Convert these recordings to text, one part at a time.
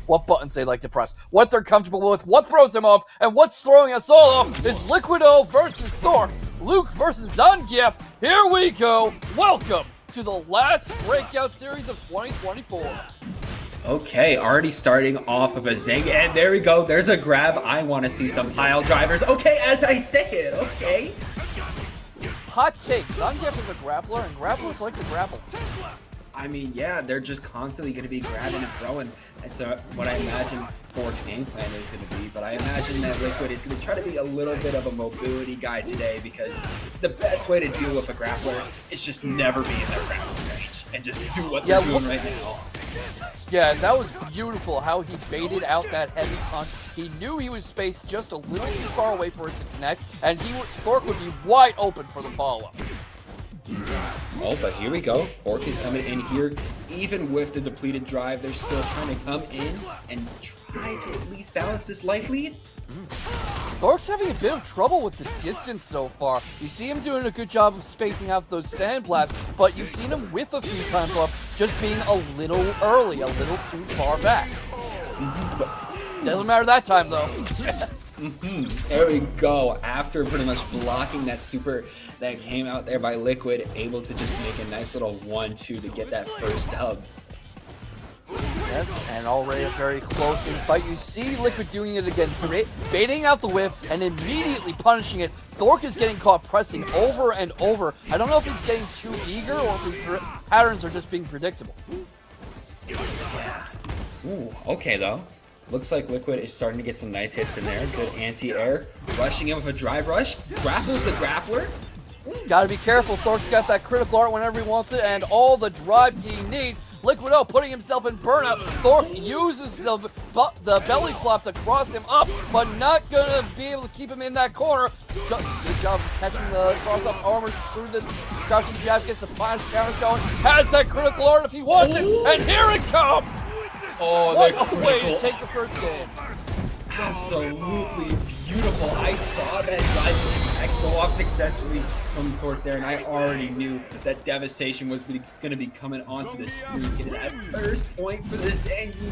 what buttons they like to press, what they're comfortable with, what throws them off, and what's throwing us all off is Liquido versus Thork, Luke versus Zangief. Here we go. Welcome to the last Breakout Series of 2024. Okay, already starting off with a Zangief, and there we go. There's a grab. I want to see some pile drivers. Okay, as I said, okay. Hot take, Zangief is a grappler, and grapplers like to grapple. I mean, yeah, they're just constantly going to be grabbing and throwing. And so what I imagine Thork's game plan is going to be, but I imagine that Liquid is going to try to be a little bit of a mobility guy today, because the best way to deal with a grappler is just never be in their grappling range and just do what they're doing right now. Yeah, that was beautiful how he baited out that heavy punch. He knew he was spaced just a little too far away for it to connect, and Thork would be wide open for the follow-up. Oh, but here we go. Thork is coming in here. Even with the depleted drive, they're still trying to come in and try to at least balance this life lead. Thork's having a bit of trouble with the distance so far. You see him doing a good job of spacing out those sand blasts, but you've seen him whiff a few times off, just being a little early, a little too far back. Doesn't matter that time, though. There we go. After pretty much blocking that super that came out there by Liquid, able to just make a nice little 1-2 to get that first dub. Yep, and already a very close fight. You see Liquid doing it again, baiting out the whiff and immediately punishing it. Thork is getting caught pressing over and over. I don't know if he's getting too eager or if his patterns are just being predictable. Yeah. Ooh, okay though. Looks like Liquid is starting to get some nice hits in there. Good anti-air. Rushing in with a drive rush. Grapples the grappler. Gotta be careful. Thork's got that critical art whenever he wants it and all the drive he needs. Liquido putting himself in burnout. Thork uses the belly flop to cross him up, but not gonna be able to keep him in that corner. Good job of catching the cross-up armor through the crouching jab, gets the flash counter going, has that critical art if he wants it, and here it comes! Oh, what a way to take the first game. Absolutely beautiful. I saw that drive impact go off successfully from Thork there, and I already knew that devastation was going to be coming onto the screen. Getting that first point for the Zangief.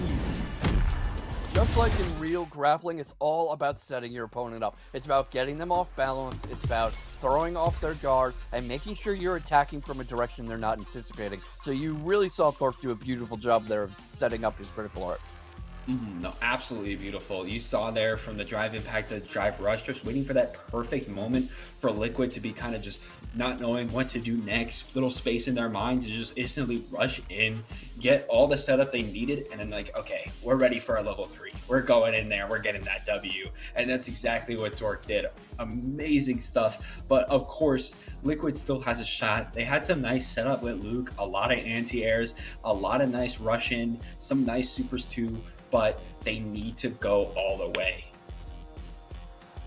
Just like in real grappling, it's all about setting your opponent up. It's about getting them off balance. It's about throwing off their guard and making sure you're attacking from a direction they're not anticipating. So you really saw Thork do a beautiful job there of setting up his critical art. No, absolutely beautiful. You saw there from the drive impact, the drive rush, just waiting for that perfect moment for Liquid to be kind of just not knowing what to do next, little space in their mind to just instantly rush in, get all the setup they needed, and then like, okay, we're ready for a level 3. We're going in there, we're getting that W. And that's exactly what Thork did. Amazing stuff. But of course, Liquid still has a shot. They had some nice setup with Luke, a lot of anti-airs, a lot of nice rush in, some nice supers too, but they need to go all the way.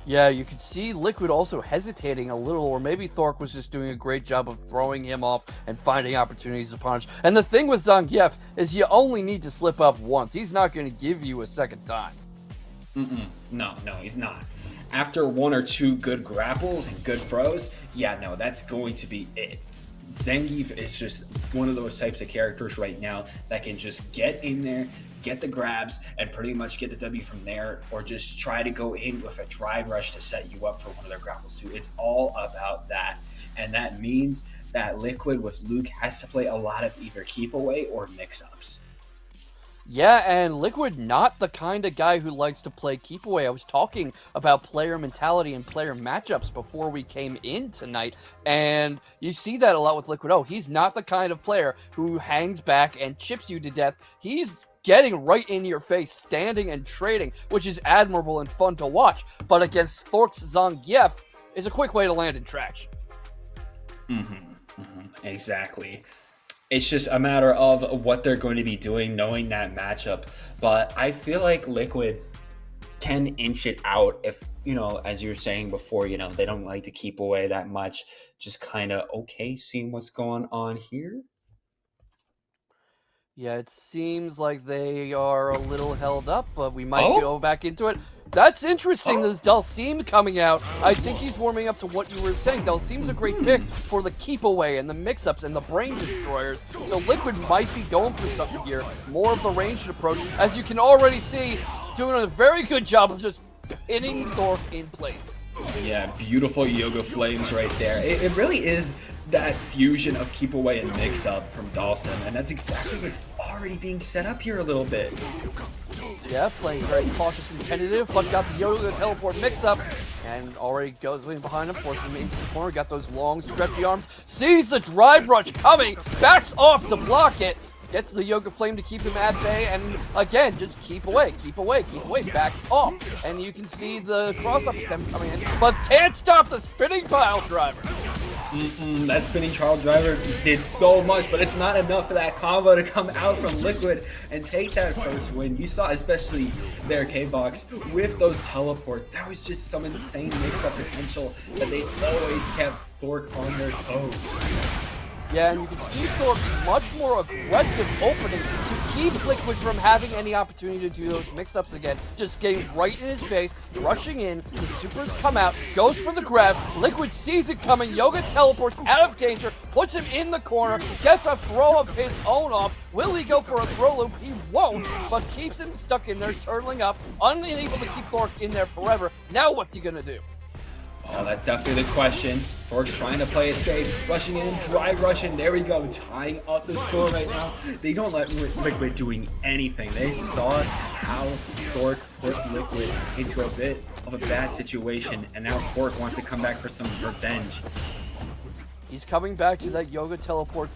Yeah, you could see Liquid also hesitating a little, or maybe Thork was just doing a great job of throwing him off and finding opportunities to punch. And the thing with Zangief is you only need to slip up once. He's not going to give you a second time. No, he's not. After 1 or 2 good grapples and good throws, yeah, no, that's going to be it. Zangief is just one of those types of characters right now that can just get in there, get the grabs, and pretty much get the W from there, or just try to go in with a drive rush to set you up for one of their grapples too. It's all about that, and that means that Liquid with Luke has to play a lot of either keep away or mix-ups. Yeah, and Liquid not the kind of guy who likes to play keep away. I was talking about player mentality and player matchups before we came in tonight, and you see that a lot with Liquid. Oh, he's not the kind of player who hangs back and chips you to death. He's getting right in your face, standing and trading, which is admirable and fun to watch. But against Thork's Zangief is a quick way to land in trash. Exactly. It's just a matter of what they're going to be doing, knowing that matchup. But I feel like Liquid can inch it out if, as you were saying before, they don't like to keep away that much. Just kind of, okay, seeing what's going on here. Yeah, it seems like they are a little held up, but we might go back into it. That's interesting, this Dhalsim coming out. I think he's warming up to what you were saying. Dhalsim's a great pick for the keep away and the mix-ups and the brain destroyers. So Liquid might be going for something here. More of the ranged approach. As you can already see, doing a very good job of just pinning Thork in place. Yeah, beautiful Yoga Flames right there. It really is that fusion of keep away and mix up from Dhalsim, and that's exactly what's already being set up here a little bit. Yeah, playing very cautious and tentative, but got the Yoga teleport mix up, and already goes in behind him, forcing him into the corner, got those long stretchy arms, sees the drive rush coming, backs off to block it, gets the Yoga Flame to keep him at bay, and again, just keep away, backs off. And you can see the cross-up attempt coming in, but can't stop the spinning pile driver. That spinning child driver did so much, but it's not enough for that combo to come out from Liquid and take that first win. You saw especially their K-Box with those teleports. That was just some insane mix-up potential that they always kept Thork on their toes. Yeah, and you can see Thork's much more aggressive opening to keep Liquid from having any opportunity to do those mix-ups again. Just getting right in his face, rushing in, the supers come out, goes for the grab, Liquid sees it coming, Yoga teleports out of danger, puts him in the corner, gets a throw of his own off. Will he go for a throw loop? He won't, but keeps him stuck in there, turtling up, unable to keep Thork in there forever. Now what's he gonna do? Oh, that's definitely the question. Thork's trying to play it safe, rushing in, dry rushing. There we go, tying up the score right now. They don't let Liquid doing anything. They saw how Thork put Liquid into a bit of a bad situation, and now Thork wants to come back for some revenge. He's coming back to that Yoga teleport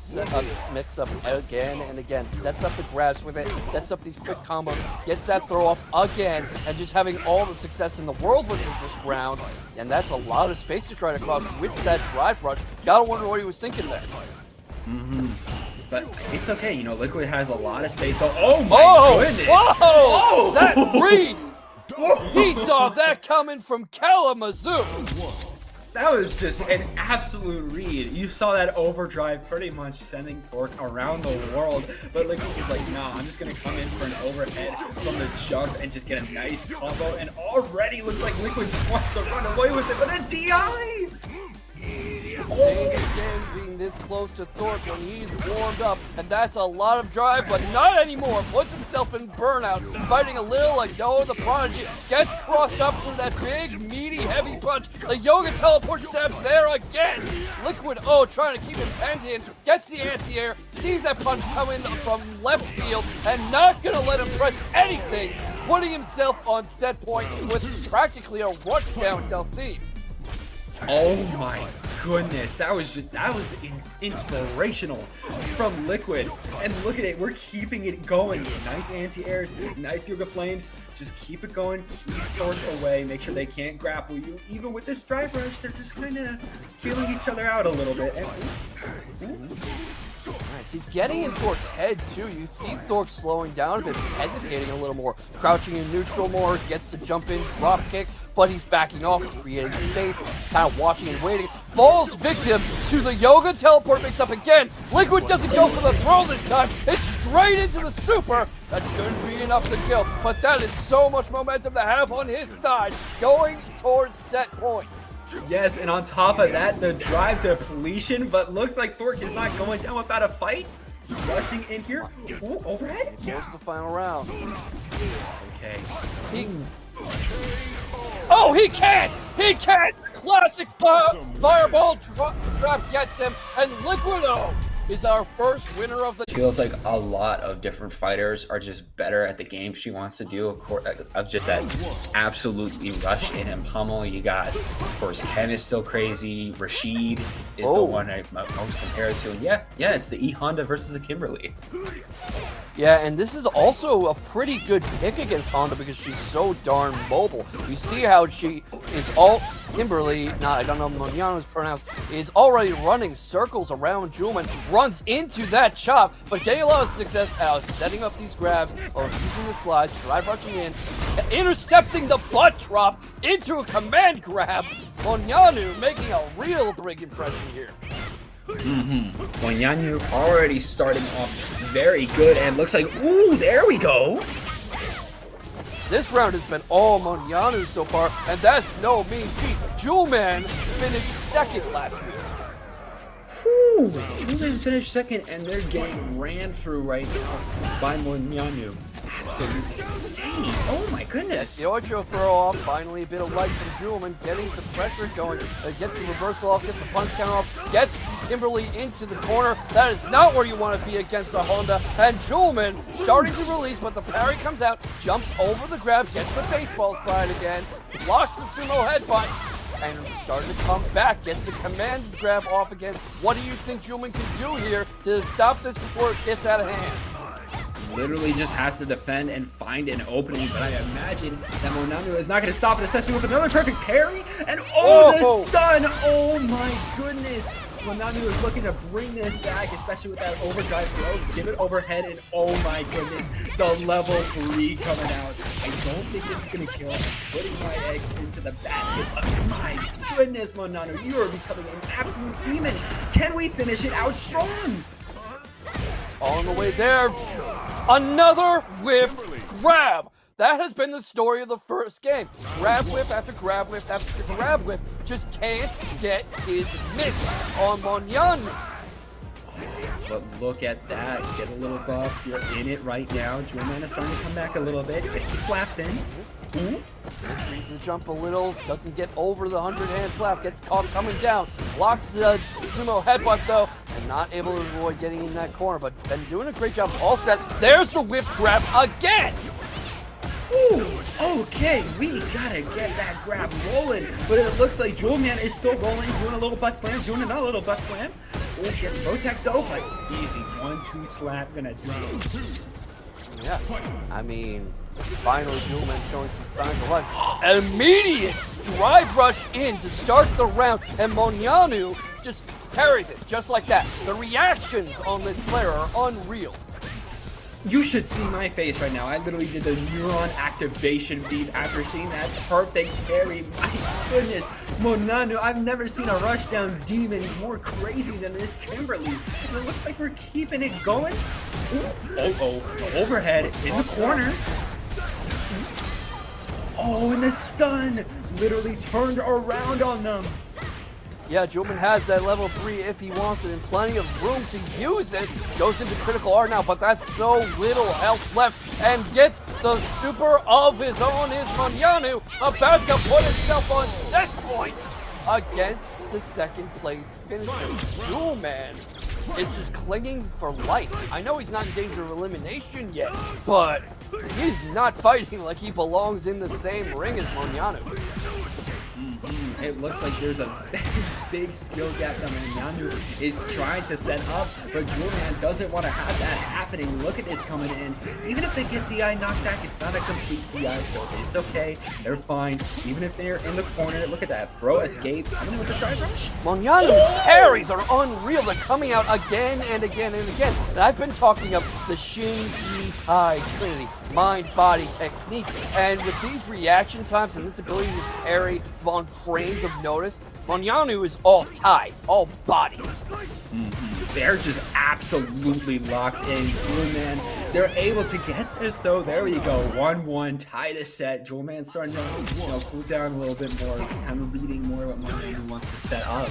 mix-up again and again. Sets up the grabs with it, sets up these quick combos, gets that throw off again, and just having all the success in the world with this round. And that's a lot of space to try to cross with that drive rush. Gotta wonder what he was thinking there. But it's okay, you know, Liquid has a lot of space. So, oh my goodness! Whoa! Oh! That read! He saw that coming from Kalamazoo! That was just an absolute read. You saw that overdrive pretty much sending Thork around the world. But Liquid was like, nah, I'm just going to come in for an overhead from the jump and just get a nice combo. And already looks like Liquid just wants to run away with it. But a DI! Again, being this close to Thork when he's warmed up, and that's a lot of drive, but not anymore. Puts himself in burnout, fighting a little like Noah the Prodigy, gets crossed up through that big, meaty, heavy punch. The Yoga teleport steps there again. Liquid, trying to keep him penned in, gets the anti-air, sees that punch coming from left field, and not gonna let him press anything, putting himself on set point with practically a rush down Dhalsim. Oh my goodness, that was inspirational from Liquid. And look at it, we're keeping it going. Nice anti-airs, nice Yoga Flames. Just keep it going, keep Thork away, make sure they can't grapple you. Even with this drive rush, they're just kind of feeling each other out a little bit. And, Alright, he's getting in Thork's head too. You see Thork slowing down a bit, hesitating a little more, crouching in neutral more, gets the jump in, drop kick, but he's backing off, creating space, kind of watching and waiting. Falls victim to the Yoga teleport mix up again. Liquid doesn't go for the throw this time. It's straight into the super. That shouldn't be enough to kill, but that is so much momentum to have on his side, going towards set point. yes, and on top of that, the drive depletion, but looks like Thork is not going down without a fight. Rushing in here. Ooh, overhead? Here's the final round. Okay. He can't! He can't! Classic fireball trap gets him, and Liquido is our first winner of the... Feels like a lot of different fighters are just better at the game she wants to do. Of just that absolutely rush in and pummel. You got, of course, Ken is still crazy. Rashid is the one I most compare it to. And yeah, it's the E Honda versus the Kimberly. Yeah, and this is also a pretty good pick against Honda because she's so darn mobile. You see how she is Kimberly, I don't know Moñañu is pronounced, is already running circles around Jewelman, runs into that chop, but getting a lot of success out of setting up these grabs, or using the slides, drive rushing in, intercepting the butt drop into a command grab. Moñañu making a real big impression here. Moñañu already starting off very good, and looks like, ooh, there we go. This round has been all Moñañu so far, and that's no mean feat. Jewelman finished second last week. Whew, Jewelman finished second, and they're getting ran through right now by Moñañu. Absolutely insane. Oh my goodness. The Ocho throw off, finally a bit of light from Jewelman, getting some pressure going. Gets the reversal off, gets the punch counter off, gets Kimberly into the corner. That is not where you want to be against a Honda. And Jewelman starting to release, but the parry comes out, jumps over the grab, gets the baseball slide again, blocks the sumo headbutt, and starting to come back, gets the command grab off again. What do you think Jewelman can do here to stop this before it gets out of hand? Literally just has to defend and find an opening, but I imagine that Moñañu is not going to stop it, especially with another perfect parry. And the stun! Oh my goodness! Moñañu is looking to bring this back, especially with that overdrive throw. Give it overhead, and oh my goodness, the level 3 coming out. I don't think this is going to kill. Putting my eggs into the basket. Oh my goodness, Moñañu, you are becoming an absolute demon. Can we finish it out strong? On the way there, another whiff grab. That has been the story of the first game. Grab whip after grab whip after grab whip. Just can't get his mix on Moñañu. But look at that. Get a little buff. You're in it right now. Jewelman is starting to come back a little bit. Gets some slaps in. Ooh. Needs to jump a little. Doesn't get over the 100-hand slap. Gets caught coming down. Blocks the sumo headbutt though. And not able to avoid getting in that corner. But been doing a great job all set. There's the whip grab again. Ooh, okay, we gotta get that grab rolling, but it looks like Jewelman is still rolling, doing a little butt slam, doing another little butt slam. Oh, gets protect though, but easy 1-2 slap, gonna do it. Yeah, I mean, finally Jewelman showing some signs of life. Immediate drive rush in to start the round, and Moñañu just parries it, just like that. The reactions on this player are unreal. You should see my face right now. I literally did the neuron activation beat after seeing that perfect parry. My goodness, Moñañu, I've never seen a rushdown demon more crazy than this Kimberly. And it looks like we're keeping it going. Ooh, overhead in the corner. Oh, and the stun literally turned around on them. Yeah, Jewelman has that level 3 if he wants it, and plenty of room to use it. Goes into critical R now, but that's so little health left, and gets the super of his own. Is Moñañu about to put himself on set point against the second place finisher. Jewelman is just clinging for life. I know he's not in danger of elimination yet, but he's not fighting like he belongs in the same ring as Moñañu. It looks like there's a big skill gap that Moñañu is trying to set up, but Jewelman doesn't want to have that happening. Look at this coming in. Even if they get DI knocked back, it's not a complete DI, so it's okay. They're fine. Even if they're in the corner, look at that. Throw, escape, coming in with the drive rush. Moñañu's parries are unreal. They're coming out again and again and again. And I've been talking of the Shin Yi Tai Trinity. Mind-body technique, and with these reaction times and this ability to parry on frames of notice, Moñañu is all tie, all body. They're just absolutely locked in. Jewelman, they're able to get this though. There we go, 1-1, tie the set. Jewelman starting to cool down a little bit more, kind of reading more what Moñañu wants to set up.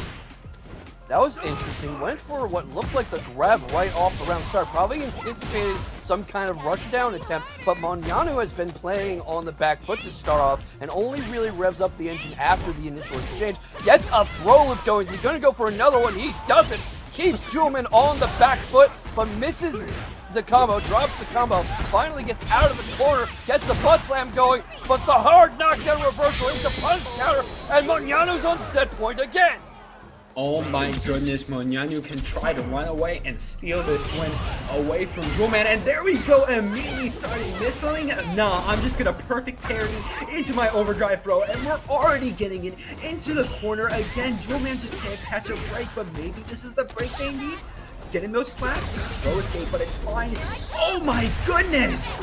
That was interesting. Went for what looked like the grab right off the round start. Probably anticipated some kind of rushdown attempt, but Moñañu has been playing on the back foot to start off and only really revs up the engine after the initial exchange. Gets a throw loop going. Is he going to go for another one? He doesn't. Keeps Jewelman on the back foot, but misses the combo, drops the combo, finally gets out of the corner, gets the butt slam going, but the hard knockdown reversal into punch counter, and Moñañu's on set point again. Oh my goodness, Moñañu can try to run away and steal this win away from Jewelman. And there we go, immediately starting missiling. Nah, I'm just gonna perfect parry into my overdrive throw, and we're already getting it into the corner again. Jewelman just can't catch a break, but maybe this is the break they need. Getting those slaps, throw escape, but it's fine. Oh my goodness!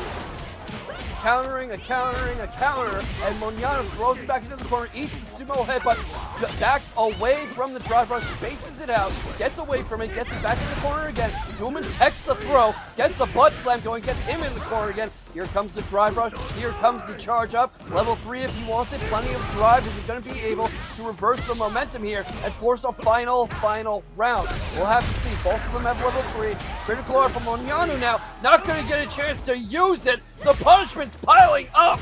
countering, a counter, and Moñañu throws it back into the corner, eats the sumo headbutt, backs away from the drive rush, spaces it out, gets away from it, gets it back in the corner again. Jewelman techs the throw, gets the butt slam going, gets him in the corner again. Here comes the drive rush, here comes the charge up. Level 3 if he wants it, plenty of drive. Is he going to be able to reverse the momentum here and force a final round? We'll have to see. Both of them have level 3. Critical R from Moñañu now, not going to get a chance to use it. The punishment's piling up.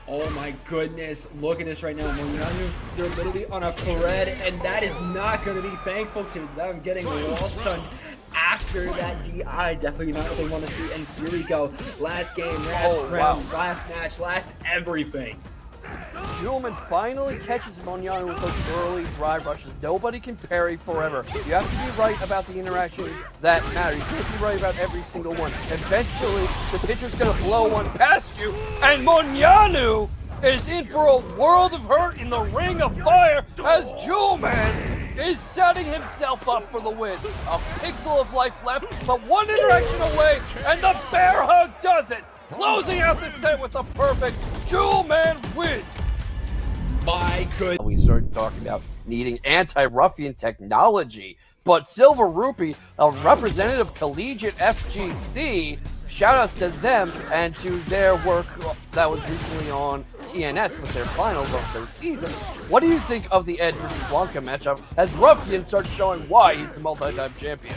Oh my goodness, look at this right now. Moñañu, they're literally on a thread, and that is not going to be thankful to them getting wall stunned after that DI. Definitely not what they want to see. And here we go. Last game, last round, last match, last everything. Jewelman finally catches Moñañu with those early drive rushes. Nobody can parry forever. You have to be right about the interactions that matter. You can't be right about every single one. Eventually, the pitcher's going to blow one past you, and Moñañu is in for a world of hurt in the ring of fire as Jewelman is setting himself up for the win. A pixel of life left, but one interaction away, and the bear hug does it. Closing out the set with a perfect Jewelman win. My goodness. We started talking about needing anti-ruffian technology, but SilverRupee, a representative collegiate FGC, shout-outs to them and to their work that was recently on TNS with their finals of their season. What do you think of the Ed versus Blanka matchup as Ruffian starts showing why he's the multi-time champion?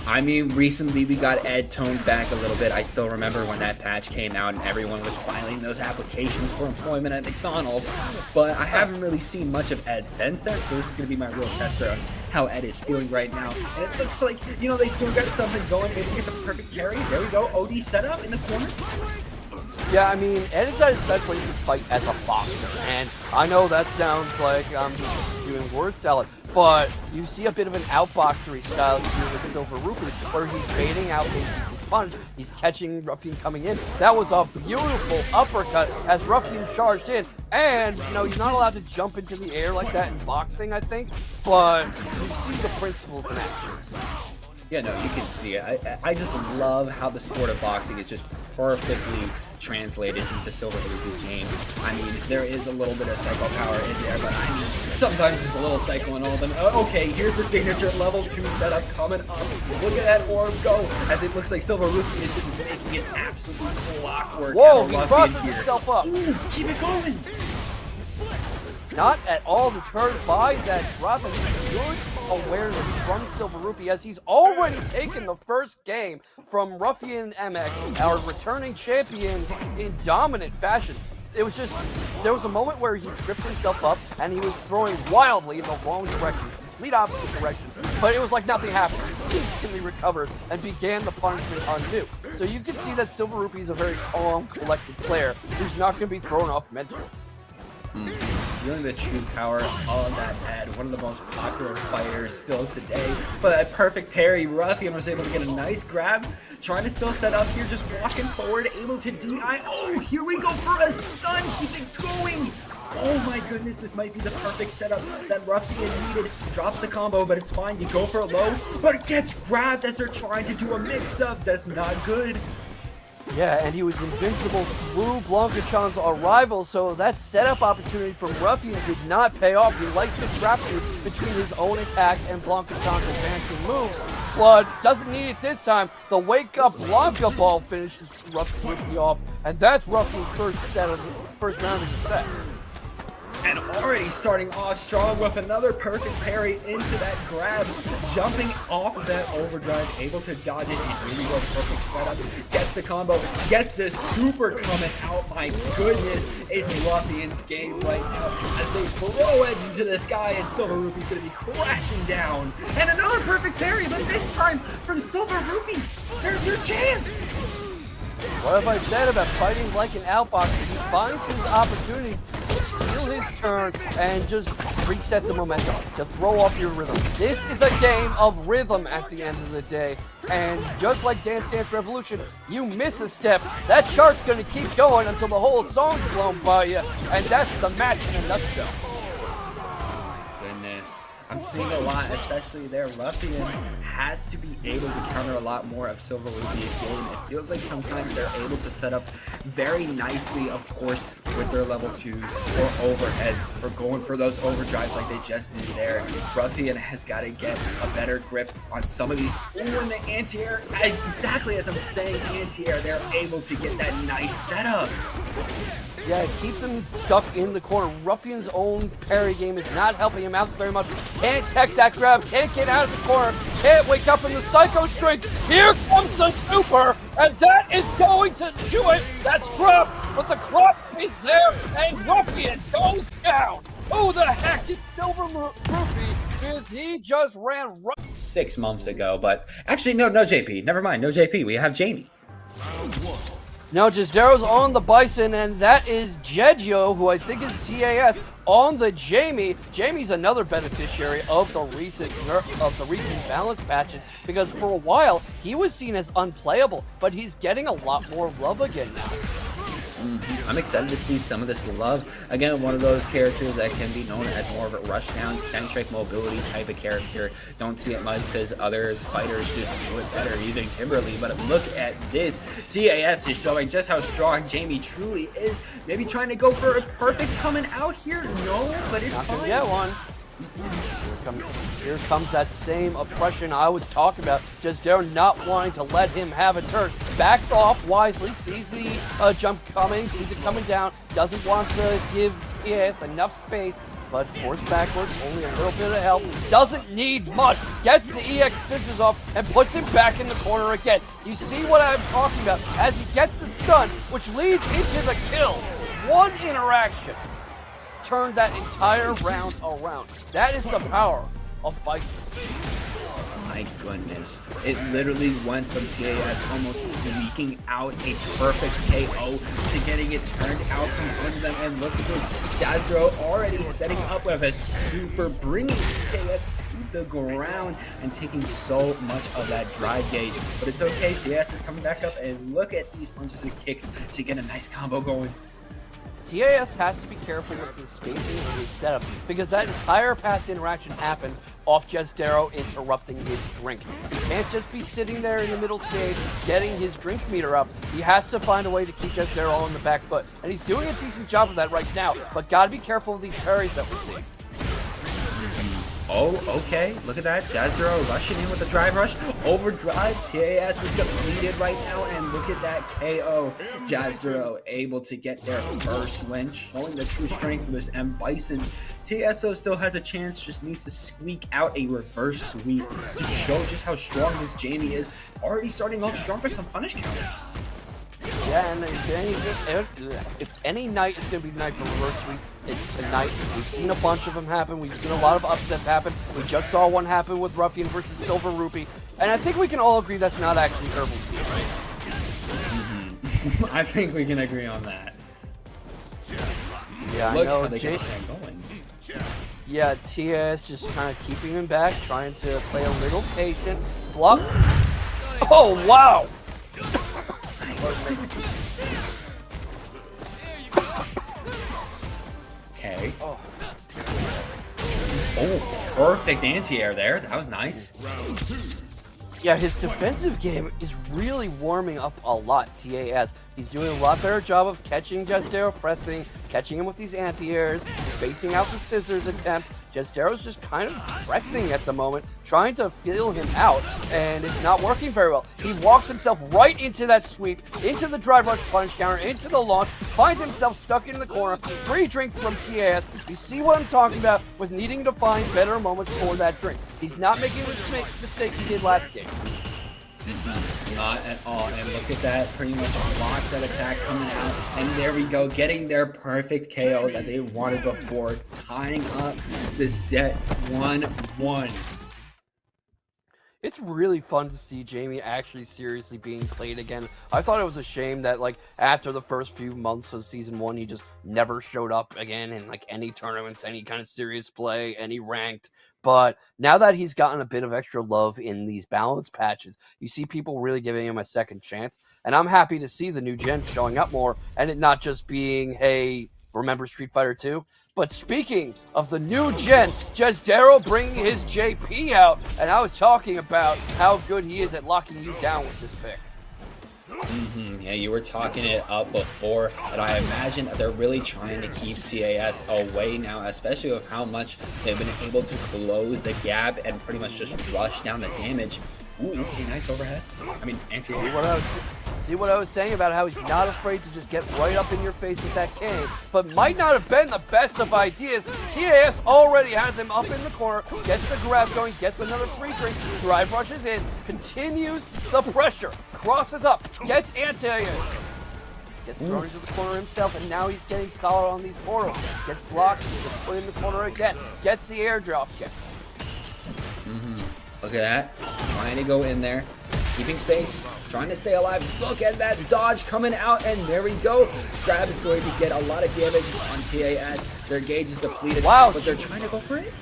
I mean, recently we got Ed toned back a little bit. I still remember when that patch came out and everyone was filing those applications for employment at McDonald's. But I haven't really seen much of Ed since then, so this is going to be my real tester on how Ed is feeling right now. And it looks like, you know, they still got something going. Able to get the perfect parry. There we go. OD setup in the corner. Yeah, I mean, Ed is at his best when he can fight as a boxer, and I know that sounds like I'm just doing word salad, but you see a bit of an outboxery style here with SilverRupee, where he's baiting out his punch, he's catching Ruffian coming in. That was a beautiful uppercut as Ruffian charged in, and, you know, you're not allowed to jump into the air like that in boxing, I think, but you see the principles in action. Yeah, no, you can see it. I just love how the sport of boxing is just perfectly translated into SilverRupee's game. I mean, there is a little bit of psycho power in there, but I mean, sometimes there's a little psycho in all of them. Okay, here's the signature level 2 setup coming up. Look at that orb go, as it looks like SilverRupee is just making it absolute clockwork. Whoa, he crosses himself up. Ooh, keep it going. Not at all deterred by that drop, and good awareness from SilverRupee as he's already taken the first game from RUFIANmx, our returning champion, in dominant fashion. It was just, there was a moment where he tripped himself up and he was throwing wildly in the wrong direction, complete opposite direction, but it was like nothing happened. He instantly recovered and began the punishment anew. So you can see that SilverRupee is a very calm, collected player who's not going to be thrown off mentally. Feeling the true power of that Ed, one of the most popular fighters still today. But that perfect parry, Ruffian was able to get a nice grab, trying to still set up here, just walking forward, able to DI. Oh, here we go for a stun, keep it going. Oh my goodness, this might be the perfect setup that Ruffian needed. Drops the combo, but it's fine. You go for a low, but it gets grabbed as they're trying to do a mix-up. That's not good. Yeah, and he was invincible through Blanka-chan's arrival, so that setup opportunity from Ruffian did not pay off. He likes to trap you between his own attacks and Blanka-chan's advancing moves, but doesn't need it this time. The wake-up Blanka ball finishes Ruffian off, and that's Ruffian's first round of the set. And already starting off strong with another perfect parry into that grab, jumping off of that overdrive, able to dodge it, and here we go, perfect setup, gets the combo, gets this super coming out. My goodness, it's Ruffian's game right now as they throw Edge into the sky, and SilverRupee's going to be crashing down. And another perfect parry, but this time from SilverRupee. There's your chance. What have I said about fighting like an outboxer? He finds his opportunities to steal his turn and just reset the momentum, to throw off your rhythm. This is a game of rhythm at the end of the day. And just like Dance Dance Revolution, you miss a step, that chart's going to keep going until the whole song's blown by you. And that's the match in a nutshell. Goodness. I'm seeing a lot, especially there. Ruffian has to be able to counter a lot more of SilverRupee's game. It feels like sometimes they're able to set up very nicely, of course, with their level 2s or overheads or going for those overdrives like they just did there. Ruffian has got to get a better grip on some of these. Ooh, in the anti-air, exactly as I'm saying anti-air, they're able to get that nice setup. Yeah, it keeps him stuck in the corner. Ruffian's own parry game is not helping him out very much. Can't tech that grab, can't get out of the corner, can't wake up from the psycho strings. Here comes the super, and that is going to do it. That's dropped, but the crop is there, and Ruffian goes down. Who the heck is SilverRupee? Because he just ran 6 months ago, but actually, no JP. Never mind, no JP. We have Jamie. Now Jazdero's on the Bison, and that is Jedyo, who I think is TAS, on the Jamie. Jamie's another beneficiary of the recent balance patches, because for a while he was seen as unplayable, but he's getting a lot more love again now. I'm excited to see some of this love. Again, one of those characters that can be known as more of a rushdown-centric mobility type of character. Don't see it much because other fighters just do it better, even Kimberly. But look at this. TAS is showing just how strong Jamie truly is. Maybe trying to go for a perfect coming out here. No, but it's fine. Get one. Here comes that same oppression I was talking about. Jazdero not wanting to let him have a turn. Backs off wisely, sees the jump coming, sees it coming down, doesn't want to give TAS enough space, but forced backwards, only a little bit of help. Doesn't need much. Gets the EX scissors off and puts him back in the corner again. You see what I'm talking about as he gets the stun, which leads into the kill. One interaction turned that entire round around. That is the power of Bison. My goodness. It literally went from TAS almost squeaking out a perfect KO to getting it turned out from under them. And look at this. Jazdero already setting up with a super, bringing TAS to the ground and taking so much of that drive gauge. But it's okay. TAS is coming back up, and look at these punches and kicks to get a nice combo going. TAS has to be careful with his spacing and his setup, because that entire pass interaction happened off Jazdero interrupting his drink. He can't just be sitting there in the middle stage getting his drink meter up. He has to find a way to keep Jazdero on the back foot, and he's doing a decent job of that right now, but gotta be careful of these parries that we're seeing. Oh, okay. Look at that. Jazdero rushing in with the drive rush. Overdrive. TAS is depleted right now. And look at that KO. Jazdero able to get their first win, showing the true strength of this M.Bison. TAS though still has a chance, just needs to squeak out a reverse sweep to show just how strong this Jamie is. Already starting off strong with some punish counters. Yeah, and if any night is going to be the night for reverse sweeps, it's tonight. We've seen a bunch of them happen. We've seen a lot of upsets happen. We just saw one happen with Ruffian versus SilverRupee. And I think we can all agree that's not actually Herbal Tea, right? I think we can agree on that. Yeah, look I know. How they get going. Yeah, TAS just kind of keeping him back, trying to play a little patient. Block. Oh, wow! Okay. Oh, perfect anti-air there. That was nice. Yeah, his defensive game is really warming up a lot, TAS. He's doing a lot better job of catching Jazdero pressing, catching him with these anti-airs, spacing out the scissors attempts. Jazdero's just kind of pressing at the moment, trying to feel him out, and it's not working very well. He walks himself right into that sweep, into the drive rush punch counter, into the launch, finds himself stuck in the corner, free drink from TAS. You see what I'm talking about with needing to find better moments for that drink. He's not making the mistake he did last game. Not at all. And look at that. Pretty much blocks that attack coming out. And there we go. Getting their perfect KO that they wanted before. Tying up the set 1-1. It's really fun to see Jamie actually seriously being played again. I thought it was a shame that, like, after the first few months of Season 1, he just never showed up again in, like, any tournaments, any kind of serious play, any ranked. But now that he's gotten a bit of extra love in these balance patches, you see people really giving him a second chance. And I'm happy to see the new gen showing up more, and it not just being, hey, remember Street Fighter 2? But speaking of the new gen, Jazdero bringing his JP out, and I was talking about how good he is at locking you down with this pick. Yeah, you were talking it up before, and I imagine they're really trying to keep TAS away now, especially with how much they've been able to close the gap and pretty much just rush down the damage. Ooh, okay, nice overhead. I mean, See what I was saying about how he's not afraid to just get right up in your face with that cane, but might not have been the best of ideas. TAS already has him up in the corner, gets the grab going, gets another free drink, drive rushes in, continues the pressure, crosses up, gets anti-air, gets thrown into the corner himself, and now he's getting caught on these portals. Gets blocked, gets put in the corner again, gets the airdrop kick. Look at that, trying to go in there, keeping space, trying to stay alive. Look at that dodge coming out, and there we go. Grab is going to get a lot of damage on TAS. Their gauge is depleted, but they're trying to go for it.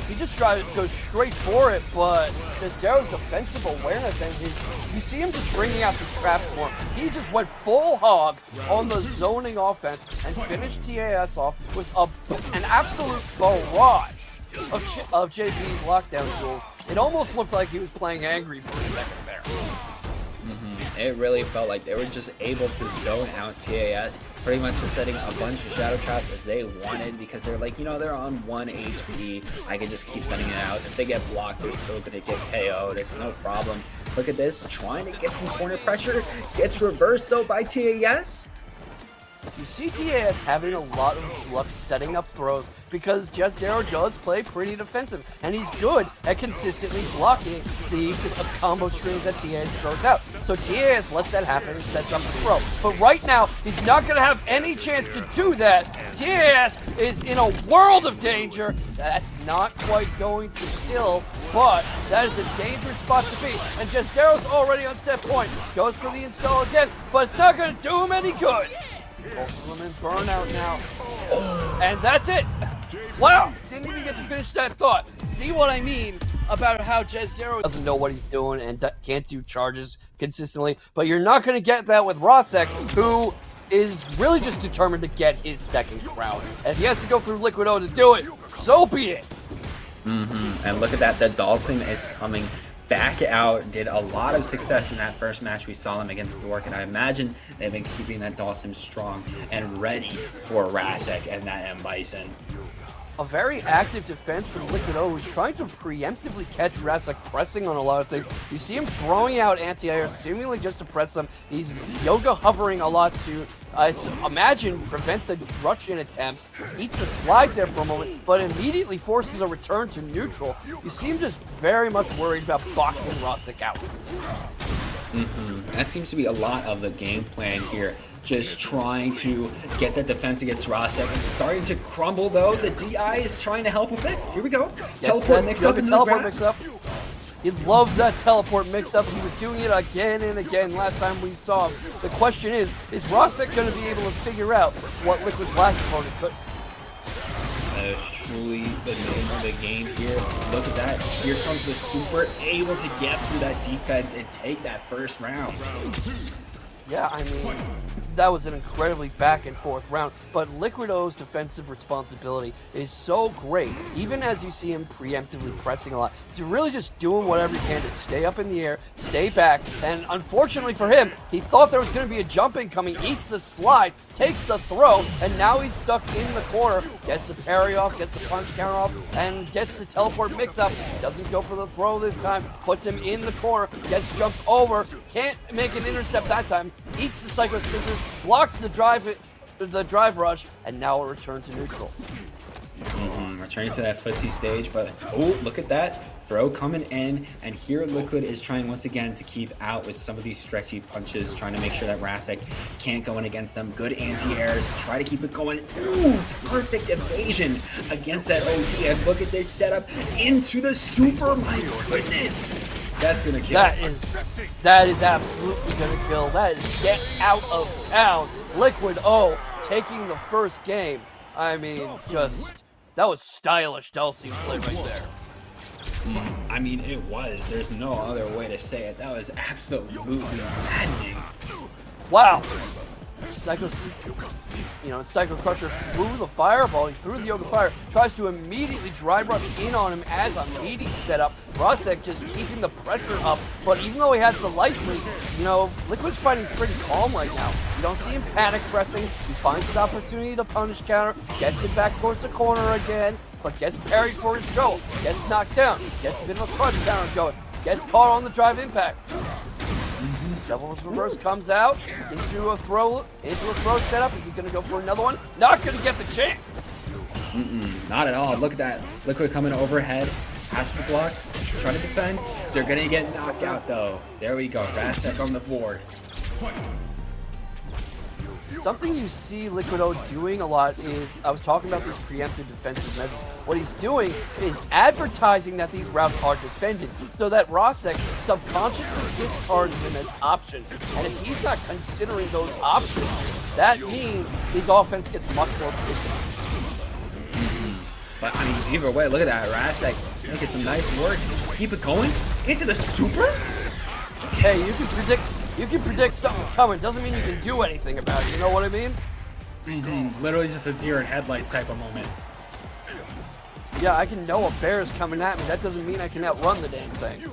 He just tried to go straight for it, but Jazdero's defensive awareness and you see him just bringing out these traps more. He just went full hog on the zoning offense and finished TAS off with an absolute barrage of JP's lockdown tools. It almost looked like he was playing angry for a second there. It really felt like they were just able to zone out TAS, pretty much just setting a bunch of shadow traps as they wanted, because they're like, you know, they're on 1 HP. I can just keep sending it out. If they get blocked, they're still going to get KO'd. It's no problem. Look at this, trying to get some corner pressure. Gets reversed, though, by TAS. You see TAS having a lot of luck setting up throws because Jazdero does play pretty defensive, and he's good at consistently blocking the combo strings that TAS throws out. So TAS lets that happen and sets up the throw. But right now, he's not going to have any chance to do that. TAS is in a world of danger. That's not quite going to kill, but that is a dangerous spot to be. And Jazdero's already on set point. Goes for the install again, but it's not going to do him any good. Both of them in burnout now. And that's it. Wow, didn't even get to finish that thought. See what I mean about how Jazdero doesn't know what he's doing and can't do charges consistently. But you're not going to get that with Rasec, who is really just determined to get his second crown. And if he has to go through Liquid O to do it, so be it. And look at that, the Dhalsim is coming back out. Did a lot of success in that first match we saw them against Thork, and I imagine they've been keeping that Dhalsim strong and ready for Rasec and that M.Bison. A very active defense from Liquid O, who's trying to preemptively catch Rasec pressing on a lot of things. You see him throwing out anti-air seemingly just to press them. He's yoga hovering a lot to, I imagine, prevent the rush-in attempts. Eats a slide there for a moment, but immediately forces a return to neutral. You see him just very much worried about boxing Rasec out. That seems to be a lot of the game plan here. Just trying to get that defense against Rasec. It's starting to crumble, though. The DI is trying to help with it. Here we go. Teleport mix-up in the teleport mix-up. He loves that teleport mix-up. He was doing it again and again last time we saw him. The question is Rasec going to be able to figure out what Liquid's last opponent could? That is truly the name of the game here. Look at that. Here comes the super, able to get through that defense and take that first round. Yeah, I mean, that was an incredibly back and forth round, but Liquid O's defensive responsibility is so great, even as you see him preemptively pressing a lot, to really just doing whatever he can to stay up in the air, stay back, and unfortunately for him, he thought there was going to be a jump in coming, eats the slide, takes the throw, and now he's stuck in the corner, gets the parry off, gets the punch counter off, and gets the teleport mix-up. Doesn't go for the throw this time, puts him in the corner, gets jumped over, can't make an intercept that time, eats the Psycho Scissors, blocks the drive rush, and now a return to neutral. Returning to that footsie stage, but oh, look at that. Throw coming in, and here Liquid is trying once again to keep out with some of these stretchy punches, trying to make sure that Rasec can't go in against them. Good anti-airs, try to keep it going. Ooh, perfect evasion against that OD, and look at this setup into the super, my goodness. That's gonna kill. That is absolutely gonna kill. That is get out of town. Liquid O taking the first game. I mean, that was stylish Dhalsim play right there. I mean, it was. There's no other way to say it. That was absolutely maddening. Wow. Psycho Crusher threw the fireball, he threw the Yoga Fire, tries to immediately drive rush in on him as a meaty setup. Rasec just keeping the pressure up, but even though he has the life lead, you know, Liquid's fighting pretty calm right now. You don't see him panic pressing, he finds the opportunity to punish counter, gets it back towards the corner again, but gets parried for his show, gets knocked down, gets a bit of a crush counter going, gets caught on the drive impact. Devil's Reverse comes out into a throw setup. Is he going to go for another one? Not going to get the chance. Not at all. Look at that. Liquid coming overhead. Has to block. Trying to defend. They're going to get knocked out, though. There we go. Rasec on the board. Something you see Liquid O doing a lot is, I was talking about these preemptive defensive measures. What he's doing is advertising that these routes are defended, so that Rasec subconsciously discards them as options. And if he's not considering those options, that means his offense gets much more efficient. But I mean, either way, look at that. Rasec making some nice work. Keep it going. Into the super? Hey, you can predict something's coming. Doesn't mean you can do anything about it. You know what I mean? Literally just a deer in headlights type of moment. Yeah, I can know a bear is coming at me. That doesn't mean I can outrun the damn thing.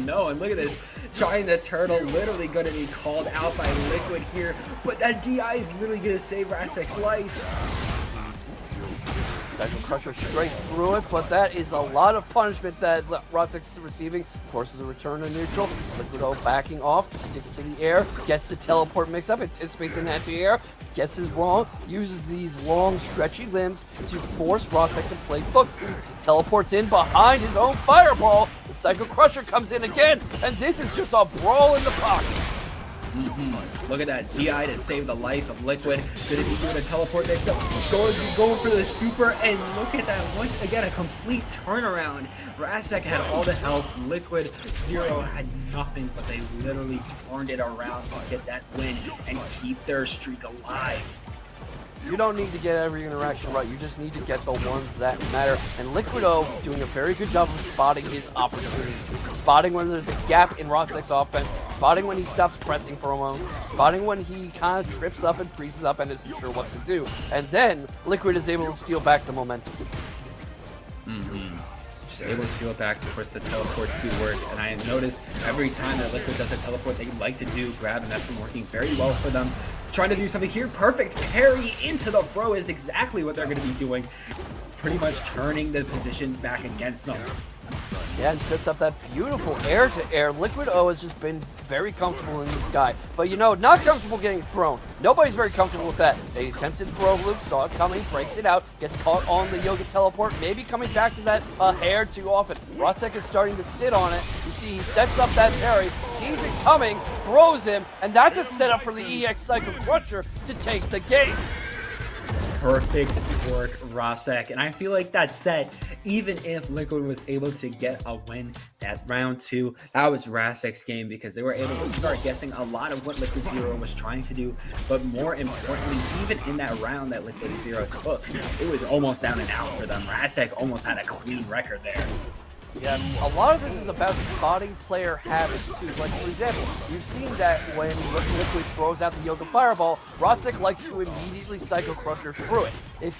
No, and look at this. Trying the turtle, literally going to be called out by Liquid here. But that DI is literally going to save Rasec's life. Psycho Crusher straight through it, but that is a lot of punishment that Rasec's receiving. Forces a return to neutral. Liquid O backing off, sticks to the air, gets the teleport mix up, anticipates an anti-air, guesses wrong, uses these long stretchy limbs to force Rasec to play footsies, teleports in behind his own fireball. The Psycho Crusher comes in again, and this is just a brawl in the pocket. Look at that DI to save the life of Liquid. Gonna be doing a teleport mix up. Going for the super, and look at that. Once again, a complete turnaround. Rasec had all the health. Liquid Zero had nothing, but they literally turned it around to get that win and keep their streak alive. You don't need to get every interaction right, you just need to get the ones that matter. And Liquid O doing a very good job of spotting his opportunities. Spotting when there's a gap in Rasec's offense, spotting when he stops pressing for a moment, spotting when he kind of trips up and freezes up and isn't sure what to do. And then Liquid is able to steal back the momentum. Just able to steal it back. Of course, the teleports do work, and I noticed every time that Liquid does a teleport, they like to do grab, and that's been working very well for them. Trying to do something here. Perfect parry into the throw is exactly what they're going to be doing. Pretty much turning the positions back against them. Yeah, and sets up that beautiful air-to-air. Liquid O has just been very comfortable in the sky. But, you know, not comfortable getting thrown. Nobody's very comfortable with that. They attempted throw loop, saw it coming, breaks it out, gets caught on the Yoga Teleport, maybe coming back to that hair too often. Rasec is starting to sit on it. You see, he sets up that parry, sees it coming, throws him, and that's a setup for the EX Psycho Crusher to take the game. Perfect work, Rasec, and I feel like that said, even if Liquid was able to get a win that round 2, that was Rasec's game because they were able to start guessing a lot of what Liquid Zero was trying to do, but more importantly, even in that round that Liquid Zero took, it was almost down and out for them. Rasec almost had a clean record there. Yeah, a lot of this is about spotting player habits too. Like, for example, you've seen that when Liquid throws out the Yoga Fireball, Rasec likes to immediately Psycho Crusher through it. If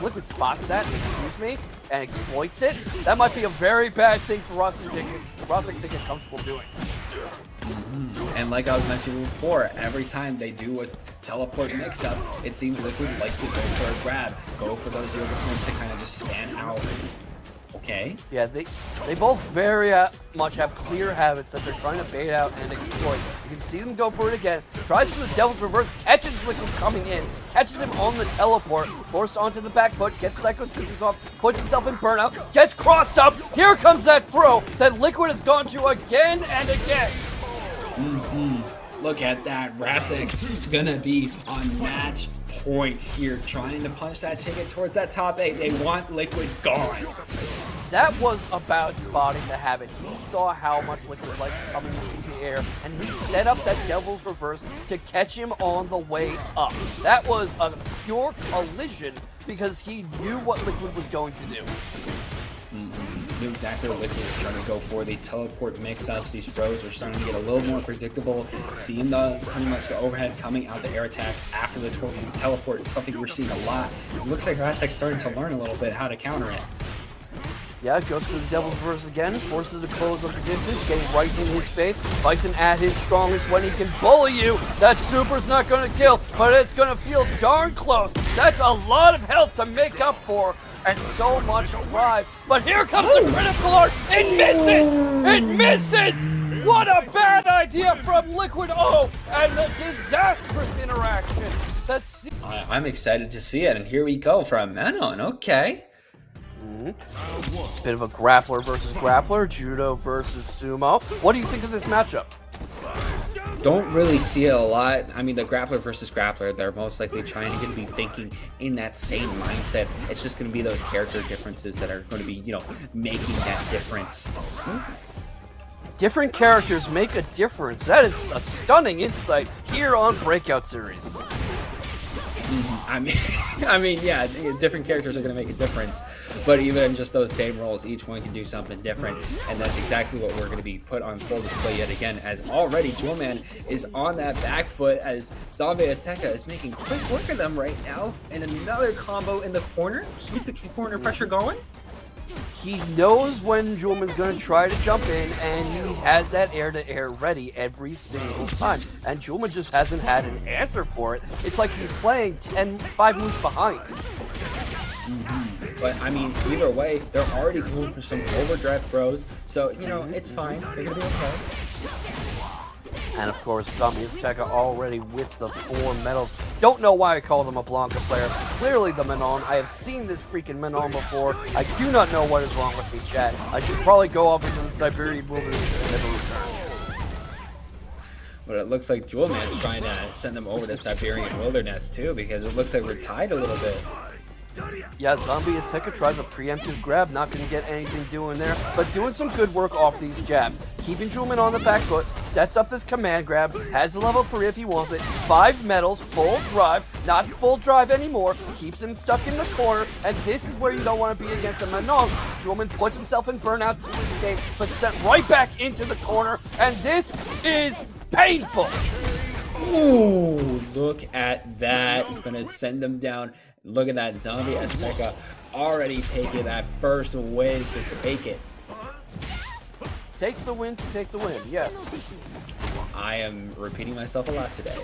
Liquid spots that, and exploits it, that might be a very bad thing for Rasec to get comfortable doing. And like I was mentioning before, every time they do a teleport mix-up, it seems Liquid likes to go for a grab, go for those Yoga swings to kind of just span out. Okay. Yeah, they both very much have clear habits that they're trying to bait out and exploit. You can see them go for it again. Tries for the Devil's Reverse, catches Liquid coming in, catches him on the teleport, forced onto the back foot, gets Psycho Scissors off, puts himself in burnout, gets crossed up. Here comes that throw that Liquid has gone to again and again. Look at that. Rasec gonna be on match point here, trying to punch that ticket towards that top 8. They want Liquid gone. That was about spotting the habit. He saw how much Liquid likes coming into the air, and he set up that Devil's Reverse to catch him on the way up. That was a pure collision because he knew what Liquid was going to do. knew exactly what Liquid was trying to go for. These teleport mix-ups, these throws are starting to get a little more predictable. Seeing the pretty much the overhead coming out the air attack after the teleport is something we're seeing a lot. It looks like Rasec's starting to learn a little bit how to counter it. Yeah, goes for the Devil's Verse again, forces to close up the distance, getting right in his face. Bison at his strongest when he can bully you. That super's not going to kill, but it's going to feel darn close. That's a lot of health to make up for, and so much drive. But here comes the critical art. It misses! It misses! What a bad idea from Liquid O, and the disastrous interaction. I'm excited to see it, and here we go from Manon. Okay. Bit of a grappler versus grappler, judo versus sumo. What do you think of this matchup? Don't really see it a lot. I mean, the grappler versus grappler, they're most likely trying to be thinking in that same mindset. It's just going to be those character differences that are going to be, you know, making that difference. Different characters make a difference. That is a stunning insight here on Breakout Series. I mean, yeah, different characters are going to make a difference, but even just those same roles, each one can do something different, and that's exactly what we're going to be put on full display yet again, as already Jewelman is on that back foot, as ZombieAzteka is making quick work of them right now, and another combo in the corner, keep the corner pressure going. He knows when Jewelman's going to try to jump in, and he has that air-to-air ready every single time. And Jewelman just hasn't had an answer for it. It's like he's playing 5 moves behind. But, I mean, either way, they're already going for some overdrive throws, so, you know, it's fine. They're going to be okay. And of course, ZombieAzteka already with the 4 medals. Don't know why I call him a Blanka player. Clearly the Manon. I have seen this freaking Manon before. I do not know what is wrong with me, chat. I should probably go off into the Siberian wilderness and never return. But it looks like Jewelman's trying to send them over to Siberian wilderness too, because it looks like we're tied a little bit. Yeah, ZombieAzteka tries a preemptive grab, not going to get anything doing there, but doing some good work off these jabs. Keeping Jewelman on the back foot, sets up this command grab, has the level 3 if he wants it, 5 medals, full drive, not full drive anymore, keeps him stuck in the corner, and this is where you don't want to be against a Manon. Jewelman puts himself in burnout to escape, but sent right back into the corner, and this is painful. Ooh, look at that. Gonna send them down. Look at that. ZombieAzteka already taking that first win to take it. Takes the win to take the win, yes. I am repeating myself a lot today.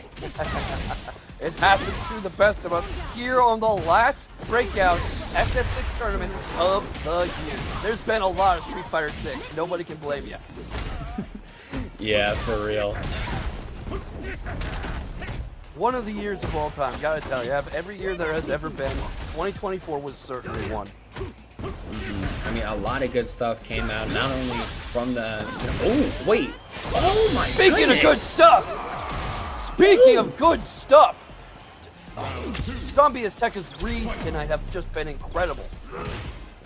It happens to the best of us here on the last Breakout SF6 tournament of the year. There's been a lot of Street Fighter 6. Nobody can blame you. Yeah, for real. One of the years of all time, gotta tell you. Every year there has ever been, 2024 was certainly one. I mean, a lot of good stuff came out, not only from the... Oh, wait. Oh, my goodness. Speaking of good stuff. Speaking of good stuff. ZombieAzteka's reads tonight have just been incredible.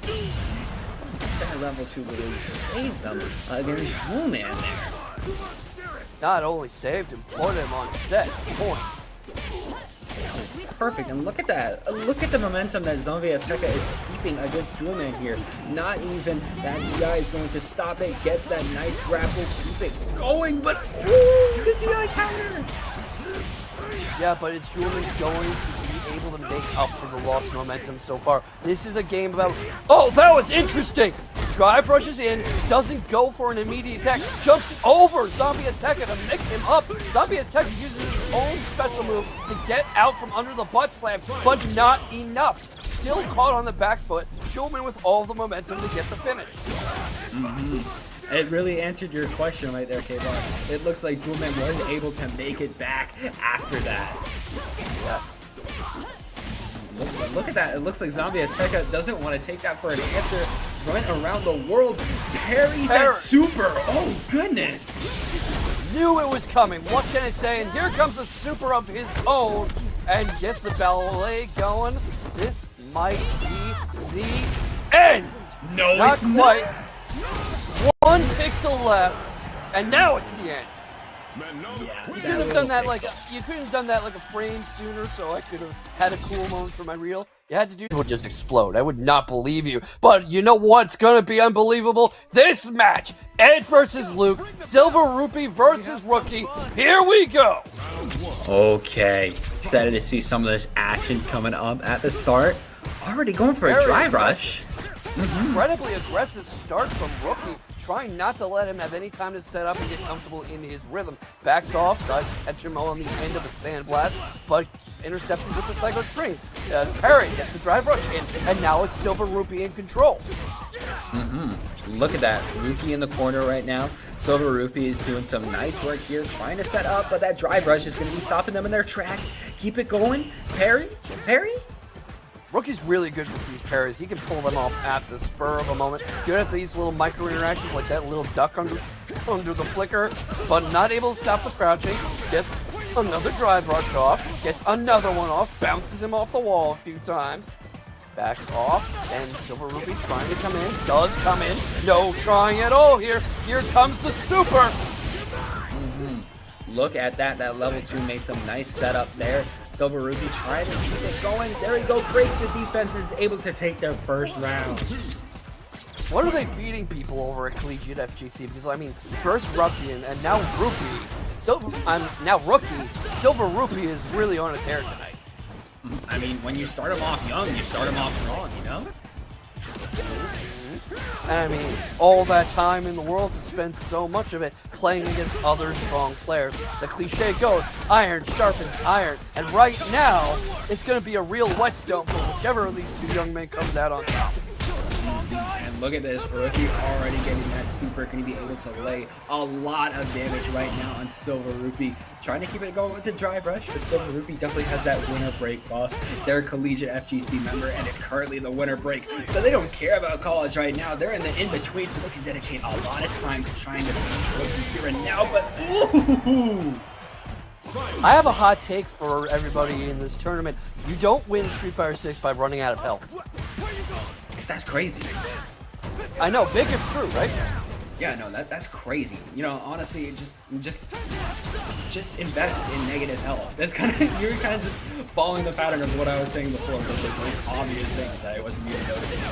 That level 2 really saved them against Jewelman there. Not only saved him, put him on set point. Perfect, and look at that. Look at the momentum that ZombieAzteka is keeping against Jewelman here. Not even that DI is going to stop it. Gets that nice grapple, keep it going, but ooh, the DI counter. Yeah, but it's Jewelman going to be able to make up for the lost momentum so far. This is a game about... Oh, that was interesting! Drive rushes in, doesn't go for an immediate attack, jumps over ZombieAzteka to mix him up. ZombieAzteka uses his own special move to get out from under the butt slam, but not enough. Still caught on the back foot, Jewelman with all the momentum to get the finish. It really answered your question right there, K-Box. It looks like Jewelman was able to make it back after that. Yes. Look at that. It looks like ZombieAzteka doesn't want to take that for an answer. Went around the world, parries that super. Oh, goodness. Knew it was coming. What can I say? And here comes a super of his own and gets the ballet going. This might be the end. No, not it's quite. not. 1 pixel left, and now it's the end. Yeah, You could have done that like a frame sooner, so I could have had a cool moment for my reel. You had to do it would just explode. I would not believe you. But you know what's gonna be unbelievable? This match! Ed versus Luke, SilverRupee versus Rookie. Here we go! Okay, excited to see some of this action coming up at the start. Already going for a drive rush. Incredibly aggressive start from Rookie, trying not to let him have any time to set up and get comfortable in his rhythm. Backs off, tries to catch him on the end of a sandblast, but intercepts him with the Psycho Strings. As Perry gets the drive rush in, and now it's SilverRupee in control. Look at that, Rookie in the corner right now. SilverRupee is doing some nice work here, trying to set up, but that drive rush is going to be stopping them in their tracks. Keep it going. Perry? Rookie's really good with these parries. He can pull them off at the spur of a moment. Good at these little micro interactions like that little duck under the flicker, but not able to stop the crouching. Gets another drive rush off, gets another one off, bounces him off the wall a few times. Backs off, and SilverRupee trying to come in, does come in. No trying at all here. Here comes the super. Look at that. That level 2 made some nice setup there. SilverRupee trying to keep it going. There he go. Breaks the defense, is able to take their first round. What are they feeding people over at Collegiate FGC? Because, I mean, first Ruffian and now Rupee. Now Rookie. SilverRupee is really on a tear tonight. I mean, when you start him off young, you start him off strong, you know? I mean, all that time in the world to spend so much of it playing against other strong players. The cliche goes, iron sharpens iron. And right now, it's going to be a real whetstone for whichever of these two young men comes out on top. And look at this, Rookie already getting that super, going to be able to lay a lot of damage right now on SilverRupee. Trying to keep it going with the drive rush, but SilverRupee definitely has that winner break buff. They're a Collegiate FGC member, and it's currently the winner break, so they don't care about college right now. They're in the in-between, so they can dedicate a lot of time to trying to beat Rookie here and now, but ooh! I have a hot take for everybody in this tournament. You don't win Street Fighter 6 by running out of health. That's crazy. I know, big if true, right? Yeah, no, that's crazy. You know, honestly, just invest in negative health. That's you're kind of just following the pattern of what I was saying before. Those like obvious things that I wasn't even noticing.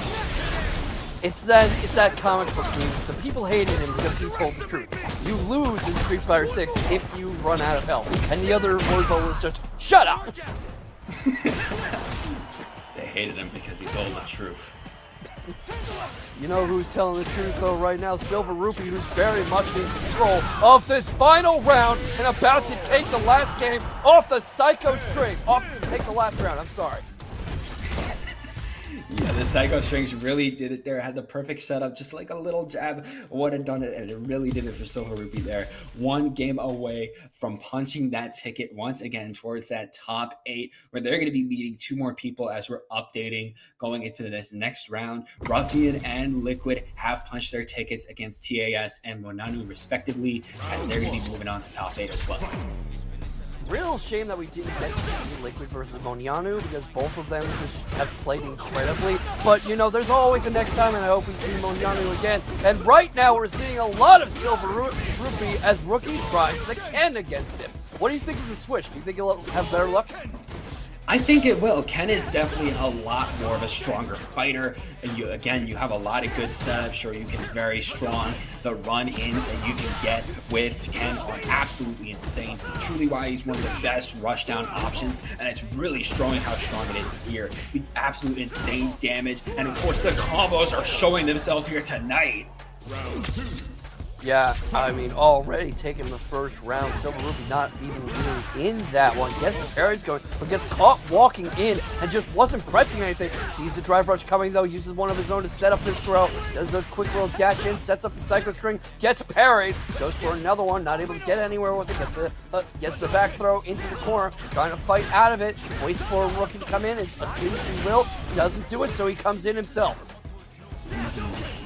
It's that comic book meme. The people hated him because he told the truth. You lose in Street Fighter 6 if you run out of health. And the other word was just, shut up! They hated him because he told the truth. You know who's telling the truth though right now? SilverRupee, who's very much in control of this final round and about to take the last game off the Psycho Strings. Take the last round, I'm sorry. Yeah, the Psycho Strings really did it there. Had the perfect setup, just like a little jab would have done it, and it really did it for SilverRupee there. One game away from punching that ticket once again towards that top 8, where they're going to be meeting 2 more people as we're updating going into this next round. Ruffian and Liquid have punched their tickets against TAS and Moñañu respectively, as they're going to be moving on to top 8 as well. Real shame that we didn't get to see Liquid versus Moñañu because both of them just have played incredibly. But, you know, there's always a next time, and I hope we see Moñañu again. And right now we're seeing a lot of SilverRupee as Rookie tries to Ken against him. What do you think of the switch? Do you think he'll have better luck? I think it will. Ken is definitely a lot more of a stronger fighter. And you have a lot of good setups where you can very strong. The run-ins that you can get with Ken are absolutely insane. Truly why he's one of the best rushdown options. And it's really showing how strong it is here. The absolute insane damage. And of course the combos are showing themselves here tonight. Round 2. Yeah, I mean, already taking the first round. SilverRupee not even really in that one. Gets the parries going, but gets caught walking in and just wasn't pressing anything. Sees the drive rush coming though, uses one of his own to set up this throw. Does a quick little dash in, sets up the Psycho String, gets parried, goes for another one, not able to get anywhere with it. Gets the back throw into the corner, trying to fight out of it. Waits for a Rookie to come in, and assumes he will. Doesn't do it, so he comes in himself.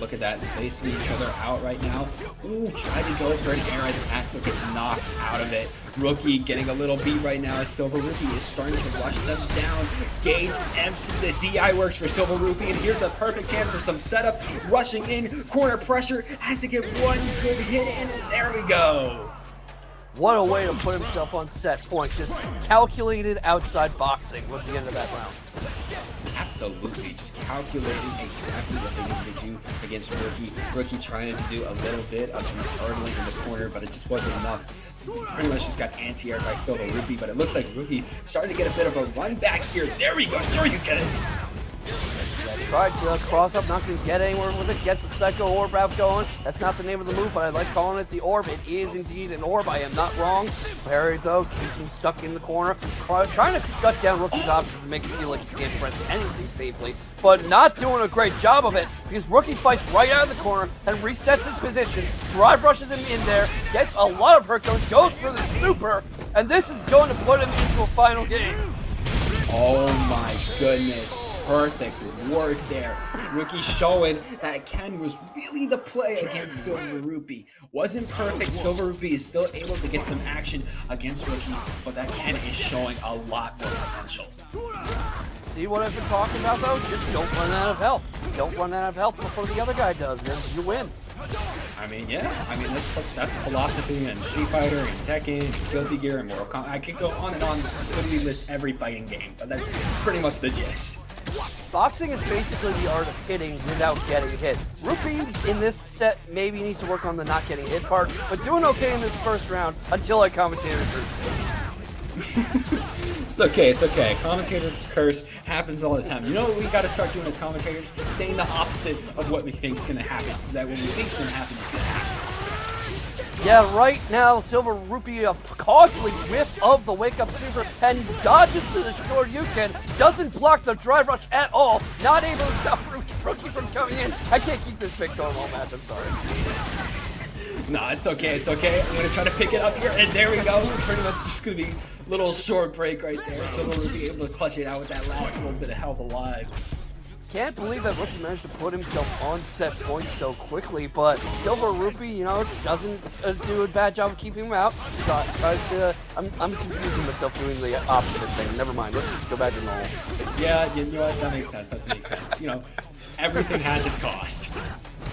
Look at that, spacing each other out right now. Ooh, tried to go for an air attack, but gets knocked out of it. Rookie getting a little beat right now as SilverRupee is starting to rush them down. Gauge empty, the DI works for SilverRupee, and here's a perfect chance for some setup. Rushing in, corner pressure, has to get one good hit in, and there we go. What a way to put himself on set point. Just calculated outside boxing was the end of that round. absolutely just calculating exactly what they needed to do against Rookie. Rookie trying to do a little bit of some hurdling in the corner, but it just wasn't enough. Pretty much just got anti-aired by SilverRupee, but it looks like Rookie starting to get a bit of a run back here. There we go. Sure you can. Tried to cross up, not going to get anywhere with it. Gets the Psycho Orb out going. That's not the name of the move, but I like calling it the Orb. It is indeed an Orb. I am not wrong. Parry, though, keeps him stuck in the corner. Trying to shut down Rookie's options to make it feel like he can't press anything safely, but not doing a great job of it because Rookie fights right out of the corner and resets his position. Drive rushes him in there, gets a lot of hurt, goes for the super, and this is going to put him into a final game. Oh my goodness, perfect work there. Rookie showing that Ken was really the play against SilverRupee. Wasn't perfect, SilverRupee is still able to get some action against Rookie, but that Ken is showing a lot more potential. See what I've been talking about though? Just don't run out of health. Don't run out of health before the other guy does, and you win. I mean, yeah. I mean, that's philosophy in Street Fighter and Tekken and Guilty Gear and Mortal Kombat. I could go on and on, literally list every fighting game, but that's pretty much the gist. Boxing is basically the art of hitting without getting hit. Rupee in this set maybe needs to work on the not getting hit part, but doing okay in this first round until I commentator It's okay, it's okay. Commentators curse happens all the time. You know what we gotta start doing as commentators? Saying the opposite of what we think is gonna happen, so that when we think is gonna happen, it's gonna happen. Yeah, right now, SilverRupee, a costly whiff of the wake-up super and dodges to the short Yuken, doesn't block the drive rush at all, not able to stop Rookie from coming in. I can't keep this big going all match, I'm sorry. No, it's okay, it's okay. I'm gonna try to pick it up here, and there we go. It's pretty much just gonna be a little short break right there. SilverRupee able to clutch it out with that last little bit of health alive. Can't believe that Rookie managed to put himself on set points so quickly, but SilverRupee, you know, doesn't do a bad job of keeping him out. Tries to, I'm confusing myself doing the opposite thing. Never mind, let's just go back to normal. Yeah, you know what, that makes sense, that makes sense. You know, everything has its cost.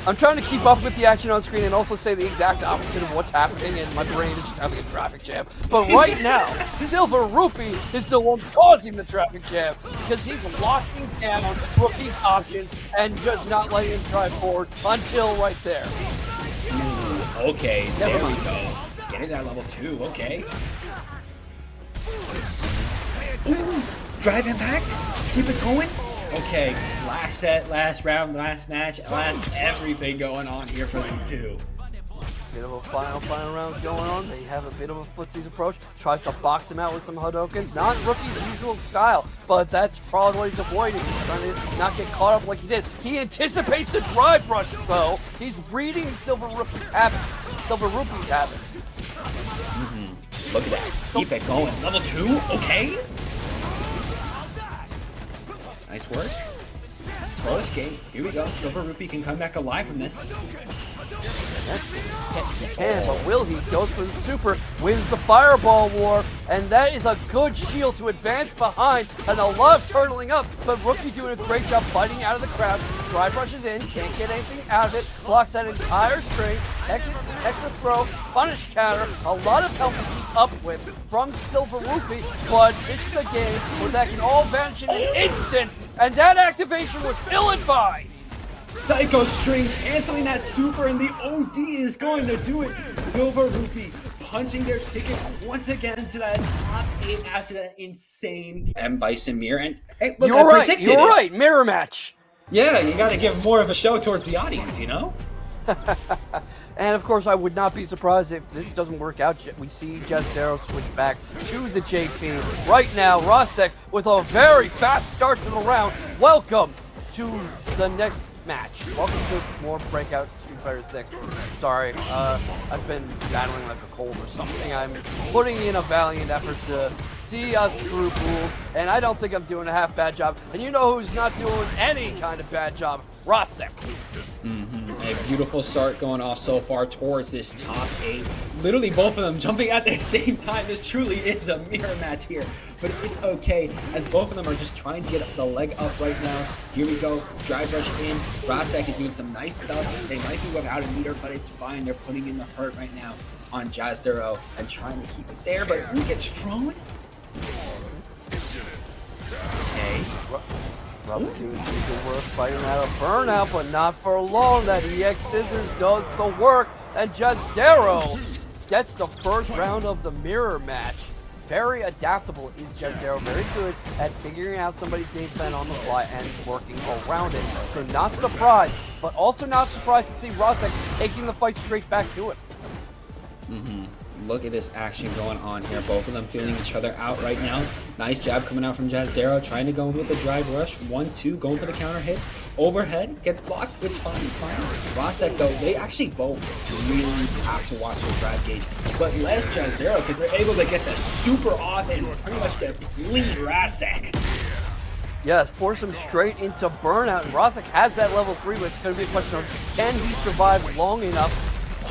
I'm trying to keep up with the action on screen and also say the exact opposite of what's happening, and my brain is just having a traffic jam. But right now, SilverRupee is the one causing the traffic jam because he's locking down Rookie's options and just not letting him drive forward until right there. Okay, there we go. Getting that level 2, okay. Ooh, drive impact, keep it going. Okay, last set, last round, last match, last everything going on here for these two. Bit of a final round going on. They have a bit of a footsies approach. Tries to box him out with some Hadokens. Not Rookie's usual style, but that's probably what he's avoiding. He's trying to not get caught up like he did. He anticipates the drive rush, though. He's reading SilverRupee's habits. SilverRupee's habits. Look at that. Keep it going. Level 2, okay. Nice work. Throw escape. Here we go. SilverRupee can come back alive from this. He can, but will he? Goes for the super, wins the fireball war, and that is a good shield to advance behind, and a lot of turtling up, but Rookie doing a great job fighting out of the crowd. Drive rushes in, can't get anything out of it, blocks that entire string, extra throw, punish counter, a lot of help to keep up with from SilverRupee, but this is a game where that can all vanish in an instant, and that activation was ill-advised. Psycho string canceling that super, and the OD is going to do it. SilverRupee punching their ticket once again to that top 8 after that insane M.Bison mirror. And hey, look, I predicted it. You're right, mirror match. Yeah, you got to give more of a show towards the audience, you know? And of course, I would not be surprised if this doesn't work out. We see Jazdero switch back to the JP. Right now, Rasec with a very fast start to the round. Welcome to the next match. Welcome to more Breakout Street Fighter 6. Sorry, I've been battling like a cold or something. I'm putting in a valiant effort to see us through pools, and I don't think I'm doing a half bad job. And you know who's not doing any kind of bad job? Rasec. A beautiful start going off so far towards this top 8. Literally both of them jumping at the same time. This truly is a mirror match here, but it's okay as both of them are just trying to get the leg up right now. Here we go, drive rush in. Rasec is doing some nice stuff. They might be without a meter, but it's fine. They're putting in the hurt right now on Jazdero and trying to keep it there, but who gets thrown? Okay. Rasec doing some good work fighting out of burnout, but not for long. That EX Scissors does the work, and Jazdero gets the first round of the mirror match. Very adaptable is Jazdero, very good at figuring out somebody's game plan on the fly and working around it. So not surprised, but also not surprised to see Rasec taking the fight straight back to it. Look at this action going on here. Both of them feeling each other out right now. Nice jab coming out from Jazdero, trying to go in with the drive rush. 1-2, going for the counter hits. Overhead, gets blocked. It's fine, it's fine. Rasec, though, they actually both really have to watch their drive gauge. But less Jazdero, because they're able to get the super off and pretty much deplete Rasec. Yes, force him straight into burnout. And Rasec has that level 3, but it's going to be a question of can he survive long enough?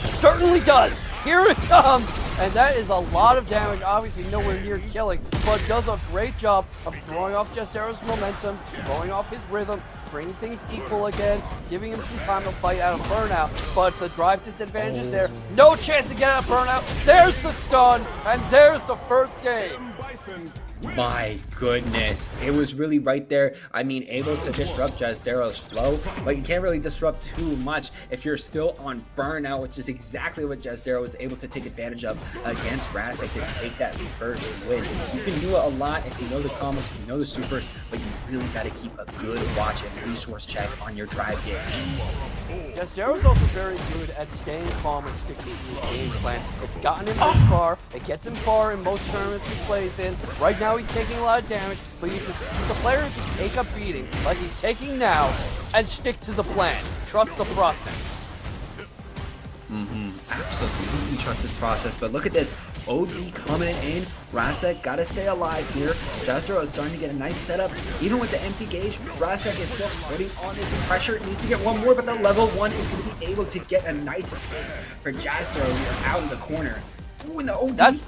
Certainly does. Here it comes, and that is a lot of damage, obviously nowhere near killing, but does a great job of throwing off Jazdero's momentum, throwing off his rhythm, bringing things equal again, giving him some time to fight out of burnout, but the drive disadvantage is there. No chance to get out of burnout. There's the stun, and there's the first game. M.Bison. My goodness, it was really right there. I mean, able to disrupt Jazdero's flow, but you can't really disrupt too much if you're still on burnout, which is exactly what Jazdero was able to take advantage of against Rasec to take that first win. You can do it a lot if you know the combos, if you know the supers, but you really got to keep a good watch and resource check on your drive gauge. Jazdero's also very good at staying calm and sticking to his game plan. It's gotten him this far. It gets him far in most tournaments he plays in. Right now he's taking a lot of damage, but he's a player who can take a beating like he's taking now and stick to the plan. Trust the process. Absolutely trust this process, but look at this. OD coming in. Rasec gotta stay alive here. Jazdero is starting to get a nice setup. Even with the empty gauge, Rasec is still putting on his pressure. Needs to get one more, but the level 1 is going to be able to get a nice escape for Jazdero here out in the corner. Ooh, and the OD.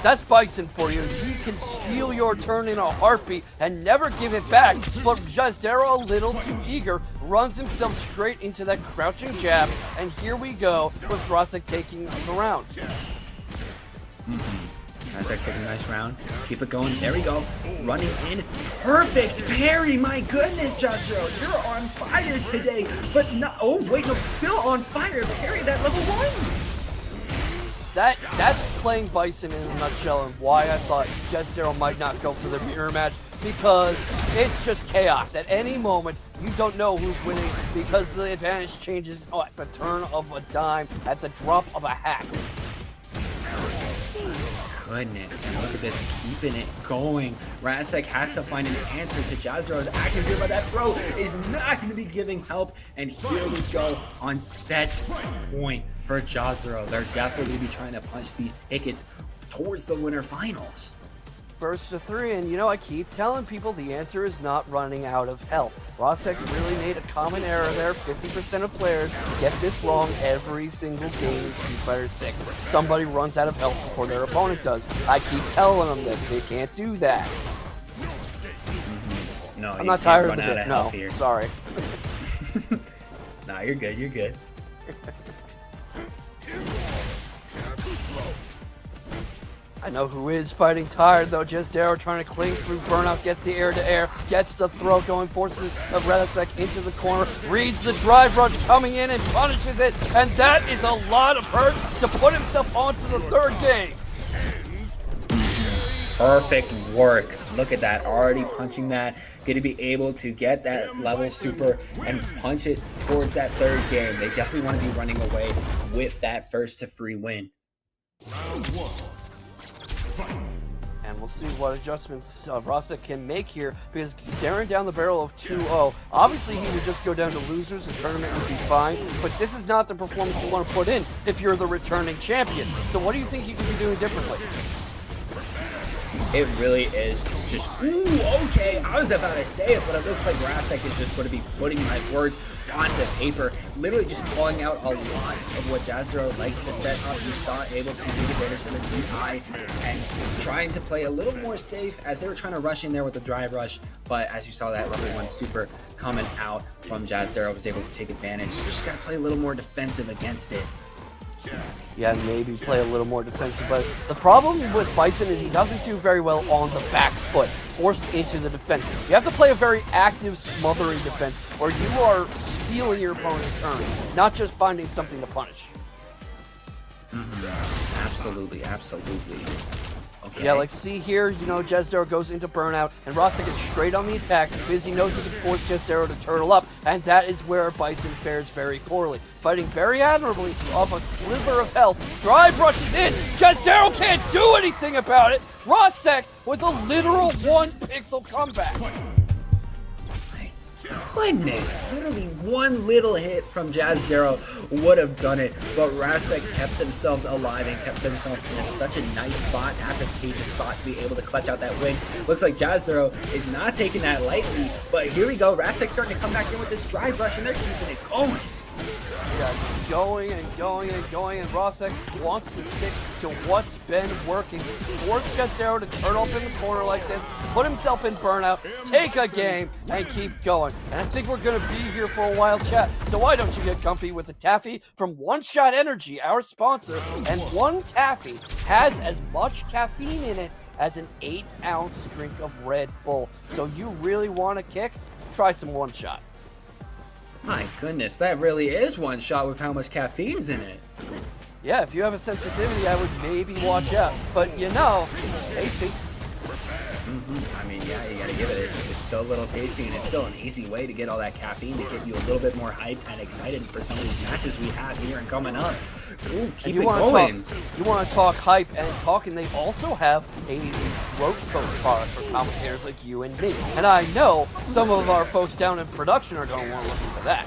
That's Bison for you. He can steal your turn in a heartbeat and never give it back. But Jazdero, a little too eager, runs himself straight into that crouching jab. And here we go with Rasec taking the round. Rasec taking a nice round. Keep it going. There we go. Running in. Perfect parry. My goodness, Jazdero. You're on fire today. But no. Oh, wait. No. Still on fire. Parry that level 1. That's playing Bison in a nutshell, and why I thought Jazdero might not go for the mirror match, because it's just chaos. At any moment, you don't know who's winning because the advantage changes at the turn of a dime, at the drop of a hat. Goodness, and look at this, keeping it going. Rasec has to find an answer to Jazdero's action here, but that throw is not going to be giving help. And here we go on set point for Jazdero. They're definitely be trying to punch these tickets towards the winter finals. Burst to 3, and I keep telling people the answer is not running out of health. Rasec really made a common error there. 50% of players get this wrong every single game in Street Fighter 6. Somebody runs out of health before their opponent does. I keep telling them this. They can't do that. No, I'm not tired of it. No, sorry. Nah, you're good. You're good. I know who is fighting tired, though. Jazdero trying to cling through burnout, gets the air-to-air, gets the throw going, forces Rasec into the corner, reads the drive rush coming in and punishes it, and that is a lot of hurt to put himself onto the third game. Perfect work. Look at that, already punching that. Going to be able to get that level super and punch it towards that third game. They definitely want to be running away with that first to 3 win. Round 1. And we'll see what adjustments Rasec can make here, because staring down the barrel of 2-0, obviously he would just go down to losers, the tournament would be fine, but this is not the performance you want to put in if you're the returning champion. So what do you think you could be doing differently? It really is just, ooh, okay, I was about to say it, but it looks like Rasec is just going to be putting my words onto paper, literally just calling out a lot of what Jazdero likes to set up. You saw able to take advantage of the DI and trying to play a little more safe as they were trying to rush in there with the drive rush, but as you saw that level 1 super coming out from Jazdero was able to take advantage. You just got to play a little more defensive against it. Yeah, maybe play a little more defensive, but the problem with Bison is he doesn't do very well on the back foot. forced into the defense. You have to play a very active, smothering defense where you are stealing your opponent's turns, not just finding something to punish. Absolutely, absolutely. Okay. Yeah, like see here, you know, Jazdero goes into burnout, and Rasec is straight on the attack because he knows he can force Jazdero to turtle up, and that is where Bison fares very poorly. Fighting very admirably off a sliver of health, drive rushes in, Jazdero can't do anything about it, Rasec with a literal 1 pixel comeback. Goodness, literally one little hit from Jazdero would have done it, but Rasec kept themselves alive and kept themselves in such a nice spot, advantageous spot to be able to clutch out that win. Looks like Jazdero is not taking that lightly, but here we go, Rasec's starting to come back in with this drive rush and they're keeping it going. Yeah, just going and going and going, and Rasec wants to stick to what's been working. Force Jazdero to turn up in the corner like this, put himself in burnout, take a game, and keep going. And I think we're going to be here for a while, chat. So why don't you get comfy with the taffy from One Shot Energy, our sponsor. And one taffy has as much caffeine in it as an 8-ounce drink of Red Bull. So you really want to kick? Try some One Shot. My goodness, that really is one shot with how much caffeine's in it. Yeah, if you have a sensitivity, I would maybe watch out. But you know, tasty. I mean, yeah, you gotta give it. It's still a little tasty, and it's still an easy way to get all that caffeine to get you a little bit more hyped and excited for some of these matches we have here and coming up. Ooh, keep it going. You want to talk hype and talking? They also have a throat coat product for commentators like you and me. And I know some of our folks down in production are going to want to look into that.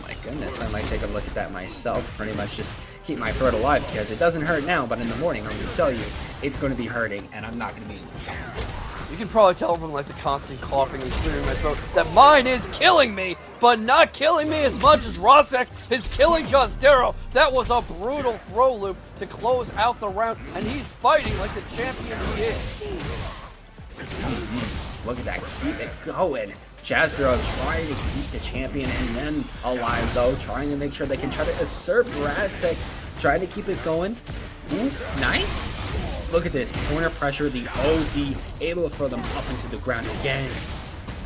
My goodness, I might take a look at that myself. Pretty much just keep my throat alive because it doesn't hurt now, but in the morning I'm going to tell you it's going to be hurting, and I'm not going to be able to tell you. You can probably tell from like the constant coughing and clearing my throat that mine is killing me, but not killing me as much as Rasec is killing Jazdero. That was a brutal throw loop to close out the round, and he's fighting like the champion he is. Look at that, keep it going. Jazdero trying to keep the champion and then alive though, trying to make sure they can try to usurp Rasec, trying to keep it going. Ooh, nice. Look at this, corner pressure, the OD, able to throw them up into the ground again.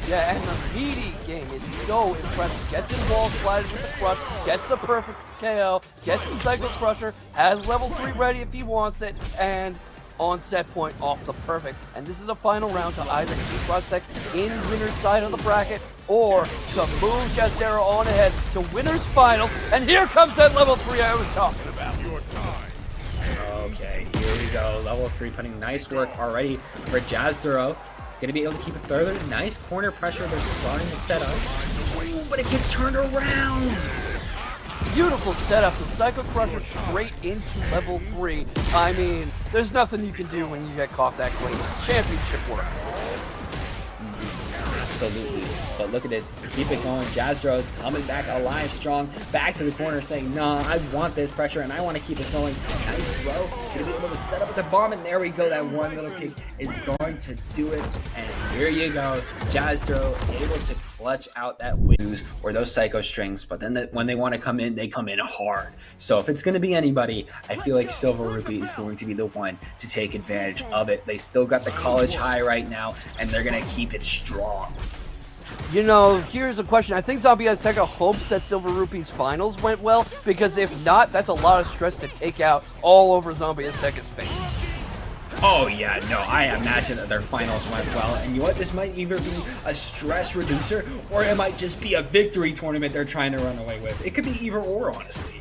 Yeah, and the meaty game is so impressive. Gets in wall splatted with the crush, gets the perfect KO, gets the cycle crusher, has level 3 ready if he wants it, and on set point off the perfect. And this is a final round to either keep Rasec in winner's side of the bracket or to move Jazdero on ahead to winner's finals. And here comes that level 3 I was talking about. Okay, here we go. Level 3 putting nice work already for Jazdero. Gonna be able to keep it further. Nice corner pressure. They're starting to set up. Ooh, but it gets turned around. Beautiful setup. The Cycle Crusher straight into level 3. I mean, there's nothing you can do when you get caught that clean. Championship work. Absolutely. But look at this. Keep it going. Jazdero is coming back alive strong. Back to the corner saying, nah, I want this pressure and I want to keep it going. Nice throw. Gonna be able to set up with the bomb, and there we go. That one little kick is going to do it. And here you go. Jazdero able to clutch out that wins or those psycho strings. But then when they want to come in, they come in hard. So if it's going to be anybody, I feel like SilverRupee is going to be the one to take advantage of it. They still got the college high right now, and they're going to keep it strong. You know, here's a question. I think ZombieAzteka hopes that SilverRupee's finals went well, because if not, that's a lot of stress to take out all over ZombieAzteka's face. Oh yeah, no, I imagine that their finals went well, and you know what, this might either be a stress reducer, or it might just be a victory tournament they're trying to run away with. It could be either or, honestly.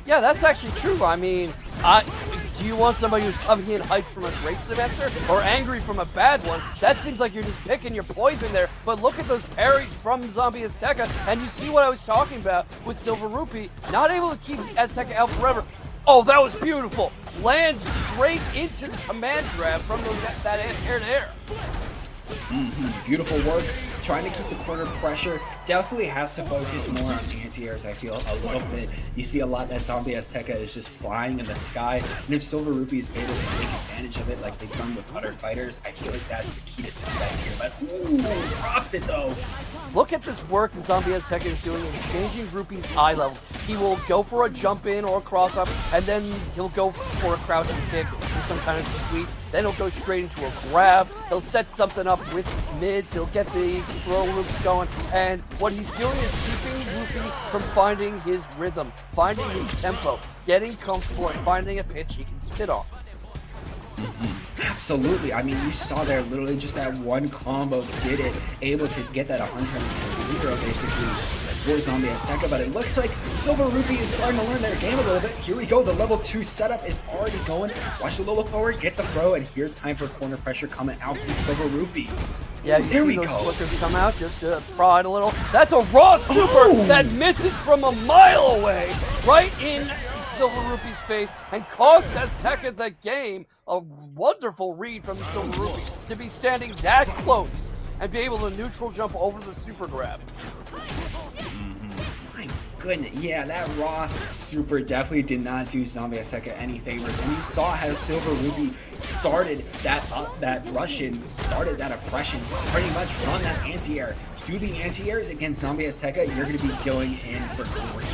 Yeah, that's actually true. I mean, do you want somebody who's coming in hyped from a great semester or angry from a bad one? That seems like you're just picking your poison there. But look at those parries from ZombieAzteka, and you see what I was talking about with SilverRupee, not able to keep Azteka out forever. Oh, that was beautiful. Lands straight into the command grab from that air-to-air. Beautiful work. Trying to keep the corner pressure. Definitely has to focus more on anti-airs, I feel, a little bit. You see a lot that ZombieAzteka is just flying in the sky, and if SilverRupee is able to take advantage of it like they've done with other fighters, I feel like that's the key to success here. But ooh, drops it though. look at this work that ZombieAzteka is doing in changing Rupee's eye levels. He will go for a jump in or a cross up, and then he'll go for a crouching kick or some kind of sweep. Then he'll go straight into a grab. He'll set something up with mids. He'll get the throw loops going. And what he's doing is keeping Rupee from finding his rhythm, finding his tempo, getting comfortable, and finding a pitch he can sit on. Absolutely. I mean, you saw there literally just that one combo did it, able to get that 100 to 0 basically for ZombieAzteka, but it looks like SilverRupee is starting to learn their game a little bit. Here we go, the level 2 setup is already going. Watch the little forward, get the throw, and here's time for corner pressure coming out from SilverRupee. Yeah, you see those flickers come out just to prod a little. That's a raw super that misses from a mile away, right in SilverRupee's face, and costs Azteka the game. A wonderful read from SilverRupee to be standing that close and be able to neutral jump over the super grab. My goodness, yeah, that raw super definitely did not do ZombieAzteka any favors, and you saw how SilverRupee started that Russian, started that oppression, pretty much from that anti-air. Do the anti-airs against ZombieAzteka, you're going to be going in for glory.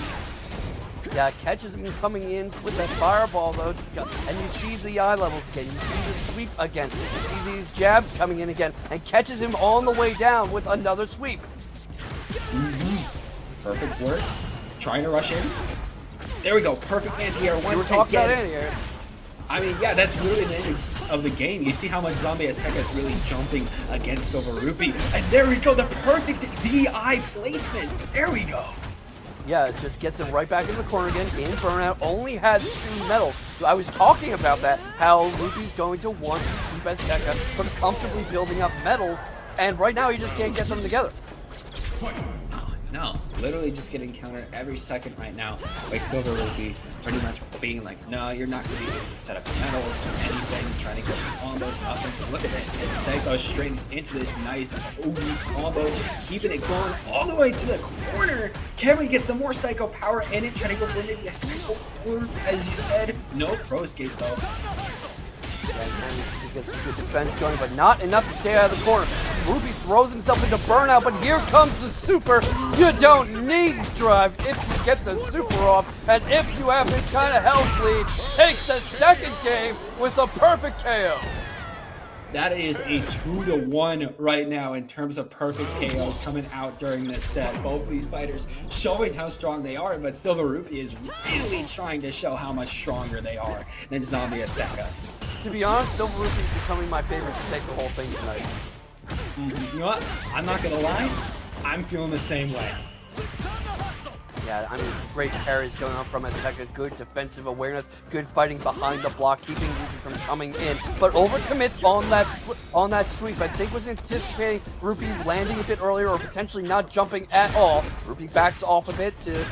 Yeah, catches him coming in with that fireball though, and you see the eye levels again, you see the sweep again, you see these jabs coming in again, and catches him on the way down with another sweep. Perfect work. Trying to rush in. There we go. Perfect anti-air. We were talking about anti-airs. I mean, yeah, that's really the end of the game. You see how much ZombieAzteka is really jumping against SilverRupee. And there we go. The perfect DI placement. There we go. Yeah, it just gets him right back in the corner again. In burnout, only has 2 medals. I was talking about that, how Rupee's going to want to keep Azteka from comfortably building up medals, and right now he just can't get them together. No, literally just getting countered every second right now by SilverRupee, pretty much being like, no, you're not going to be able to set up medals or anything, trying to get combos, nothing, because look at this, Psycho strings into this nice OG combo, keeping it going all the way to the corner. Can we get some more Psycho power in it, trying to go for maybe a Psycho orb, as you said? No pro escape though. He gets some good defense going, but not enough to stay out of the corner. Rupee throws himself into burnout, but here comes the super. You don't need drive if you get the super off, and if you have this kind of health lead, takes the second game with a perfect KO. That is a 2-1 right now in terms of perfect KOs coming out during this set. Both of these fighters showing how strong they are, but SilverRupee is really trying to show how much stronger they are than ZombieAzteka. To be honest, SilverRupee is becoming my favorite to take the whole thing tonight. You know what? I'm not gonna lie. I'm feeling the same way. Yeah, I mean, some great carries going on from Azteka, good defensive awareness, good fighting behind the block, keeping Rupee from coming in, but overcommits on that sweep. I think was anticipating Rupee landing a bit earlier or potentially not jumping at all. Rupee backs off a bit to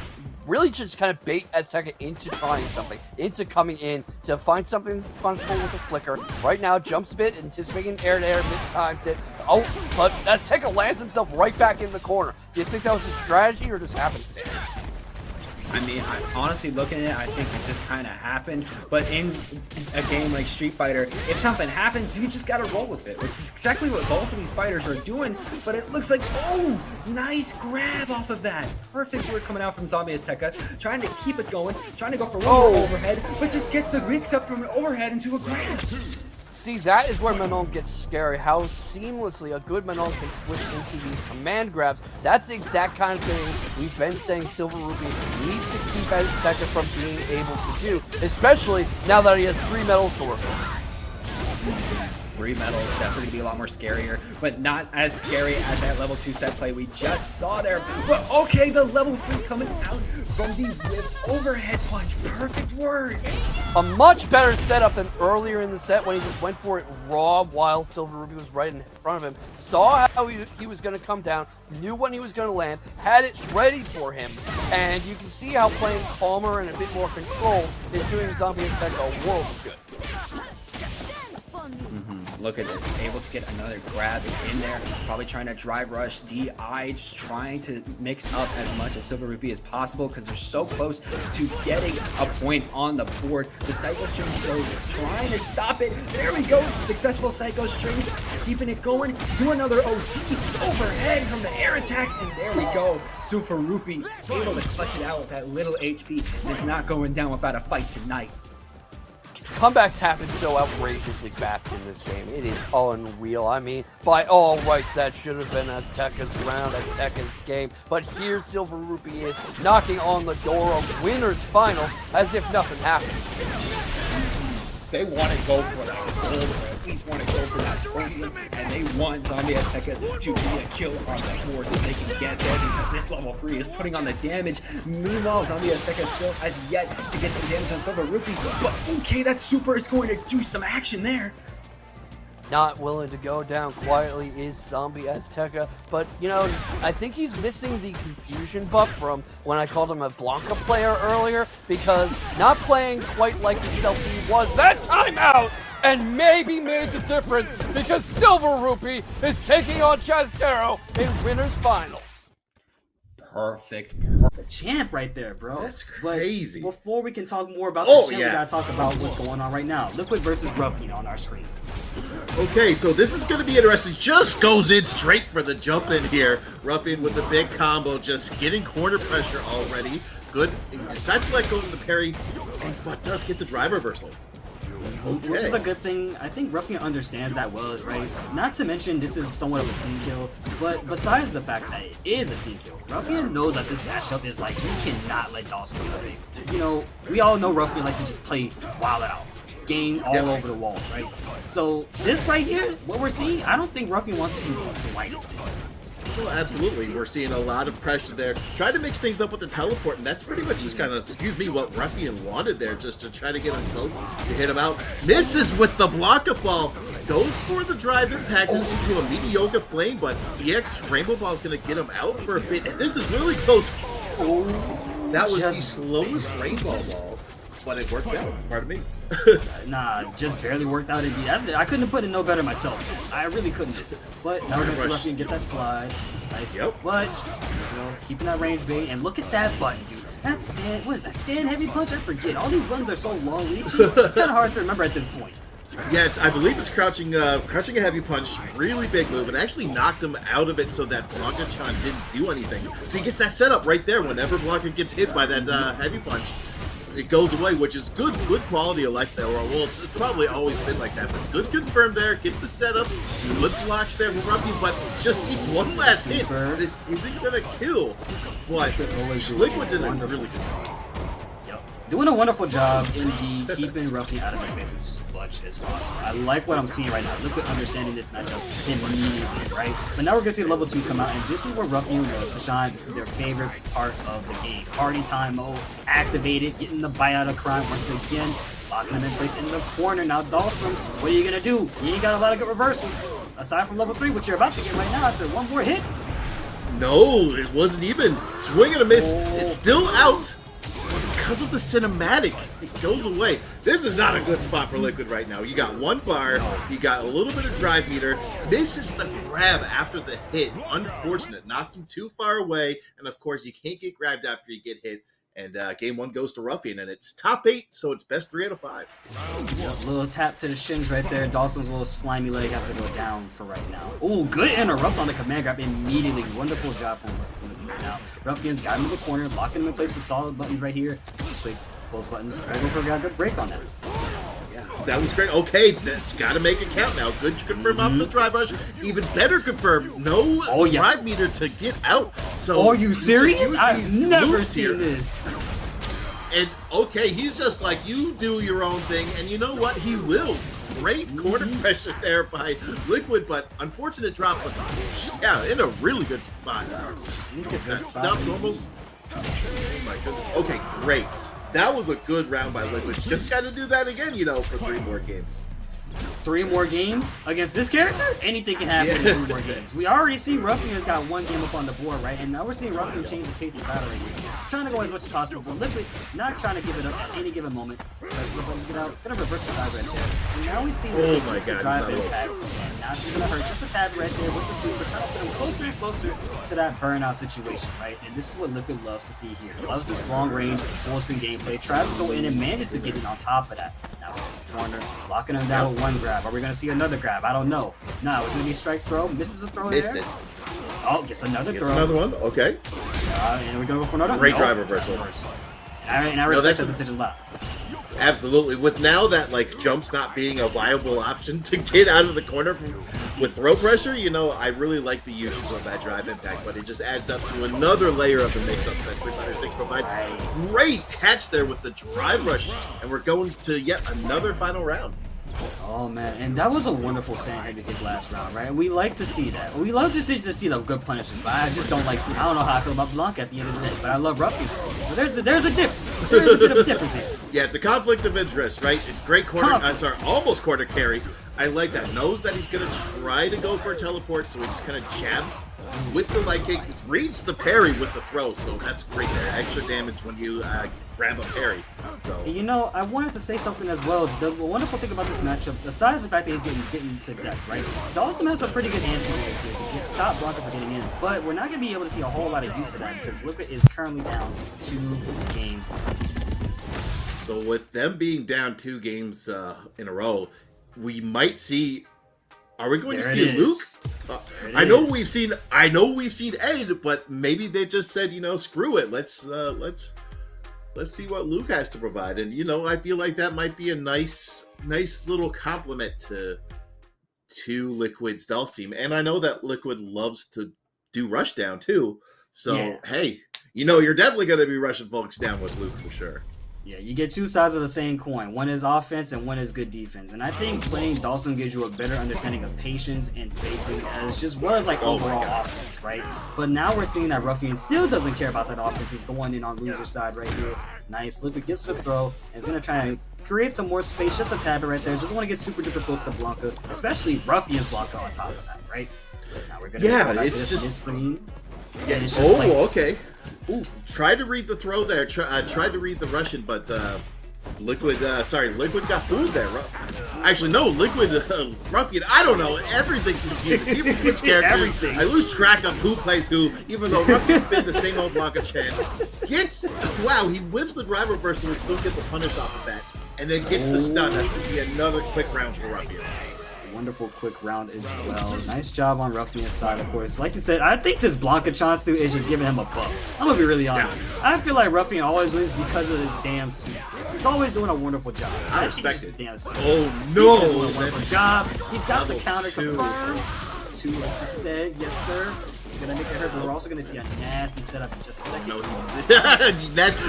really just kind of bait Azteka into trying something, into coming in to find something punishable with a flicker. Right now, jumps a bit, anticipating air-to-air, mistimes it. Oh, but Azteka lands himself right back in the corner. Do you think that was a strategy or just happenstance? I mean, honestly looking at it, I think it just kind of happened. But in a game like Street Fighter, if something happens, you just got to roll with it, which is exactly what both of these fighters are doing. But it looks like, oh, nice grab off of that. Perfect work coming out from ZombieAzteka, trying to keep it going, trying to go for one more overhead, but just gets the mix up from an overhead into a grab. See, that is where Manon gets scary, how seamlessly a good Manon can switch into these command grabs. That's the exact kind of thing we've been saying SilverRupee needs to keep Azteka from being able to do, especially now that he has 3 medals to work with. 3 medals, definitely going to be a lot more scarier, but not as scary as that level 2 set play we just saw there. But okay, the level 3 coming out from the whiffed overhead punch. Perfect work. A much better setup than earlier in the set when he just went for it raw while SilverRupee was right in front of him. Saw how he was going to come down, knew when he was going to land, had it ready for him. And you can see how playing calmer and a bit more controlled is doing ZombieAzteka a world of good. Look at this, able to get another grab in there, probably trying to drive rush DI, just trying to mix up as much of SilverRupee as possible because they're so close to getting a point on the board. The Psycho Strings though, trying to stop it. There we go, successful Psycho Strings, keeping it going. Do another OD overhead from the air attack, and there we go. SilverRupee able to clutch it out with that little HP, and it's not going down without a fight tonight. Comebacks happen so outrageously fast in this game. It is unreal. I mean, by all rights, that should have been Azteka's round, Azteka's game. But here, SilverRupee is knocking on the door of winner's final as if nothing happened. They want to go for that gold, or at least want to go for that podium, and they want ZombieAzteka to be a kill on the board so they can get there because this level 3 is putting on the damage. Meanwhile, ZombieAzteka still has yet to get some damage on SilverRupee, but okay, that super is going to do some action there. Not willing to go down quietly is ZombieAzteka, but, you know, I think he's missing the confusion buff from when I called him a Blanka player earlier, because not playing quite like the self he was that time out, and maybe made the difference because SilverRupee is taking on Jazdero in winners finals. Perfect. Champ right there, bro. That's crazy. But before we can talk more about the champ, we gotta talk about what's going on right now. Liquid versus Ruffian on our screen. Okay, so this is going to be interesting. Just goes in straight for the jump in here. Ruffian with the big combo, just getting corner pressure already. Good. He decides to let go of the parry, but does get the drive reversal. Okay. Which is a good thing. I think Ruffian understands that well, is right. Not to mention this is somewhat of a team kill, but besides the fact that it is a team kill, Ruffian knows that this matchup is like, you cannot let Dhalsim get it. You know, we all know Ruffian likes to just play wild out. Game all over the walls, right? So this right here, what we're seeing, I don't think Ruffian wants to do the slightest thing. Well, absolutely. We're seeing a lot of pressure there. Try to mix things up with the teleport, and that's pretty much just kind of, excuse me, what Ruffian wanted there, just to try to get him close, to hit him out. Misses with the Blanka ball. Goes for the drive impact into a mediocre flame, but EX Rainbow Ball is going to get him out for a bit. And this is really close. That was the slowest Rainbow Ball, but it worked out. Pardon me. Nah, just barely worked out indeed. That's it. I couldn't have put it no better myself. I really couldn't. But now we're going to see Ruffian get that slide. Nice. Yep. But, you know, keeping that range bait. And look at that button, dude. That's stand, what is that? Stand heavy punch? I forget. All these buttons are so long reaching. It's kind of hard to remember at this point. Yeah, I believe it's crouching a heavy punch, really big move, and actually knocked him out of it so that Blanka-chan didn't do anything. So he gets that setup right there whenever Blanka gets hit by that heavy punch. It goes away, which is good quality of life there. Well, it's probably always been like that, but good confirm there, gets the setup, good blocks there from Ruffian, but just eats one last hit. This isn't going to kill, but Liquid's in a really good spot. Doing a wonderful job in the keeping Ruffian out of his face as much as possible. I like what I'm seeing right now. Liquid understanding this matchup immediately, right? But now we're gonna see level 2 come out, and this is where Ruffian loves to shine. This is their favorite part of the game. Party time mode, activated, getting the bite out of crime once again, locking him in place in the corner. Now Dhalsim, what are you gonna do? You ain't got a lot of good reversals. Aside from level 3, which you're about to get right now after one more hit. No, it wasn't even. Swing and a miss. It's still out. Because of the cinematic, it goes away. This is not a good spot for Liquid right now. You got one bar, you got a little bit of drive meter, misses the grab after the hit. Unfortunate, knocked him too far away, and of course you can't get grabbed after you get hit. And game 1 goes to Ruffian, and it's top 8, so it's best 3 out of 5. Yeah, little tap to the shins right there. Dhalsim's little slimy leg has to go down for right now. Oh, good interrupt on the command grab immediately. Wonderful job from the now. Ruffian's got him in the corner, locking him in place with solid buttons right here. Quick close buttons. Try to go for a good break on that. Yeah, that was great. Okay, that's got to make it count now. Good to confirm off the drive rush. Even better confirm. No drive meter to get out. So are you serious? I've never seen this. And okay, he's just like, you do your own thing, and you know what? He will. Great corner pressure there by Liquid, but unfortunate drop. But yeah, in a really good spot. Just look at that stuff almost. Oh my goodness. Okay, great. That was a good round by Liquid. Just got to do that again, you know, for 3 more games. 3 more games against this character, anything can happen in 3 more games. We already see Ruffian has got 1 game up on the board, right? And now we're seeing Ruffian change the pace of battle right here. Trying to go as much as possible, but Liquid not trying to give it up at any given moment. Presses the button to get out, gonna reverse the side right there. And now we see the drive impact, and now she's gonna hurt just a tad right there with the super, trying to get him closer and closer to that burnout situation, right? And this is what Liquid loves to see here. Loves this long range, full screen gameplay, tries to go in and manages to get it on top of that. Now corner, locking him down with 1 grab. Are we gonna see another grab? I don't know. No, it's gonna be strike throw. Misses a throw there. It. Oh, gets another throw. Another one. Okay. And we're gonna go for another. Great drive reversal. And I respect that decision a lot. Absolutely. With now that like jumps not being a viable option to get out of the corner with throw pressure, you know, I really like the use of that drive impact, but it just adds up to another layer of the mix-up that unparalleled provides. Great catch there with the drive rush, and we're going to yet another final round. Oh man, and that was a wonderful sand heavy kick last round, right? We like to see that. We love to see the good punishes, but I just don't like to. I don't know how I feel about Blanka at the end of the day, but I love Ruffian. So there's a difference. There's a bit of a difference here. Yeah, it's a conflict of interest, right? Great corner, almost corner carry. I like that. Knows that he's gonna try to go for a teleport, so he just kind of jabs with the light kick, reads the parry with the throw, so that's great there. Extra damage when you grab a parry. So. You know, I wanted to say something as well. The wonderful thing about this matchup, besides the fact that he's getting to death, right? Dhalsim has a pretty good anti-base here. He can stop Blanka from getting in, but we're not going to be able to see a whole lot of use of that because Liquid is currently down 2 games. So with them being down 2 games in a row, we might see. Are we going to see Luke? I know we've seen Ed, but maybe they just said, you know, screw it. Let's see what Luke has to provide. And you know, I feel like that might be a nice little compliment to Liquid's Dhalsim. And I know that Liquid loves to do rush down too. So hey, you know, you're definitely going to be rushing folks down with Luke for sure. Yeah, you get 2 sides of the same coin. One is offense and one is good defense. And I think playing Dhalsim gives you a better understanding of patience and spacing as well as like overall offense, right? But now we're seeing that Ruffian still doesn't care about that offense. He's going in on loser side right here. Nice. Liquid gets the throw and is going to try and create some more space, just a tad bit right there. Doesn't want to get super duper close to Blanka, especially Ruffian's Blanka on top of that, right? Now we're going to it's just screen. Yeah, it's just okay. Ooh, tried to read the throw there. Tried to read the Russian, but Liquid got fooled there. Actually, no, Liquid, Ruffian. I don't know. Everything's confusing. People switch characters. I lose track of who plays who. Even though Ruffian's been the same old Blanka champ. Wow, he whips the driver burst and still gets the punish off of that, and then gets the stun. That's gonna be another quick round for Ruffian. Wonderful quick round as well. Nice job on Ruffian's side, of course. Like you said, I think this Blanka Chansu is just giving him a buff. I'm gonna be really honest. I feel like Ruffian always wins because of his damn suit. He's always doing a wonderful job. I respect it. Damn suit. Oh no! He's doing a wonderful job. He's got the counter confirmed. 2, like you said, yes sir. Gonna make it hurt, but we're also gonna see a nasty setup in just a second.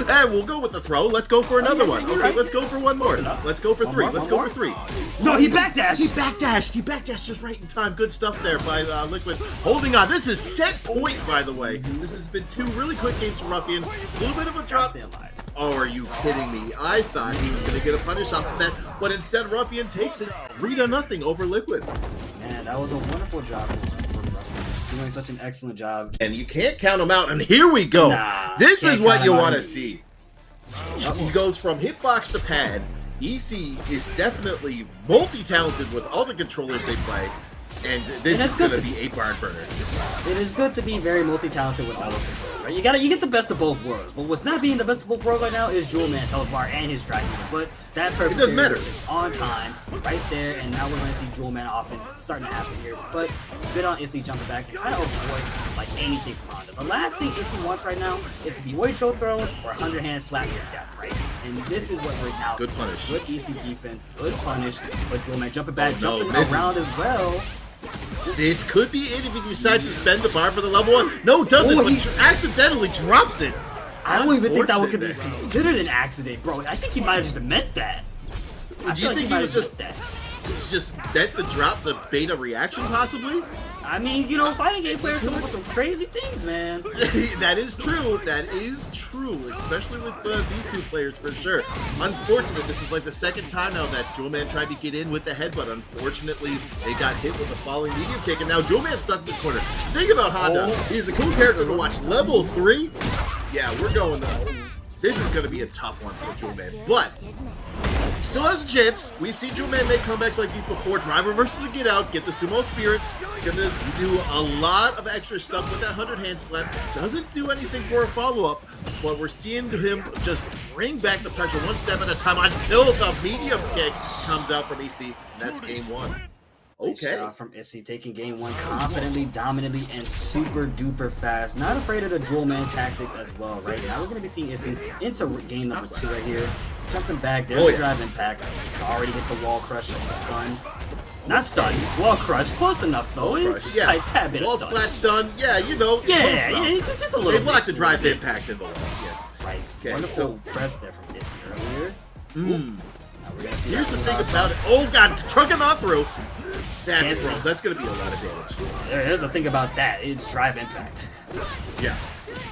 Hey, we'll go with the throw. Let's go for another one. Okay, let's go for one more. Let's go for 3. Let's go for 3. No, he backdashed. He backdashed just right in time. Good stuff there by Liquid. Holding on. This is set point, by the way. This has been 2 really quick games from Ruffian. A little bit of a drop. Oh, are you kidding me? I thought he was going to get a punish off of that, but instead Ruffian takes it 3-0 over Liquid. Man, that was a wonderful job from Ruffian. Doing such an excellent job. And you can't count him out, and here we go. This is what you want to see. He goes from hitbox to pad. EC is definitely multi-talented with all the controllers they play. And this is going to be a barn burner. It is good to be very multi-talented with all those controls, right? You get the best of both worlds. But what's not being the best of both worlds right now is Jewelman's health bar and his dragon. But that perfect doesn't matter. Is on time, right there, and now we're going to see Jewelman offense starting to happen here. But good on Issy jumping back and trying to avoid like anything from Honda. The last thing Issy wants right now is to be weight show throw or 100-hand slap to death, right? And this is what we're now good seeing. Punish. Good Issy defense, good punish, but Jewelman jumping back, jumping around as well. This could be it if he decides to spend the bar for the level 1. No, doesn't. But he accidentally drops it. I don't even think that could be considered an accident, bro. I think he might have just meant that. Do you think he was just? just meant to drop the beta reaction, possibly? I mean, you know, fighting game players come up with some crazy things, man. That is true. That is true, especially with these two players for sure. Unfortunate, this is like the second time now that Jewelman tried to get in with the headbutt. Unfortunately, they got hit with a falling medium kick, and now Jewelman's stuck in the corner. Think about Honda. He's a cool character to watch. Level 3? Yeah, we're going this is going to be a tough one for Jewelman, but still has a chance. We've seen Jewelman make comebacks like these before. Drive reversal to get out, get the sumo spirit. He's going to do a lot of extra stuff with that 100 hand slap. Doesn't do anything for a follow-up, but we're seeing him just bring back the pressure one step at a time until the medium kick comes out from EC. And that's game 1. Okay. Shot from Issy, taking game 1 confidently, dominantly, and super duper fast. Not afraid of the Jewelman tactics as well, right? Now we're going to be seeing Issy into game number 2 right here. Jumping back, there's the drive impact. Already get the wall crush and the stun. Not stun, wall crush. Close enough though. It's just tight, tad bit of stun. Wall splat stun, yeah, you know. Yeah, it's just a little bit. They blocked the drive impact in the wall. Yes. Right. Okay, wonderful press there from Issy earlier. Here's the thing about it. Oh god, trucking on through. That's gonna be a lot of damage. There's the thing about that. It's drive impact. Yeah.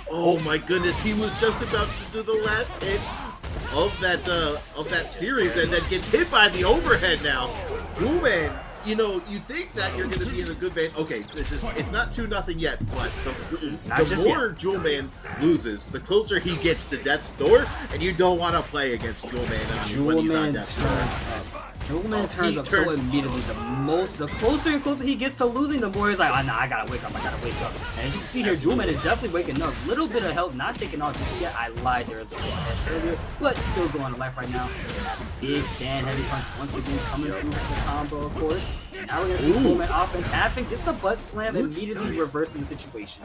Oh my goodness, he was just about to do the last hit of that series, and then gets hit by the overhead now. Jewelman, you know, you think that you're going to be in a good vein. Okay, it's not 2-0 yet, but the more Jewelman loses, the closer he gets to death's door, and you don't want to play against Jewelman when he's on death's door. Jewelman turns up so immediately. The closer and closer he gets to losing, the more he's like, oh, nah, I gotta wake up. And as you can see here, Jewelman is definitely waking up. Little bit of health, not taking off just yet. I lied, there was a little earlier, but still going to life right now. Big stand, heavy punch once again coming through for the combo, of course. And now we're gonna see Jewelman offense happen. Gets the butt slam, immediately reversing the situation.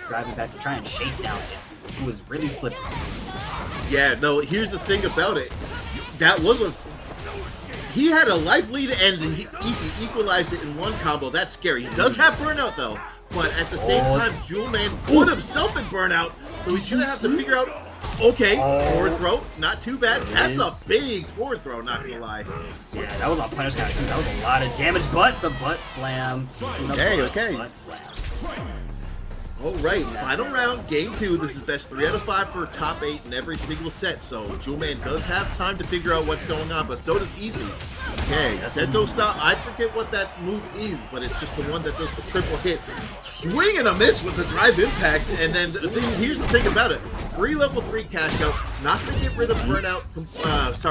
Driving back to try and chase down Issy, who was really slipping. Yeah, no, here's the thing about it. That was he had a life lead and Easy equalized it in one combo. That's scary. He does have burnout though, but at the same time, Jewelman put himself in burnout, so he's gonna have to figure out. Okay, forward throw, not too bad. That's a big forward throw, not gonna lie. Yeah, that was on punish count too. That was a lot of damage, but the butt slam. Okay. Butt slam. All right, final round, game 2. This is best 3 out of 5 for top 8 in every single set, so Jewelman does have time to figure out what's going on, but so does Easy. Okay, Sento style, I forget what that move is, but it's just the one that does the triple hit. Swing and a miss with the drive impact, and then here's the thing about it. Free level 3 cash out, not going to get rid of burnout,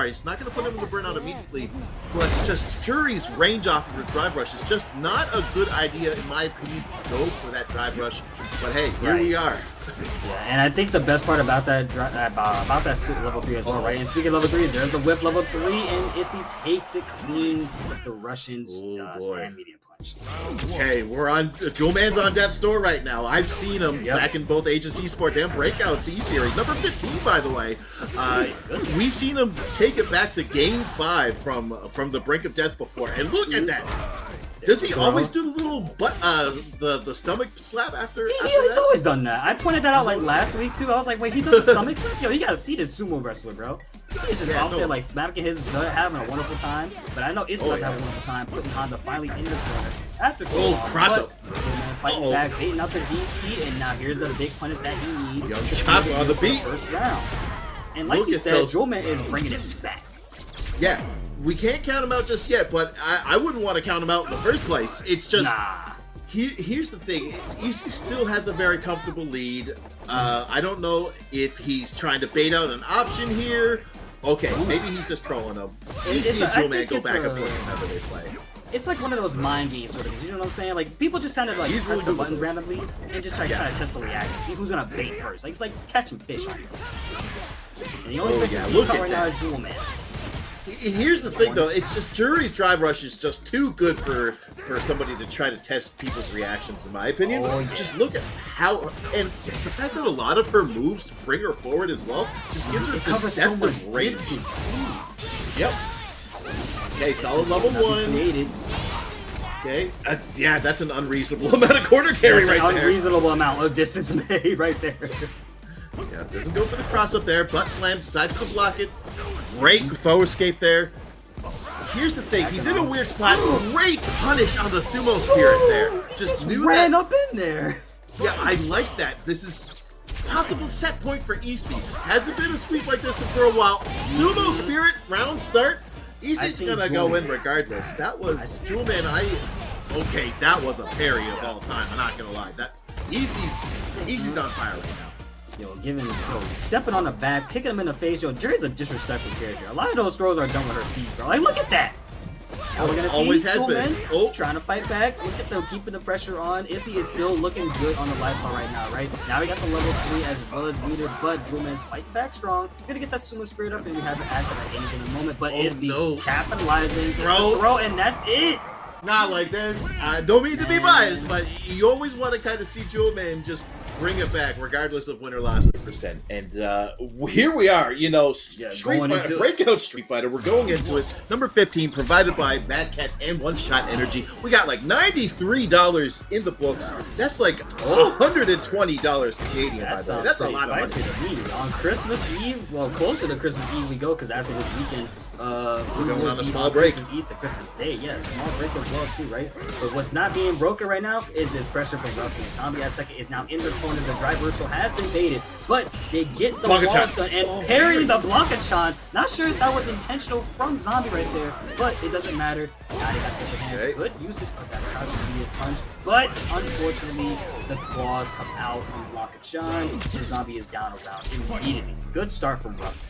it's not going to put him in the burnout immediately, but it's just Juri's range off of the drive rush is just not a good idea, in my opinion, to go for that drive rush. But hey, here we are. Yeah, and I think the best part about that level 3 as well, right? And speaking of level 3s, there's the whip level 3, and Issy takes it clean with the Russian stand medium punch. Okay, Jewelman's on death's door right now. I've seen him back in both Ages Esports and Breakout Series. Number 15, by the way. We've seen him take it back to game 5 from the brink of death before, and look at that. Does he always do the little butt, the stomach slap after? He's always done that. I pointed that out like last week too. I was like, wait, he does the stomach slap? Yo, you gotta see this sumo wrestler, bro. He's just out there like smacking his butt, having a wonderful time. But I know it's not having a wonderful time, putting Honda finally in the corner after so long. Cross up. Fighting back, baiting out the DP, and now here's the big punish that he needs. Young chop on the beat. First round. And like you said, Jewelman is bringing it back. Yeah. We can't count him out just yet, but I wouldn't want to count him out in the first place. It's just, here's the thing. Easy still has a very comfortable lead. I don't know if he's trying to bait out an option here. Okay, maybe he's just trolling him. Easy and Jewelman go back and forth whenever they play. It's like one of those mind games sort of, you know what I'm saying? Like, people just kind of like press the buttons randomly and just try to test the reaction, see who's gonna bait first. Like, it's like catching fish on first. And the only person who's caught right now is Jewelman. Here's the thing, though. It's just Juri's drive rush is just too good for somebody to try to test people's reactions, in my opinion. Just look at how... And the fact that a lot of her moves bring her forward as well just gives her deceptive range. Yep. Okay, solid level 1. Okay. Yeah, that's an unreasonable amount of corner carry right there. Unreasonable amount of distance made right there. Yeah, doesn't go for the cross up there. Butt slam, decides to block it. Great foe escape there. here's the thing. He's in a weird spot. Great punish on the sumo spirit there. Just knew ran that. up in there. Yeah, I like that. This is possible set point for EC. Hasn't been a sweep like this for a while. Sumo spirit, round start. EC's gonna go in regardless. That was Jewelman. Okay, that was a parry of all time. I'm not gonna lie. That's EC's on fire right now. Stepping on the back, kicking him in the face. Juri's a disrespectful character. A lot of those throws are done with her feet, bro. Like, look at that. Now we're gonna see Always has been. Jewelman trying to fight back. Look at them keeping the pressure on. Izzy is still looking good on the life bar right now, right? Now we got the level 3 as well as meter, but Jewelman's fighting back strong. He's gonna get that sumo spirit up, and we have an act at any given moment. But Izzy capitalizing, throw, and that's it. Not like this. I don't mean to be biased, but you always want to kind of see Jewelman just bring it back, regardless of win or loss percent. And here we are, Breakout Street Fighter. We're going into it. Number 15, provided by Mad Cats and One Shot Energy. We got like $93 in the books. That's like $120 Canadian. That's a lot of money. On Christmas Eve, well, closer to Christmas Eve we go, because after this weekend, we're going on a small break. Christmas Eve to Christmas Day, yeah, small break as well too, right? But what's not being broken right now is this pressure from Ruffy. ZombieAzteka is now in the corner. The drive reversal has been baited, but they get the wall stun and parry the Blanka-chan. Not sure if that was intentional from Zombie right there, but it doesn't matter. Now they got the hand. Good usage of that crouching punch, but unfortunately the claws come out from Blanka-chan, and Zombie is down around immediately. Good start from Ruffy.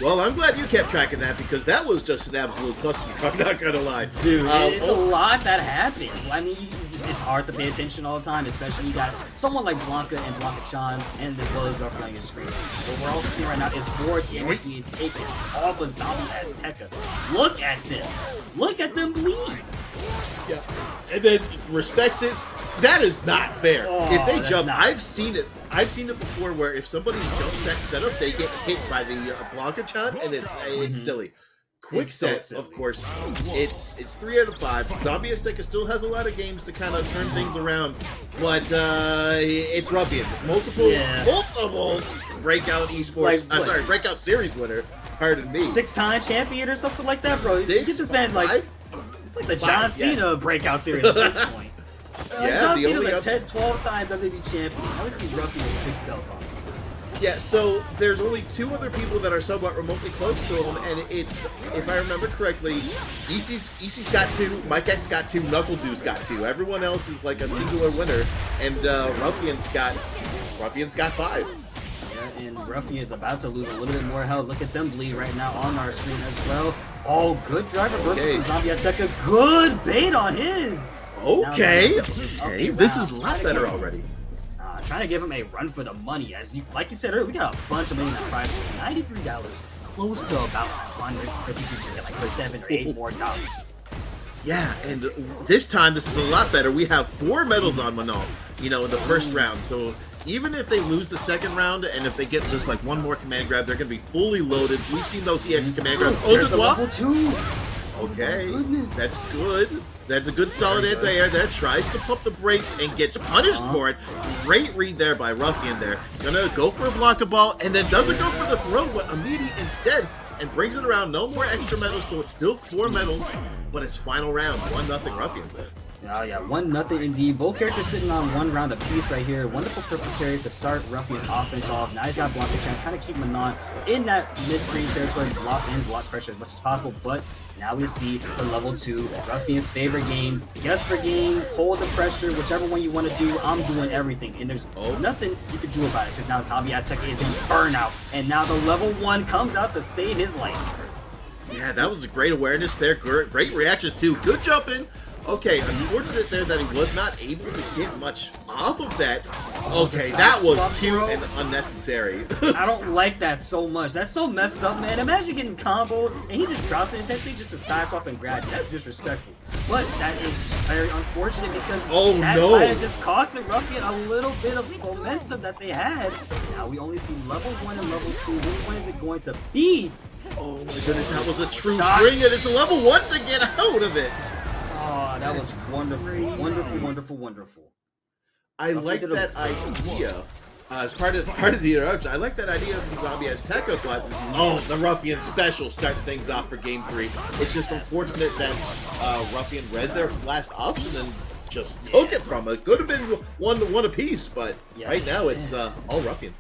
Well, I'm glad you kept track of that, because that was just an absolute cluster. I'm not gonna lie, dude. It's a lot that happens. I mean, it's hard to pay attention all the time, especially you got someone like Blanka and Blanka-chan, and as well as Ruffy on your screen. What we're also seeing right now is more damage being taken off of ZombieAzteka. Look at them. Look at them bleed. Yeah, and then respects it. That is not fair. If they jump, I've seen it before where if somebody's jumped that setup, they get hit by the Blanka-chan, and it's silly. Quick set, of course. It's 3 out of 5. ZombieAzteka still has a lot of games to kind of turn things around, but it's Rufian. Multiple Breakout Esports. Breakout Series winner. Pardon me. 6-time champion or something like that, bro. Get this man like it's like the John Cena Breakout Series at this point. John Cena's a 10, 12-time WWE champion. I would see Ruffy with 6 belts on him. Yeah, so there's only 2 other people that are somewhat remotely close to him, and it's, if I remember correctly, EC's got 2, Mike X got 2, Knuckle Dew's got 2. Everyone else is like a singular winner, and Ruffian's got 5. Yeah, and Ruffian's about to lose a little bit more health. Look at them bleed right now on our screen as well. Oh, good drive reversal from ZombieAzteka. Good bait on his. Okay, this is a lot better already. Trying to give him a run for the money. Like you said earlier, we got a bunch of money in that prize. $93, close to about 100. If you could just get like $7 or $8 more. Yeah, and this time this is a lot better. We have 4 medals on Manon, in the first round. So even if they lose the second round, and if they get just like 1 more command grab, they're going to be fully loaded. We've seen those EX command grabs. There's the level 2. Okay, that's good. That's a good solid anti-air there. Tries to pump the brakes and gets punished for it. Great read there by Ruffian there. Gonna go for a Blanka ball and then doesn't go for the throw, but immediate instead, and brings it around. No more extra medals, so it's still 4 medals, but it's final round. 1-0 Ruffian. Yeah, 1-0 indeed. Both characters sitting on 1 round apiece right here. Wonderful purple carry to start Ruffian's offense off. Now he's got Blanka-chan trying to keep Manon in that mid-screen territory, block pressure as much as possible, but now we see the level 2, Ruffian's favorite game. Guess for game, hold the pressure, whichever one you want to do, I'm doing everything. And there's nothing you can do about it, because now ZombieAzteka is in burnout. And now the level 1 comes out to save his life. Yeah, that was a great awareness there. Great reactions too. Good jumping. Okay, unfortunate there that he was not able to get much off of that. Okay, that was cute and unnecessary. I don't like that so much. That's so messed up, man. Imagine getting comboed and he just drops it intentionally just to side swap and grab you. That's disrespectful. But that is very unfortunate because that might have just costed Ruffian a little bit of momentum that they had. Now we only see level 1 and level 2. Which one is it going to be? Oh my goodness, that was a true string, and it's a level 1 to get out of it. Oh, that was wonderful. Wonderful. I like that idea as part of the introduction, I like that idea of the ZombieAzteka, but the Ruffian special starting things off for Game 3. It's just unfortunate that Ruffian read their last option and just took it from it. Could have been one apiece, but right now it's all Ruffian.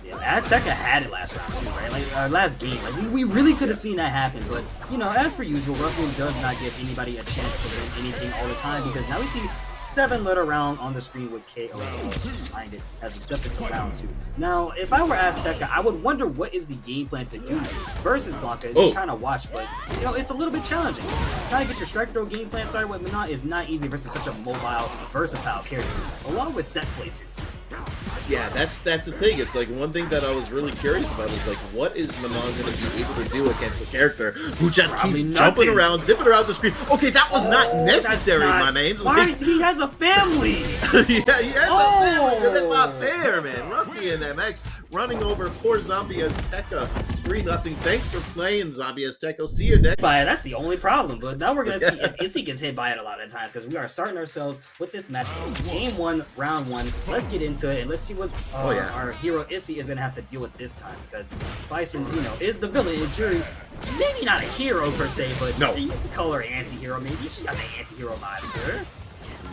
Yeah, Azteka had it last round too, right? Like our last game, like we really could have seen that happen. But you know, as per usual, Ruffian does not give anybody a chance to win anything all the time because now we see 7-letter round on the screen with KO behind it as we step into round 2. Now, if I were Azteka, I would wonder what is the game plan to do versus Blanka. Just trying to watch, but you know, it's a little bit challenging. Trying to get your strike throw game plan started with Manon is not easy versus such a mobile, versatile character, along with set play too. Yeah, that's the thing. It's like one thing that I was really curious about is like, what is Manon going to be able to do against a character who just keeps jumping around, zipping around the screen? Okay, that was not necessary, my man. Why? He has a family. Yeah, he has a family. That's not fair, man. RUFIANmx running over poor ZombieAzteka 3-0. Thanks for playing, ZombieAzteka. See you next. But that's the only problem. But now we're gonna see if Issy gets hit by it a lot of times because we are starting ourselves with this match. Game 1, round 1. Let's get into it and let's see what our hero Issy is gonna have to deal with this time because Bison, you know, is the villain and Juri. Maybe not a hero per se, but you can call her anti-hero. Maybe she's got the anti-hero vibes to her.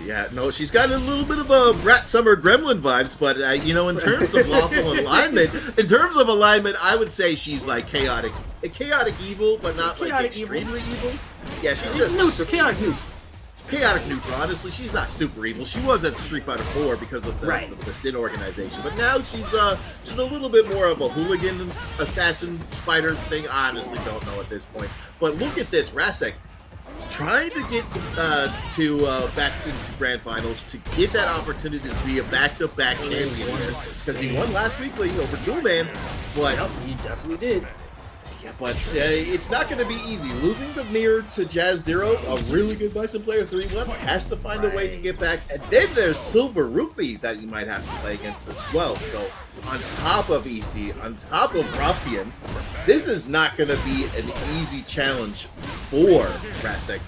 Yeah, no, she's got a little bit of a Brat Summer Gremlin vibes, but you know, in terms of lawful alignment, I would say she's like chaotic evil, but not like extremely evil. Yeah, she's just neutral, chaotic neutral. Chaotic neutral. Honestly, she's not super evil. She was at Street Fighter 4 because of the Sin organization, but now she's a little bit more of a hooligan, assassin, spider thing. I honestly don't know at this point. But look at this, Rasec trying to get back to grand finals to get that opportunity to be a back-to-back champion here because he won last week over Jewelman. But he definitely did. Yeah, but it's not going to be easy. Losing the mirror to Jazdero, a really good Bison player, 3-1, has to find a way to get back. And then there's SilverRupee that you might have to play against as well. So on top of EC, on top of Ruffian, this is not going to be an easy challenge for Rasec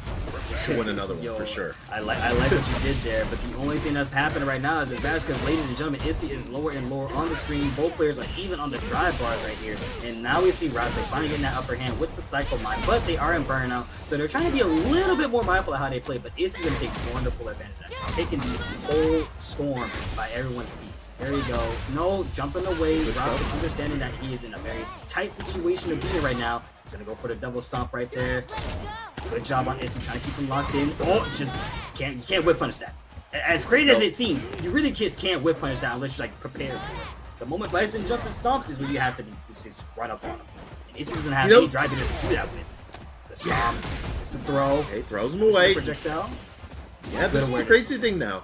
to win another one for sure. I like what you did there, but the only thing that's happening right now is because, ladies and gentlemen, Issy is lower and lower on the screen. Both players are even on the drive bars right here, and now we see Rasec finally getting that upper hand with the Psycho Mine, but they are in burnout, so they're trying to be a little bit more mindful of how they play, but Issy's going to take wonderful advantage of that, taking the whole storm by everyone's feet. There you go. No jumping away. Rasec understanding that he is in a very tight situation to be in right now. He's going to go for the double stomp right there. Good job on Issy trying to keep him locked in. Oh, you can't whip punish that. As crazy as it seems, you really just can't whip punish that unless you're like prepared for it. The moment Bison jumps and stomps is when you have to be just run up on him. And Issy doesn't have any driving to do that with. The stomp, it's the throw. Okay, throws him away. Projectile. Yeah, this is the crazy thing now.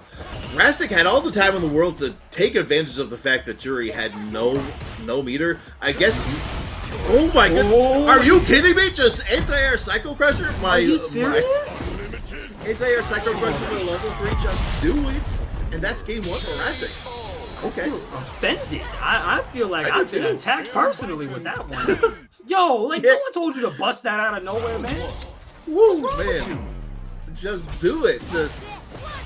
Rasec had all the time in the world to take advantage of the fact that Juri had no meter. I guess oh my god. Are you kidding me? Just anti-air Psycho Crusher? Are you serious? Anti-air Psycho Crusher to level 3, just do it. And that's game 1 for Rasec. Okay. I feel offended. I feel like I've been attacked personally with that one. Yo, like no one told you to bust that out of nowhere, man. Woo, man. Just do it. Just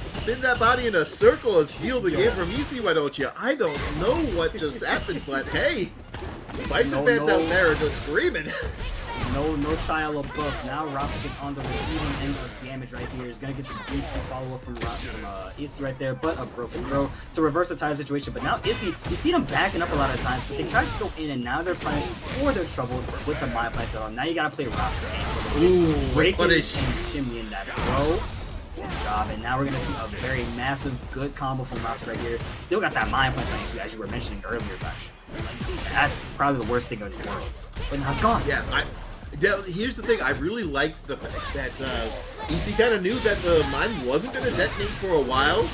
spin that body in a circle and steal the game from EC, why don't you? I don't know what just happened, but hey, Bison fans out there are just screaming. No Shia LaBeouf. Now Rasec is on the receiving end of damage right here. He's going to get the deep follow-up from Issy right there, but a broken throw to reverse the tie situation. But now Issy, you see them backing up a lot of times, but they try to go in, and now they're punished for their troubles with the Mind Plant on. Now you got to play Rasec. Ooh, breaking and shimmying that throw. Good job, and now we're going to see a very massive, good combo from Rasec right here. Still got that Mind Plant on you, as you were mentioning earlier, Bash. That's probably the worst thing in the world. But now it's gone. Yeah, here's the thing. I really liked the fact that EC kind of knew that the mine wasn't going to detonate for a while,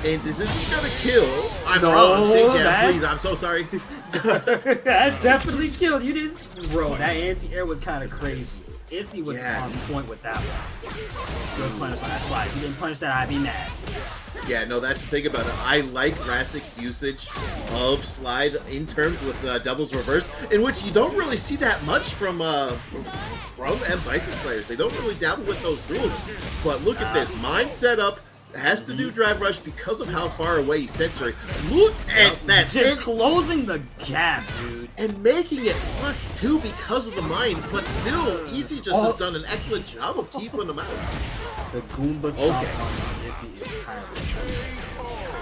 and this isn't going to kill. I'm wrong. Please, I'm so sorry. That definitely killed. You didn't, bro. That anti-air was kind of crazy. Issy was on point with that one. Good punish on that slide. If you didn't punish that, I'd be mad. Yeah, no, that's the thing about it. I like Rasec's usage of slide in terms with doubles reverse, in which you don't really see that much from M.Bison players. They don't really dabble with those rules. But look at this. Mine set up, has to do drive rush because of how far away he sent Juri. Look at that. Just closing the gap, dude. And making it +2 because of the mine, but still, Easy just has done an excellent job of keeping them out. The Goomba stop on Issy is kind of interesting.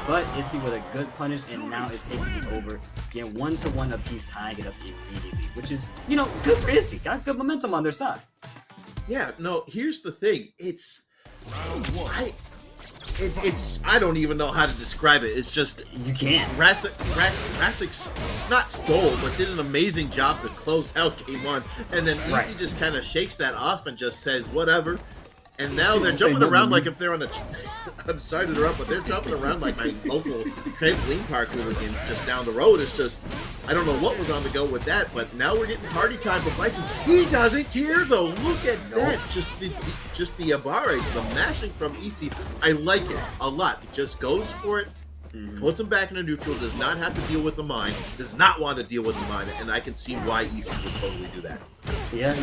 But Issy with a good punish, and now is taking it over. Again, 1-to-1 apiece, tying it up immediately, which is, you know, good for Issy. Got good momentum on their side. Yeah, no, here's the thing. I don't even know how to describe it. It's just You can't. Rasec's not stole, but did an amazing job to close out game 1, and then Easy just kind of shakes that off and just says whatever. And now they're jumping around like if they're on a. I'm sorry to interrupt, but they're jumping around like my local trampoline park hooligans just down the road. It's just, I don't know what was on the go with that, but now we're getting party time for Bison. He doesn't care though. Look at that. Just the Abare, the mashing from EC. I like it a lot. He just goes for it. Puts him back in a neutral, does not have to deal with the mine, does not want to deal with the mine, and I can see why EC would totally do that. Yeah,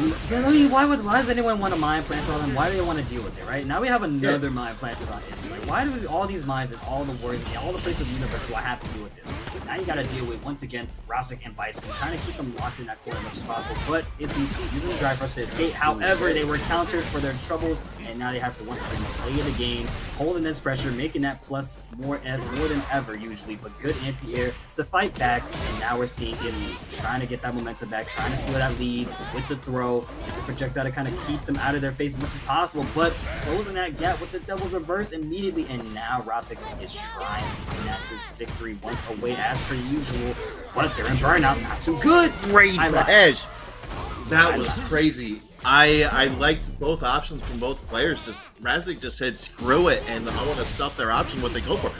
why does anyone want to mine plant all them? Why do they want to deal with it, right? Now we have another mine planted on Issy. Like, why do all these mines and all the worries and all the places in the universe do I have to deal with this? Now you got to deal with, once again, Rasec and Bison, trying to keep them locked in that corner as much as possible, but Issy using the drive rush to escape. However, they were countered for their troubles, and now they have to once again play the game, holding this pressure, making that plus more than ever usually, but good anti-air to fight back, and now we're seeing Issy trying to get that momentum back, trying to steal that lead with the throw. It's a projectile to kind of keep them out of their face as much as possible, but closing that gap with the devil's reverse immediately, and now Rasec is trying to snatch his victory once away as per usual, but they're in burnout, not too good. Great edge. That was crazy. I liked both options from both players. Just Rasec just said screw it, and I want to stop their option what they go for.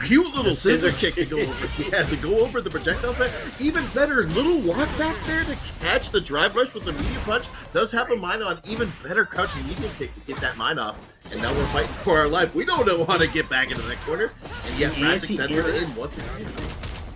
Cute little scissors kick to go over. Yeah, to go over the projectiles there. Even better, little walk back there to catch the drive rush with the medium punch. Does have a mine on. Even better crouching medium kick to get that mine off. And now we're fighting for our life. We don't want to get back into that corner. And yet Rasec sends it in once again.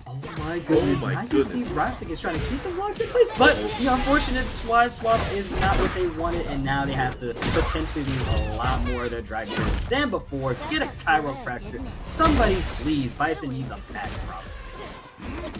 Oh my goodness. I can see Rasec is trying to keep them locked in place, but the unfortunate wide swap is not what they wanted, and now they have to potentially lose a lot more of their drive units than before. Get a chiropractor. Somebody please. Bison needs a back problem.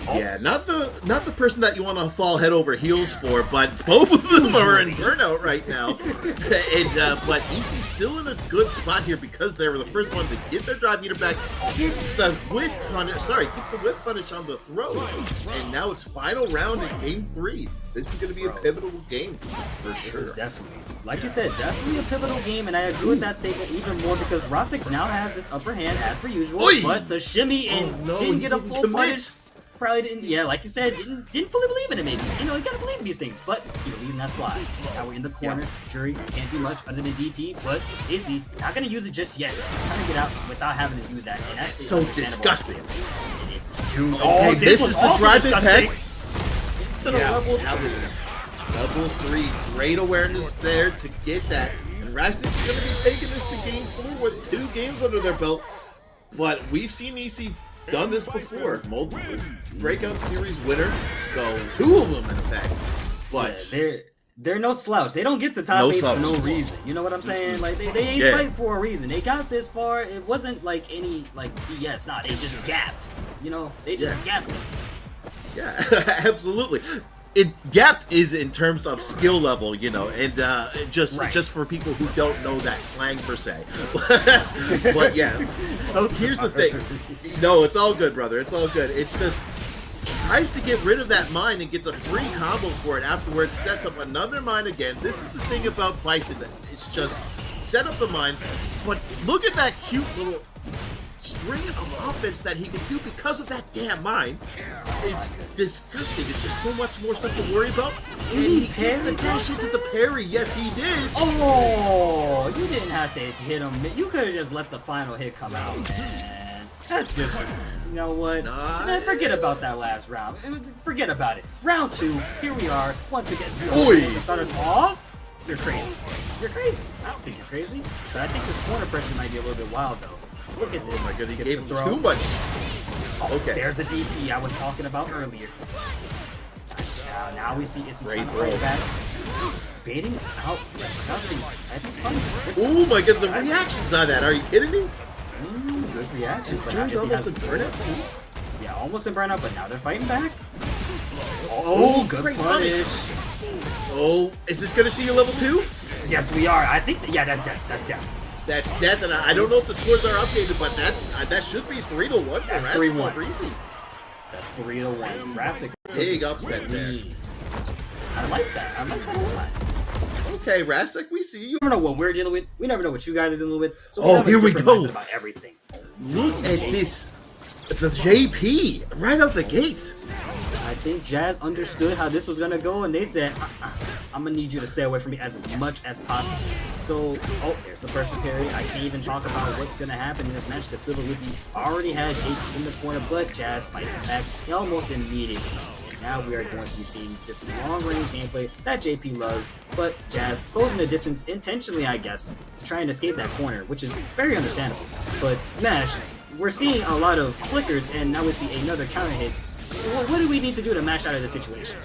Yeah, not the person that you want to fall head over heels for, but both of them are in burnout right now. And but EC's still in a good spot here because they were the first one to get their drive meter back. Gets the whip punish on the throw, and now it's final round in game 3. This is going to be a pivotal game for sure. This is definitely, like you said, definitely a pivotal game, and I agree with that statement even more because Rasec now has this upper hand as per usual, but the shimmy and didn't get a full punish. Probably didn't, yeah, like you said, didn't fully believe in it maybe. You know, you gotta believe in these things, but you believe in that slide. Now we're in the corner. Juri can't do much under the DP, but Issy not gonna use it just yet. Trying to get out without having to use that. And that's so disgusting. Oh, this is the drive impact. To the level that was level 3. Great awareness there to get that. And Rasec's gonna be taking this to game 4 with 2 games under their belt. But we've seen EC done this before. Multiple Breakout Series winner. So 2 of them in fact. But they're no slouch. They don't get to top 8 for no reason. You know what I'm saying? Like they ain't fight for a reason. They got this far. It wasn't like any BS. Nah, they just gapped. You know, they just gapped it. Yeah, absolutely. It gapped is in terms of skill level, you know, and just for people who don't know that slang per se. But yeah, so here's the thing. No, it's all good, brother. It's all good. It's just tries to get rid of that mine and gets a free combo for it afterwards. Sets up another mine again. This is the thing about Bison. It's just set up the mine, but look at that cute little string of offense that he can do because of that damn mine. It's disgusting. It's just so much more stuff to worry about. And he gets the dash into the parry. Yes, he did. Oh, you didn't have to hit him. You could have just let the final hit come out, man. That's just, you know what? Man, forget about that last round. Forget about it. Round 2, here we are. Once again, the starters off. You're crazy. You're crazy. I don't think you're crazy. But I think this corner pressure might be a little bit wild, though. Look at this. Oh my god, he gave him too much. Okay. There's the DP I was talking about earlier. Now we see Issy trying to fight back. Baiting out. Oh my god, the reactions on that. Are you kidding me? Good reactions, but now Juri's Jesse almost has in burnout too. Yeah, almost in burnout, but now they're fighting back. Oh, good great punish. Oh, is this going to see a level 2? Yes, we are. I think, yeah, that's death. That's death. That's death, and I don't know if the scores are updated, but that should be 3-1 for That's Rasec 3-1. Breezy. That's 3-1. Rasec. Big upset there. I like that. I like that a lot. Okay, Rasec, we see you. We never know what we're dealing with. We never know what you guys are dealing with. So Oh, have a here we different go. mindset about everything. Look at this. The JP right out the gate. I think Jazz understood how this was gonna go, and they said, "I'm gonna need you to stay away from me as much as possible." So, oh, there's the first parry. I can't even talk about what's gonna happen in this match because SilverRupee already had JP in the corner, but Jazz fights back almost immediately. And now we are going to be seeing this long-range gameplay that JP loves, but Jazz goes in the distance intentionally, I guess, to try and escape that corner, which is very understandable. But Mash, we're seeing a lot of flickers, and now we see another counter hit. Well, what do we need to do to mash out of this situation?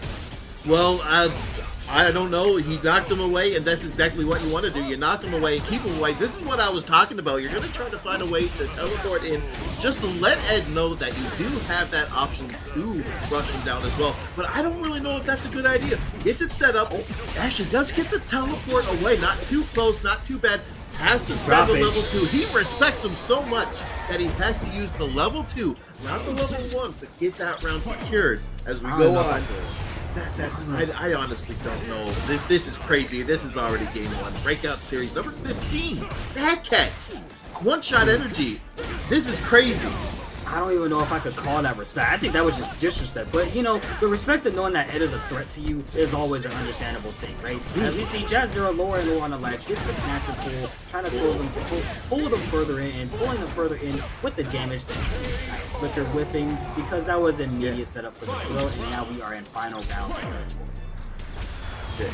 Well, I don't know. He knocked him away, and that's exactly what you want to do. You knock him away and keep him away. This is what I was talking about. You're going to try to find a way to teleport in just to let Ed know that you do have that option to rush him down as well. But I don't really know if that's a good idea. Gets it set up. Actually does get the teleport away. Not too close, not too bad. Has to spend the level 2. He respects him so much that he has to use the level 2, not the level 1, to get that round secured as we go on. I honestly don't know. This is crazy. This is already game 1. Breakout Series number 15. Bad Cats. One-shot energy. This is crazy. I don't even know if I could call that respect. I think that was just disrespect. But, you know, the respect of knowing that Ed is a threat to you is always an understandable thing, right? As we see Jazdero lower and lower on the ledge, gets the snatch and pull, trying to pull them further in, and pulling them further in with the damage. Nice flicker whiffing, because that was an immediate setup for the throw, and now we are in final round territory.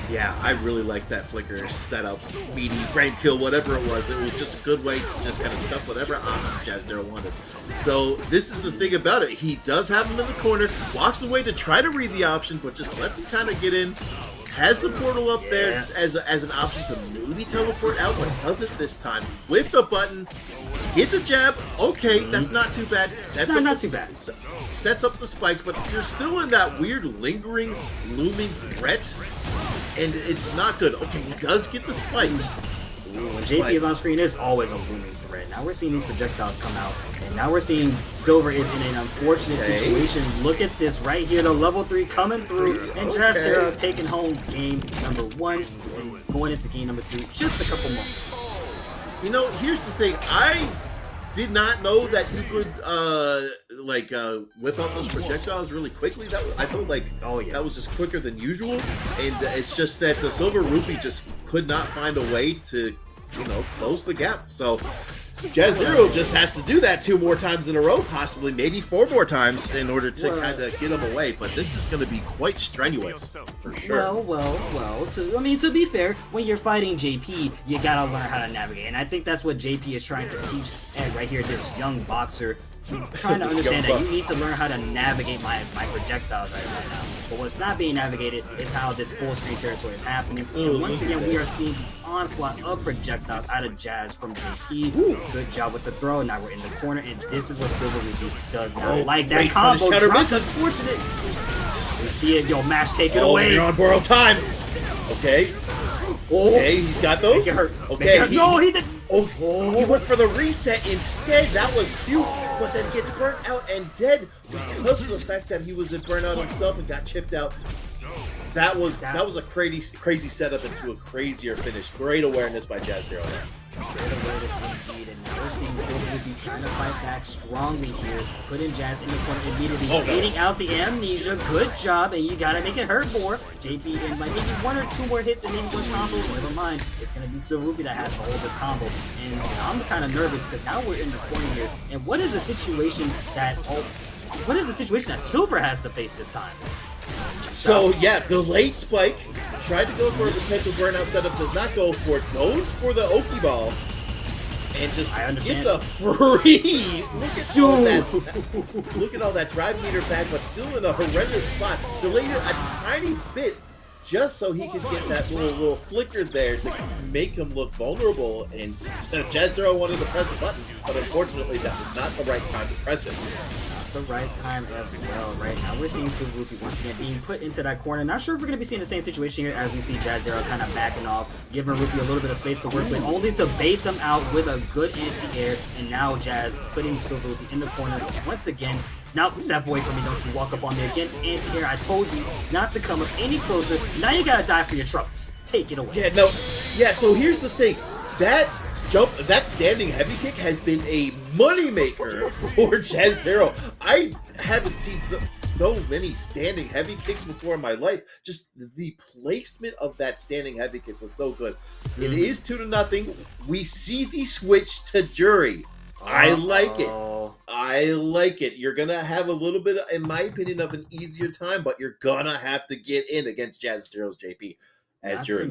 Yeah, I really like that flicker setup, speedy, brain kill, whatever it was. It was just a good way to just kind of stuff whatever Jazdero wanted. So this is the thing about it. He does have him in the corner, walks away to try to read the option, but just lets him kind of get in. Has the portal up there as an option to maybe teleport out, but doesn't this time. With the button, gets a jab. Okay, that's not too bad. Not too bad. Sets up the spikes, but you're still in that weird, lingering, looming threat. And it's not good. Okay, he does get the spike. When JP is on screen, it's always a looming threat. Now we're seeing these projectiles come out, and now we're seeing Silver is in an unfortunate situation. Look at this right here, the level 3 coming through, and Jazdero taking home game number 1 and going into game number 2 just a couple moments. You know, here's the thing. I did not know that you could whip out those projectiles really quickly. I felt like that was just quicker than usual, and it's just that the SilverRupee just could not find a way to, close the gap. So Jazdero just has to do that 2 more times in a row, possibly maybe 4 more times in order to kind of get him away. But this is going to be quite strenuous for sure. Well. To be fair, when you're fighting JP, you gotta learn how to navigate, and I think that's what JP is trying to teach Ed right here, this young boxer. Trying to understand that you need to learn how to navigate my projectiles right now. But what's not being navigated is how this full screen territory is happening. And once again, we are seeing onslaught of projectiles out of Jazz from JP. Good job with the throw. Now we're in the corner, and this is what SilverRupee does not like. That combo drops, unfortunate. We see it, Mash take it away. You're on borrowed time. Okay. Okay, he's got those. Okay. No, he did. He went for the reset instead. That was cute, but then gets burnt out and dead because of the fact that he was in burnout himself and got chipped out. That was a crazy setup into a crazier finish. Great awareness by Jazdero there. Indeed, and now we're seeing SilverRupee trying to fight back strongly here. Putting Jazz in the corner immediately, baiting out the amnesia. Good job, and you gotta make it hurt more. JP in like maybe 1 or 2 more hits and then 1 combo. Never mind, it's gonna be SilverRupee that has to hold this combo. And I'm kind of nervous because now we're in the corner here. And what is the situation that Silver has to face this time? So yeah, delayed spike. Tried to go for a potential burnout setup, does not go for it. Goes for the Oki ball. And just gets a free. Look at all that drive meter back, but still in a horrendous spot. Delayed it a tiny bit, just so he could get that little flicker there to make him look vulnerable. And Jazdero wanted to press the button, but unfortunately that was not the right time to press it. The right time as well. Right now we're seeing SilverRupee once again being put into that corner. Not sure if we're going to be seeing the same situation here as we see Jazdero kind of backing off, giving Rupee a little bit of space to work with, only to bait them out with a good anti-air. And now Jazz putting SilverRupee in the corner once again. Now step away from me, don't you walk up on me again. Anti-air, I told you not to come up any closer. Now you gotta die for your troubles. Take it away. So here's the thing. That standing heavy kick has been a moneymaker for Jazdero. I haven't seen so many standing heavy kicks before in my life. Just the placement of that standing heavy kick was so good. It is 2-0. We see the switch to Juri. I like it. I like it. You're going to have a little bit, in my opinion, of an easier time, but you're going to have to get in against Jazdero's JP as Juri.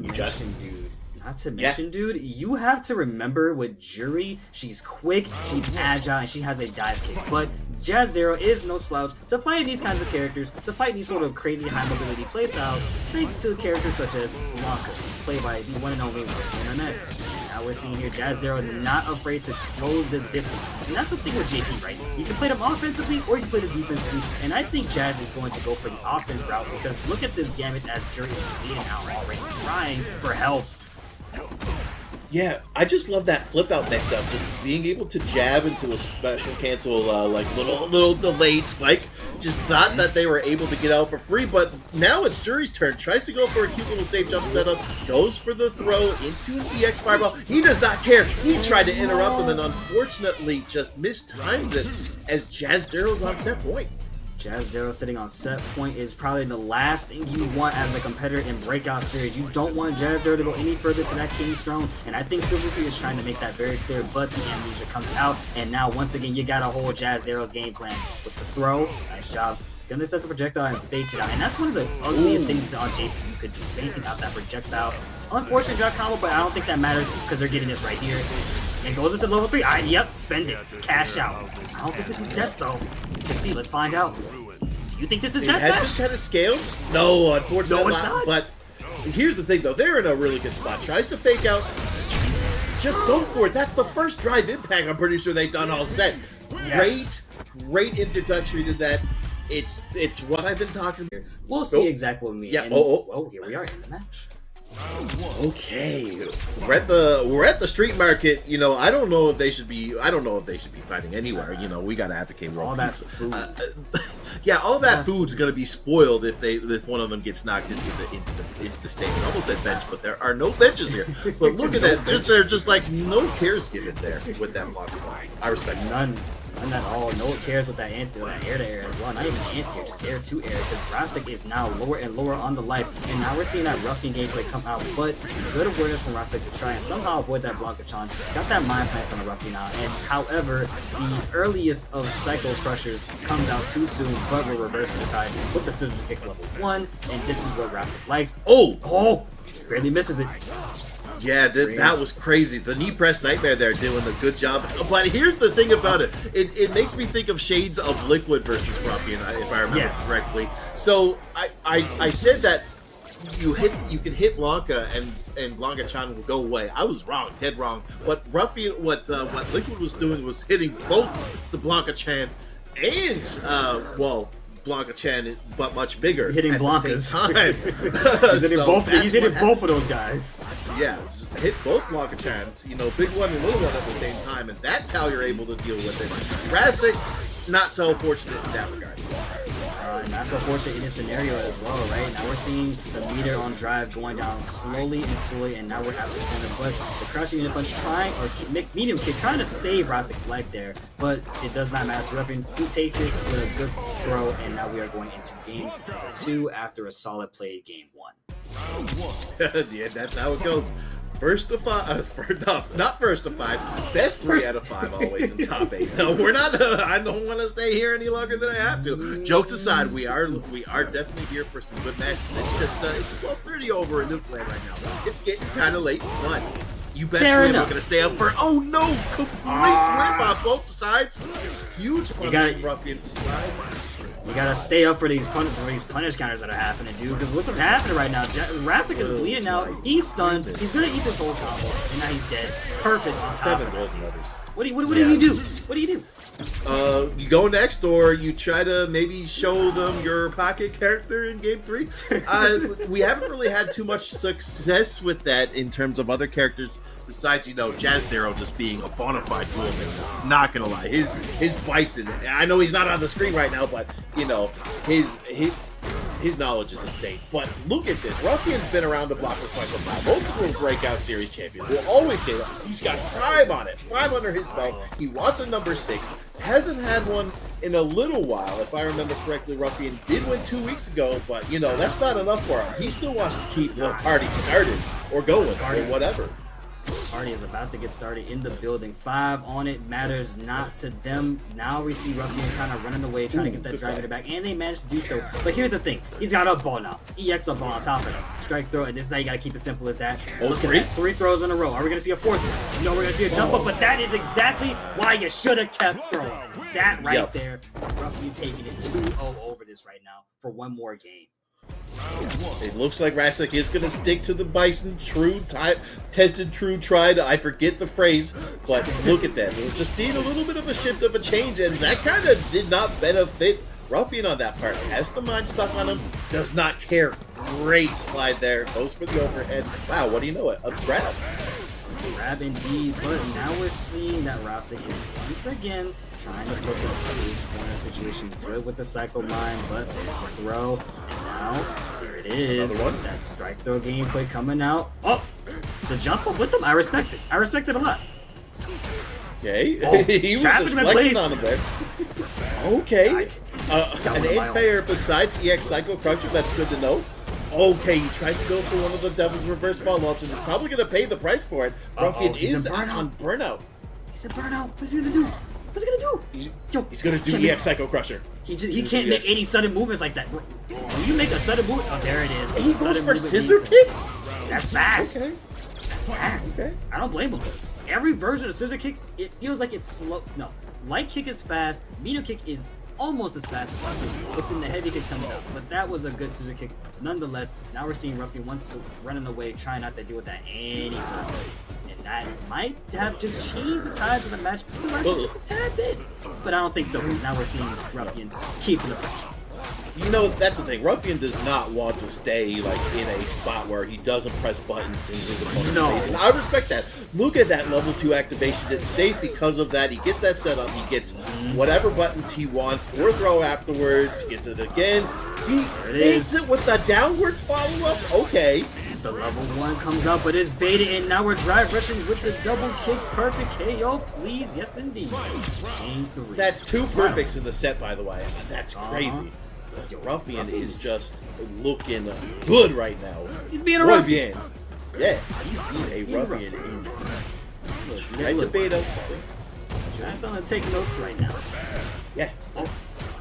Not to mention, dude, you have to remember with Juri, she's quick, she's agile, and she has a dive kick. But Jazdero is no slouch to fight these kinds of characters, to fight these sort of crazy high mobility playstyles, thanks to characters such as Blanka, played by the one and only RUFIANmx. Now we're seeing here Jazdero not afraid to close this distance. And that's the thing with JP, right? You can play them offensively or you can play them defensively. And I think Jazz is going to go for the offense route because look at this damage as Juri is bleeding out already, trying for help. Yeah, I just love that flip out mix up, just being able to jab into a special cancel, like little delayed spike. Just thought that they were able to get out for free, but now it's Juri's turn. Tries to go for a cute little safe jump setup, goes for the throw into an EX fireball. He does not care. He tried to interrupt him and unfortunately just mistimed it as Jazdero's on set point. Jazdero sitting on set point is probably the last thing you want as a competitor in Breakout Series. You don't want Jazdero to go any further to that King's Throne, and I think SilverRupee is trying to make that very clear, but the amnesia comes out, and now once again you gotta hold Jazdero's game plan with the throw. Nice job. Gonna set the projectile and fake it out, and that's one of the ugliest things on JP. You could do fainting out that projectile. Unfortunate drop combo, but I don't think that matters because they're getting this right here. It goes into level 3. Yep, spend it. Cash out. I don't think this is death though. Let's see, let's find out. Do you think this is death? Has this kind of scaled? No, unfortunately no, it's not. But here's the thing though, they're in a really good spot. Tries to fake out. Just go for it. That's the first drive impact I'm pretty sure they've done all set. Yes. Great introductory to that. It's what I've been talking about. We'll see exactly what we mean. Yeah. Oh, here we are in the match. Okay, we're at the street market. You know, I don't know if they should be fighting anywhere. You know, we gotta advocate all that food. Yeah, all that food's gonna be spoiled if one of them gets knocked into the stadium. I almost said bench, but there are no benches here. But look at that, they're just like no cares given there with that block. I respect none at all. No one cares with that air to air as well. Not even anti-air, just air to air. Because Rasec is now lower and lower on the life. And now we're seeing that Ruffian gameplay come out. But good awareness from Rasec to try and somehow avoid that Blanka-chan. Got that mind plant on the Ruffian now. And however, the earliest of Cycle Crushers comes out too soon. But we're reversing the tide with the Scissors Kick level 1. And this is what Rasec likes. Oh! Just barely misses it. Yeah, that was crazy. The knee press nightmare there doing a good job. But here's the thing about it. It makes me think of shades of Liquid versus Ruffian, if I remember correctly. So I said that you can hit Blanka and Blanka-chan will go away. I was wrong, dead wrong. What Liquid was doing was hitting both the Blanka-chan and Blanka-chan, but much bigger. Hitting Blankas. He's hitting both of those guys. Yeah, hit both Blanka-chans, you know, big one and little one at the same time, and that's how you're able to deal with it. Rasec, not so fortunate in that regard. And not so fortunate in this scenario as well, right? Now we're seeing the meter on drive going down slowly, and now we're having the corner, but the crouching unit punch medium kick trying to save Rasec's life there, but it does not matter to Ruffian, who takes it with a good throw, and now we are going into game 2 after a solid play game 1. Yeah, that's how it goes. First to 5, not first to 5. Best 3 out of 5 always in top 8. No, we're not. I don't want to stay here any longer than I have to. Jokes aside, we are definitely here for some good matches. It's just it's 12:30 over in Newfoundland right now. It's getting kind of late, but You bet Fair we're enough. going to stay up for. Oh no! Complete whip on both sides. Huge punish gotta- from Ruffian's side. You gotta stay up for these punish counters that are happening, dude. Because look what's happening right now. Rasec is bleeding out. He's stunned. He's gonna eat this whole combo, and now he's dead. Perfect on top of it. What do you do? What do you do? You go next, or you try to maybe show them your pocket character in Game 3. We haven't really had too much success with that in terms of other characters, besides, Jazdero just being a bona fide Jewelman. Not gonna lie, his Bison. I know he's not on the screen right now, but his knowledge is insane. But look at this. Ruffian's been around the block for quite some time. Multiple Breakout Series champion. We'll always say that. He's got 5 on it. 5 under his belt. He wants a number 6. Hasn't had one in a little while. If I remember correctly, Ruffian did win 2 weeks ago, but, that's not enough for him. He still wants to keep the party started or going or whatever. Party is about to get started in the building. 5 on it matters not to them. Now we see Ruffian kind of running away, trying to get that driver back, and they managed to do so. But here's the thing: he's got up ball now. EX up ball on top of it. Strike throw, and this is how you gotta keep it simple as that. Look at that, 3 throws in a row. Are we gonna see a 4th one? No, we're gonna see a jump up, but that is exactly why you should have kept throwing. That right there, Ruffian taking it 2-0 over this right now for one more game. It looks like Rasec is going to stick to the Bison, tested, true, tried. I forget the phrase, but look at that. We're just seeing a little bit of a shift of a change, and that kind of did not benefit Ruffian on that part. Has the mind stuck on him, does not care. Great slide there, goes for the overhead. Wow, what do you know it? A grab. Grab indeed, but now we're seeing that Rasec is once again trying to put the base corner situation good with the Psycho Mine, but there's a throw, and now here it is. That strike throw gameplay coming out. Oh, the jump up with him. I respect it. I respect it a lot. Okay, he was trapping just him in flexing place. on him there. Okay, an anti-air besides EX Psycho Cruncher, that's good to know. Okay, he tries to go for one of the Devil's Reverse follow-ups, and he's probably going to pay the price for it. Ruffian is on burnout. He's a burnout. What's he gonna do? What's he gonna do? He's going to do EX Psycho Crusher. He can't make any sudden movements like that. When you make a sudden movement, oh, there it is. He goes Sudden for movement scissor means- kick? That's fast. Okay. That's fast. Okay. I don't blame him. Every version of scissor kick, it feels like it's slow. No, light kick is fast. Medium kick is almost as fast as light kick, but then the heavy kick comes out. But that was a good scissor kick. Nonetheless, now we're seeing Ruffian once running away, trying not to deal with that any further. And that might have just changed the tides of the match just a tad bit. But I don't think so, because now we're seeing Ruffian keeping the pressure. That's the thing. Ruffian does not want to stay in a spot where he doesn't press buttons in his opponent's face. And I respect that. Look at that level 2 activation. It's safe because of that. He gets that set up. He gets whatever buttons he wants or throw afterwards. He gets it again. He takes it with the downwards follow-up. Okay. The level 1 comes out, but it's baited, and now we're drive rushing with the double kicks. Perfect KO, please. Yes, indeed. Game 3. That's 2 perfects in the set, by the way. That's crazy. Ruffian is just looking good right now. He's being a Ruffian. Yeah, he's a Ruffian. Right to beta. Trying to take notes right now. Yeah. Oh,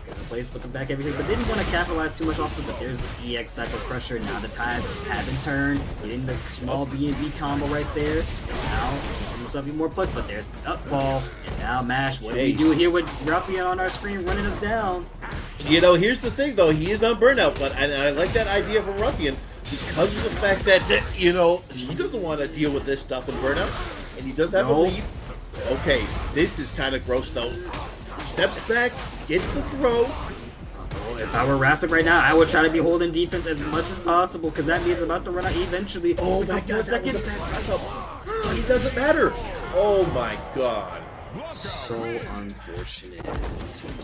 in place, put them back everything, but didn't want to capitalize too much off of it. But there's the EX Psycho Crusher. Now the tides haven't turned. Getting the small B&B combo right there. And now himself even more plus, but there's the up ball. And now mash. What do we do here with Ruffian on our screen running us down? Here's the thing though. He is on burnout, but and I like that idea from Ruffian because of the fact that he doesn't want to deal with this stuff in burnout, and he does have a lead. Okay, this is kind of gross though. Steps back, gets the throw. If I were Rasec right now, I would try to be holding defense as much as possible because that means about to run out eventually. Oh my god, that was a bad press up. But it doesn't matter. Oh my god. So unfortunate.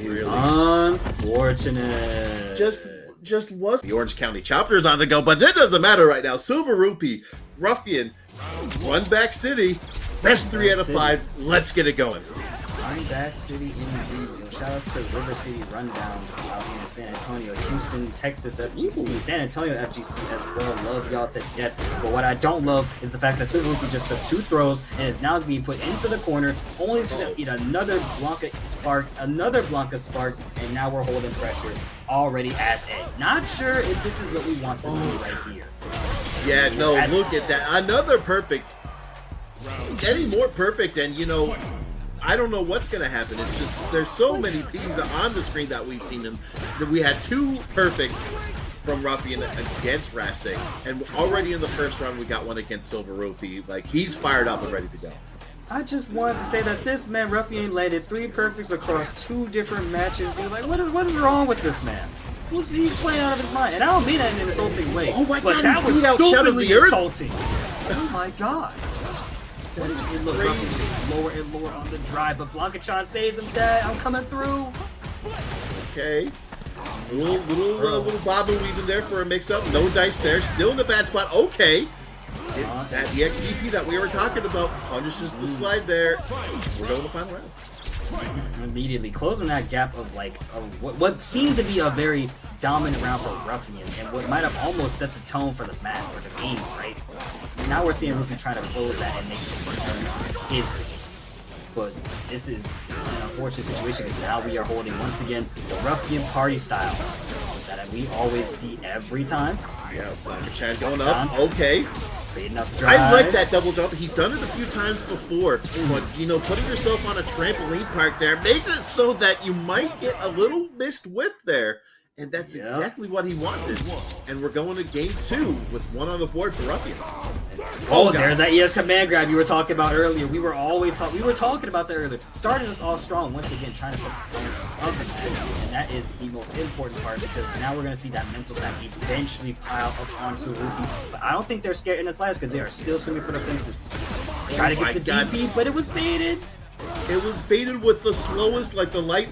Really? Unfortunate. Just was the Orange County Chopper's on the go, but that doesn't matter right now. SilverRupee, Ruffian, Run Back City, best 3 out of 5. Let's get it going. Run Back City indeed. Shout outs to River City Rundowns from out here in San Antonio, Houston, Texas FGC, San Antonio FGC as well. Love y'all to death. But what I don't love is the fact that SilverRupee just took 2 throws and is now being put into the corner, only to eat another Blanka spark, and now we're holding pressure already as a. Not sure if this is what we want to see right here. Yeah, no, look at that. Another perfect. getting more perfect, and you know, I don't know what's going to happen. It's just there's so many things on the screen that we've seen, and that we had 2 perfects from Ruffian against Rasec, and already in the first round we got one against SilverRupee. Like, he's fired up and ready to go. I just wanted to say that this man, Ruffian, landed 3 perfects across 2 different matches. Dude, like, what is wrong with this man? He's playing out of his mind, and I don't mean that in an insulting way. Oh my but God, that he was beat out Shadow of stupidly the Earth? insulting. Oh my God. What is it? Look, Ruffian lower and lower on the drive, but Blanka saves him. Dad, I'm coming through. Okay. Little bob and weave in there for a mix-up. No dice there. Still in a bad spot. Okay. That EXDP that we were talking about punishes the slide there. We're going to the final round. Immediately closing that gap of like what seemed to be a very dominant round for Ruffian, and what might have almost set the tone for the match or the games, right? Now we're seeing Ruffian trying to close that and make the tone his game. But this is an unfortunate situation because now we are holding once again the Ruffian party style that we always see every time. Yeah, Chad going up. Okay. I I like that double jump. He's done it a few times before, but you know, putting yourself on a trampoline park there makes it so that you might get a little missed whiff there, and that's exactly what he wanted. And we're going to game 2 with 1 on the board for Ruffian. Oh, there's that ES command grab you were talking about earlier. We were talking about that earlier. Starting us off strong once again, trying to put the tone of the match, and that is the most important part because now we're going to see that mental sack eventually pile up on SilverRupee. But I don't think they're scared in the slightest because they are still swimming for the fences. Try to get the DP, but it was baited. It was baited with the slowest, like the light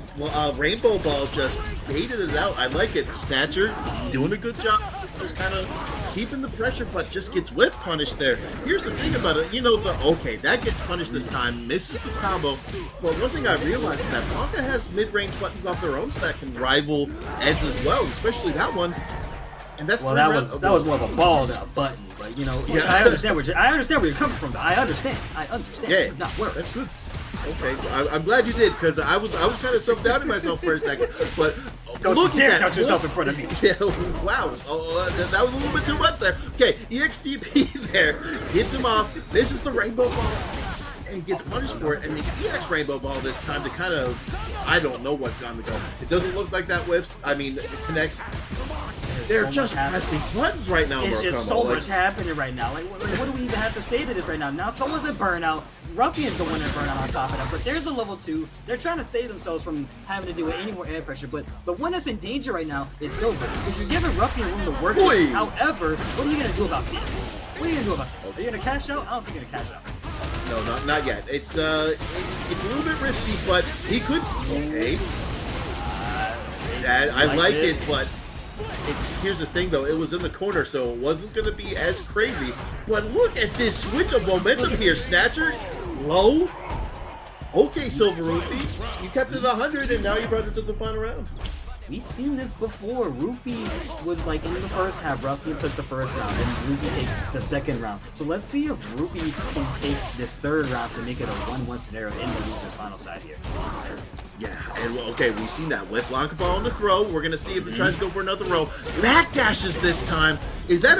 rainbow ball just baited it out. I like it. Snatcher doing a good job. Just kind of keeping the pressure, but just gets whip punished there. Here's the thing about it. You know, okay, that gets punished this time. Misses the combo. But one thing I realized is that Blanka has mid-range buttons off their own that can rival Ed's as well, especially that one. And that's that was more of a ball than a button. But you know, I understand where you're coming from. I understand. Yeah, not work. That's good. Okay, I'm glad you did because I was kind of self-doubting myself for a second, but don't you dare touch yourself in front of me. Yeah, wow, that was a little bit too much there. Okay, EXDP there hits him off, misses the rainbow ball, and gets punished for it. And the EX rainbow ball this time to kind of, I don't know what's on the go. It doesn't look like that whips. I mean, it connects. They're just pressing buttons right now. It's just so much happening right now. Like, what do we even have to say to this right now? Now someone's at burnout. Ruffian's the one at burnout on top of that. But there's a level 2. They're trying to save themselves from having to do any more air pressure. But the one that's in danger right now is Silver. Because you're giving Ruffian room to work. However, what are you going to do about this? What are you going to do about this? Are you going to cash out? I don't think you're going to cash out. No, not yet. It's a little bit risky, but he could. Okay. I like it, but here's the thing though, it was in the corner, so it wasn't going to be as crazy. But look at this switch of momentum here. Snatcher, low. Okay, SilverRupee, you kept it 100, and now you brought it to the final round. We've seen this before. Rupee was like in the first half. Ruffian took the first round, and Rupee takes the second round. So let's see if Rupee can take this third round to make it a 1-1 scenario in the loser's final side here. Yeah, and okay, we've seen that with Blanka ball on the throw. We're gonna see if he tries to go for another row. Backdashes this time. Is that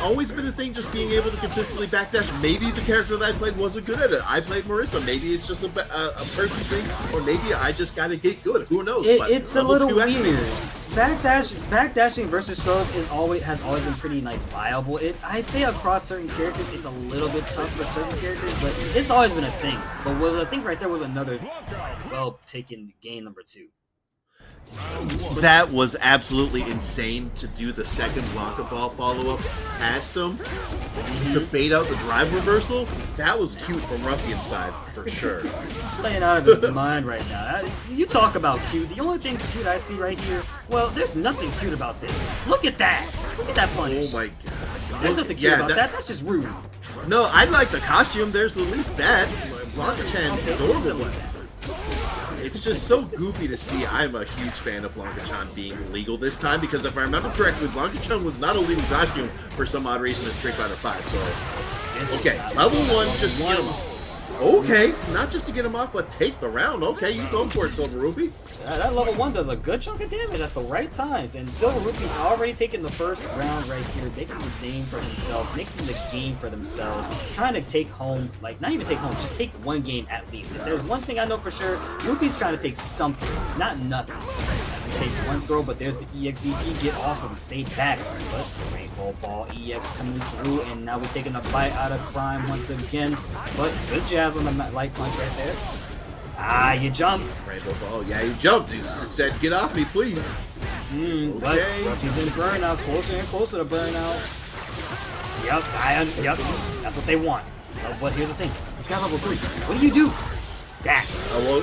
always been a thing? Just being able to consistently backdash. Maybe the character that I played wasn't good at it. I played Marissa. Maybe it's just a person thing, or maybe I just gotta get good. Who knows? It's a little weird. Backdashing versus throws has always been pretty nice, viable. I say across certain characters, it's a little bit tough for certain characters, but it's always been a thing. But what I think right there was another well-taken game number 2. That was absolutely insane to do the second Blanka ball follow-up past him to bait out the drive reversal. That was cute from Ruffian's side, for sure. Playing out of his mind right now. You talk about cute. The only thing cute I see right here, well, there's nothing cute about this. Look at that. Look at that punish. Oh my god. There's nothing cute about that. That's just rude. No, I like the costume. There's at least that. Blanka-chan's adorable. It's just so goofy to see. I'm a huge fan of Blanka-chan being legal this time because if I remember correctly, Blanka-chan was not a legal costume for some odd reason in Street Fighter V. So, okay, level 1, just get him. Okay, not just to get him off, but take the round. Okay, you go for it, SilverRupee. That level 1 does a good chunk of damage at the right times, and SilverRupee already taking the first round right here, making the name for himself, making the game for themselves, trying to take home, like, not even take home, just take one game at least. If there's one thing I know for sure, Rupee's trying to take something, not nothing. As he takes one throw, but there's the EXDP, get off of him, stay back. But Rainbow Ball EX coming through, and now we're taking a bite out of Crime once again. But good jazz on the light punch right there. Ah, you jumped. Rainbow Ball, yeah, you jumped. You said, get off me, please. But Ruffy's in burnout, closer and closer to burnout. Yep, that's what they want. But here's the thing, this guy level 3. What do you do? That. Hello?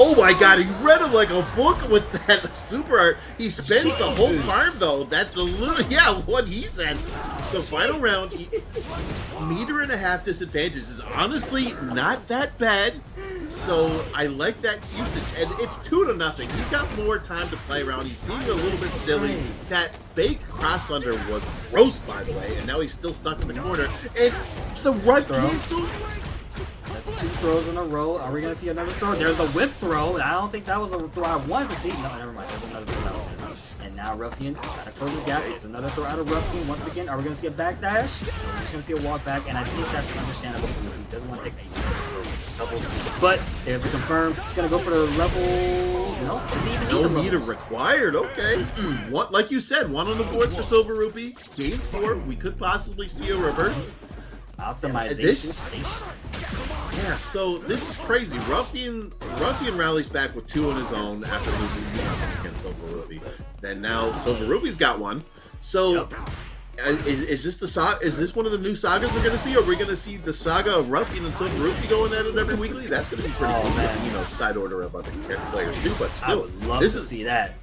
Oh my god, he read it like a book with that super art. He spends the whole farm though. That's a little, yeah, what he said. So final round, meter and a half disadvantage is honestly not that bad. So I like that usage, and it's 2-0. He got more time to play around. He's being a little bit silly. That fake cross under was gross, by the way, and now he's still stuck in the corner. And the right cancel. That's 2 throws in a row. Are we going to see another throw? There's a whip throw. I don't think that was a throw I wanted to see. No, never mind. There's another throw I wanted to see. And now Ruffian trying to close the gap. There's another throw out of Ruffian. Once again, are we going to see a backdash? We're just going to see a walk back, and I think that's understandable for him. He doesn't want to take any doubles. But there's the confirm. He's going to go for the level. No, no meter required. Okay. What, like you said, 1 on the board for SilverRupee. Game 4, we could possibly see a reverse. Optimization station. Yeah, so this is crazy. Ruffian rallies back with 2 on his own after losing 2-0 against SilverRupee. Then now SilverRupee's got 1. So is this the saga? Is this one of the new sagas we're gonna see? Or are we gonna see the saga of Ruffian and SilverRupee going at it every weekly? That's gonna be pretty cool. Man. You know, side order of other players too. But still, I would love to see that.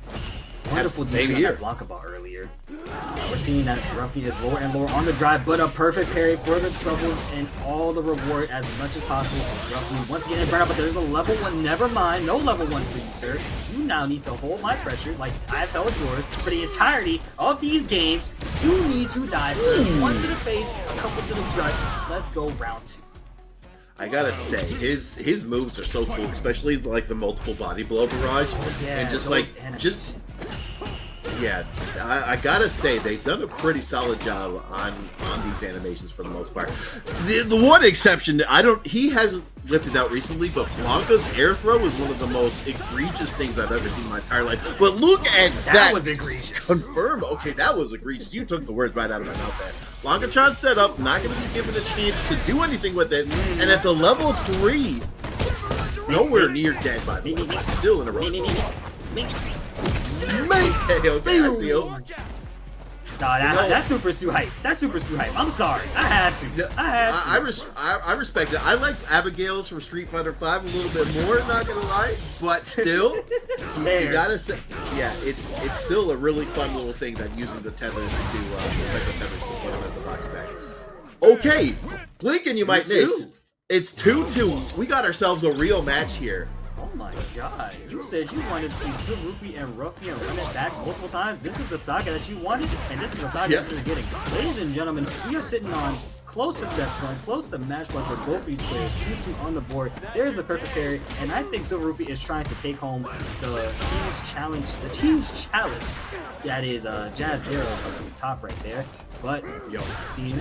Wonderful same game here. that Blanka ball earlier. We're seeing that Ruffian is lower and lower on the drive, but a perfect parry for the troubles and all the reward as much as possible. Ruffian once again in burnout, but there's a level 1. Never mind, no level 1 for you, sir. You now need to hold my pressure like I've held yours for the entirety of these games. You need to die, sir. 1 to the face, a couple to the gut. Let's go round 2. I gotta say, his moves are so cool, especially like the multiple body blow barrage, and just like yeah, I gotta say they've done a pretty solid job on these animations for the most part. The one exception, he hasn't lifted out recently, but Blanka's air throw is one of the most egregious things I've ever seen in my entire life. But look at that! That was egregious. Confirm. Okay, that was egregious. You took the words right out of my mouth there. Blanka set up, not going to be given a chance to do anything with it, and it's a level 3. Nowhere near dead, by the way. Still in a row. Okay, I see you. That super's too hype. That super's too hype. I'm sorry. I had to. I respect it. I like Abigail's from Street Fighter V a little bit more, not gonna lie, but still, you gotta say, yeah, it's still a really fun little thing that using the tethers the cycle tethers to put them as a box back. Okay, blinking you might miss. It's 2-2. We got ourselves a real match here. Oh my god, you said you wanted to see SilverRupee and Ruffian run it back multiple times. This is the saga that you wanted, and this is the saga that you're getting. Ladies and gentlemen, we are sitting on close to set point, close to match point for both of these players. 2-2 on the board. There is a perfect parry, and I think SilverRupee is trying to take home the team's chalice. That is Jazdero up at the top right there. But, see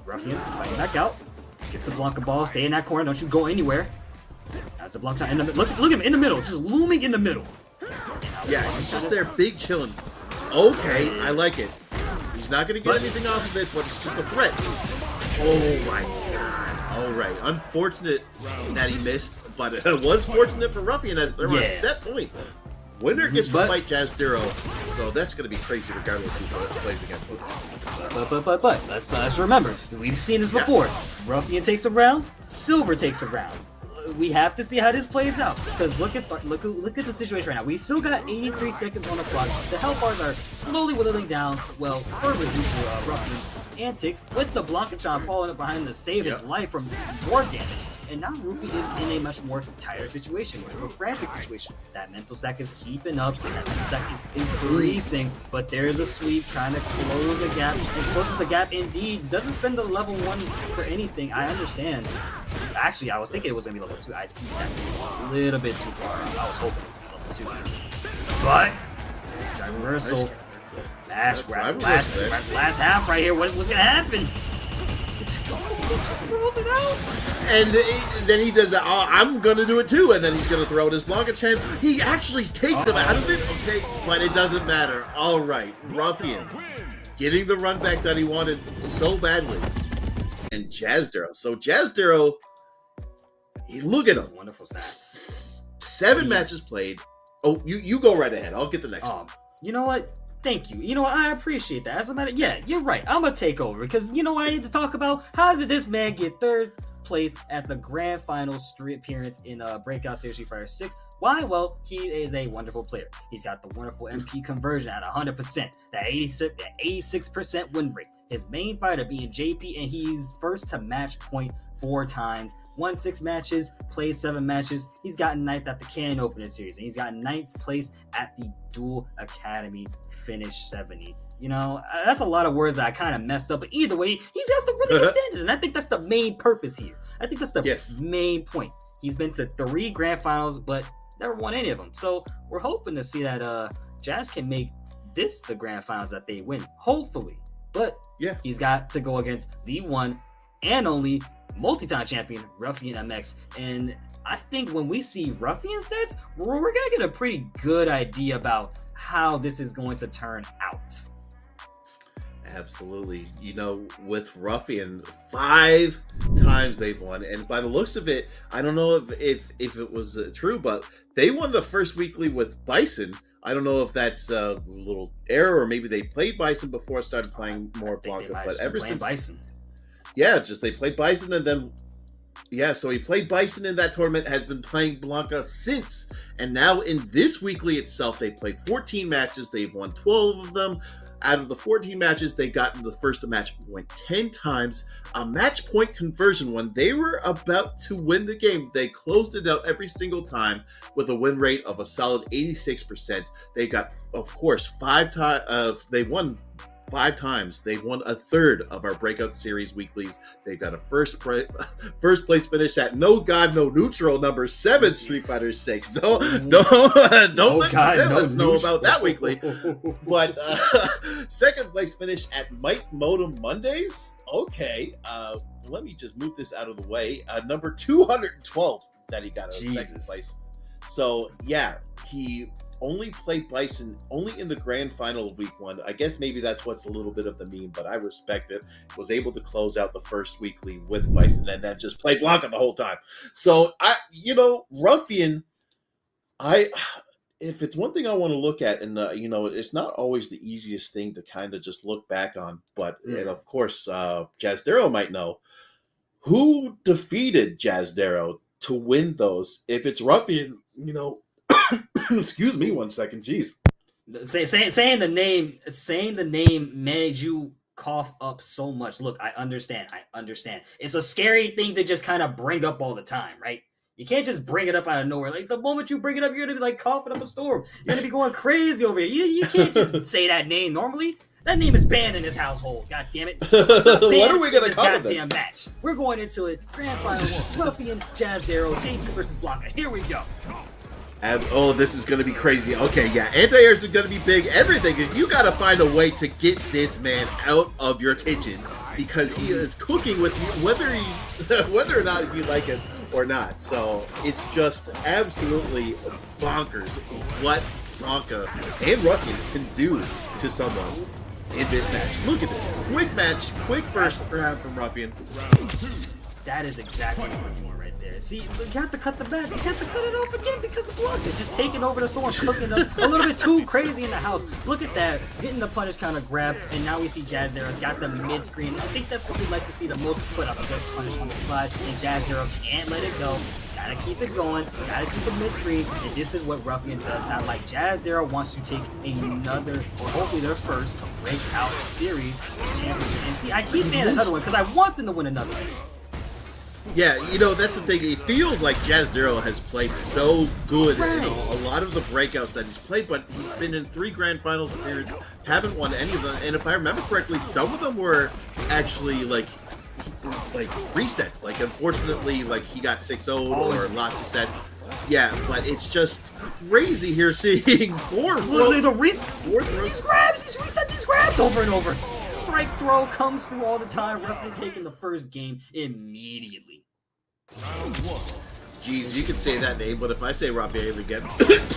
Ruffian fighting back out. Gets the Blanka ball, stay in that corner, don't you go anywhere. That's a Blanka in the middle. Look at him in the middle, just looming in the middle. Yeah, he's just there, big chilling. Okay, I like it. He's not gonna get anything off of it, but it's just a threat. Oh my god. Alright, unfortunate that he missed, but it was fortunate for Ruffian as they're on a set point. Winner gets to fight Jazdero, so that's going to be crazy regardless who plays against him. But let's remember, we've seen this before. Ruffian takes a round, Silver takes a round. We have to see how this plays out, because look at the situation right now. We still got 83 seconds on the clock. The health bars are slowly whittling down, well, further due to Ruffian's antics, with the Blanka falling up behind to save his life from more damage. and now Rupee is in a much more tighter situation, much more frantic situation. That mental sack is keeping up, that mental sack is increasing, but there's a sweep trying to close the gap, and closes the gap indeed. Doesn't spend the level 1 for anything, I understand. Actually, I was thinking it was going to be level 2. I see that a little bit too far. I was hoping it would be level 2. But, drive reversal. Last half right here. What's going to happen? Just throws it out. And then he does that, oh, I'm going to do it too, and then he's going to throw it as Blanka Chan. He actually takes him out of it, okay, but it doesn't matter. All right, Ruffian getting the run back that he wanted so badly. And Jazdero. So Jazdero, look at him. Wonderful stats. 7 matches played. Oh, you go right ahead. I'll get the next one. You know what? Thank you. You know what? I appreciate that. As a matter, yeah, you're right. I'm gonna take over because you know what I need to talk about? How did this man get 3rd place at the grand final street appearance in Breakout Series Street Fighter 6? Why? Well, he is a wonderful player. He's got the wonderful MP conversion at 100%, that 86% win rate. His main fighter being JP, and he's first to match point 4 times. Won 6 matches, played 7 matches. He's gotten 9th at the Can Opener Series, and he's got 9th place at the Duel Academy Finish 70. You know, that's a lot of words that I kind of messed up, but either way, he's got some really good standards, and I think that's the main purpose here. I think that's the main point. He's been to 3 grand finals, but never won any of them. So we're hoping to see that Jazz can make this the grand finals that they win, hopefully. But he's got to go against the one and only multi-time champion RUFIANmx, and I think when we see Ruffian stats, we're gonna get a pretty good idea about how this is going to turn out. Absolutely. You know, with Ruffian, 5 times they've won, and by the looks of it, I don't know if it was true, but they won the first weekly with Bison. I don't know if that's a little error, or maybe they played Bison before started playing more Blanka, but ever since Bison. Yeah, it's just they played Bison, and then so he played Bison in that tournament, has been playing Blanka since, and now in this weekly itself, they played 14 matches, they've won 12 of them. Out of the 14 matches, they've gotten the first match point 10 times. A match point conversion, when they were about to win the game, they closed it out every single time with a win rate of a solid 86%. They got, of course, 5 times. They won 5 times. They've won a third of our Breakout Series weeklies. They've got a first place finish at No God No Neutral number 7 Street Fighter 6. Don't let us know about that weekly. But second place finish at Might Modem Mondays. Okay, let me just move this out of the way. Number 212 that he got in second place. So yeah, he only played Bison only in the grand final of week 1. I guess maybe that's what's a little bit of the meme, but I respect it. Was able to close out the first weekly with Bison and then just played Blanka the whole time. So Ruffian, if it's one thing I want to look at, and it's not always the easiest thing to kind of just look back on, but and of course, Jazdero might know who defeated Jazdero to win those. If it's Ruffian, excuse me 1 second, jeez. Saying the name made you cough up so much. Look, I understand. It's a scary thing to just kind of bring up all the time, right? You can't just bring it up out of nowhere. Like, the moment you bring it up, you're gonna be like coughing up a storm. You're gonna be going crazy over here. You can't just say that name normally. That name is banned in this household. God damn it. What are we gonna call it? Goddamn match. We're going into it. Grand final 1. Ruffian, Jazdero, JP versus Blanka. Here we go. This is going to be crazy. Okay, yeah, anti-airs are going to be big. Everything. You got to find a way to get this man out of your kitchen because he is cooking with you, whether or not you like it or not. So it's just absolutely bonkers what Blanka and Ruffian can do to someone in this match. Look at this. Quick match. Quick first round from Ruffian. That is exactly what we're doing right there. See, you have to cut the back. You have to cut it off again because of Blanka. Just taking over the storm, cooking up a little bit too crazy in the house. Look at that. Getting the punish counter grab, and now we see Jazdero's got the mid-screen. I think that's what we like to see the most. Put up a good punish on the slide, and Jazdero can't let it go. Gotta keep it going. Gotta keep it mid-screen, and this is what Ruffian does not like. Jazdero wants to take another, or hopefully their first, Breakout Series championship. And see, I keep saying another one because I want them to win another one. Yeah, you know, that's the thing. It feels like Jazdero has played so good in a lot of the breakouts that he's played, but he's been in 3 Grand Finals appearances, haven't won any of them. And if I remember correctly, some of them were actually like resets. Like, unfortunately, like he got 6-0'd or lost a set. Yeah, but it's just crazy here seeing 4. Literally these reset these grabs over and over. Strike throw comes through all the time. Roughly taking the first game immediately. Jeez, you can say that name, but if I say RUFIAnmx again, It's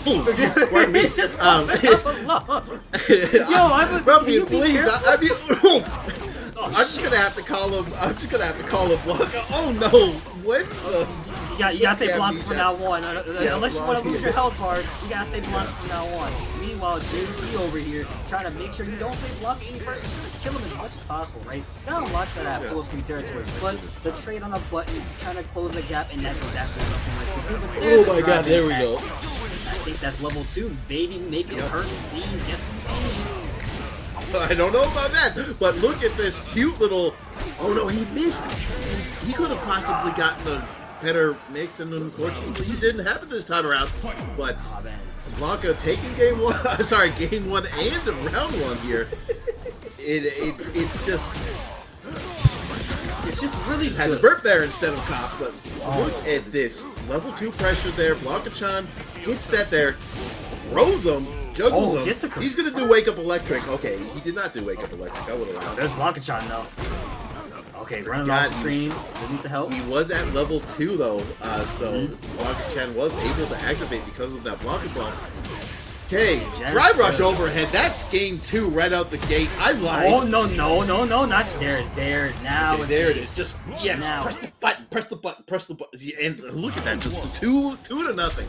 just RUFIAnmx, please. I'm just gonna have to call him. I'm just gonna have to call him Blanka. Oh no! When? You gotta stay Blanka from now on. Unless you want to lose your health bar, you gotta stay Blanka from now on. Meanwhile, JT over here trying to make sure you don't stay Blanka any further. Just kill him as much as possible, right? Gotta unlock that at full screen territory. But the trade on a button, trying to close the gap, and that's exactly what oh my god! There we go. I think that's level 2. Baby, make it hurt, please. Yes, indeed. I don't know about that, but look at this cute little. Oh no, he missed. He could have possibly gotten a better mix, and unfortunately, he didn't happen this time around. But Blanka taking game 1. Sorry, game 1 and round 1 here. It's just really had to burp there instead of cop. But look at this level 2 pressure there. Blanka-chan hits that there, throws him. Juggles him. He's gonna do Wake Up Electric. Okay, he did not do Wake Up Electric. I would have allowed. There's Blanka-chan though. Okay, running off the screen. Didn't the help. He was at level 2 though, so Blanka-chan was able to activate because of that Blanka bump. Okay, drive rush overhead. That's game 2 right out the gate. I lied. Oh no, not there. Now there it is. Just now. Press the button, and look at that, just 2 to nothing.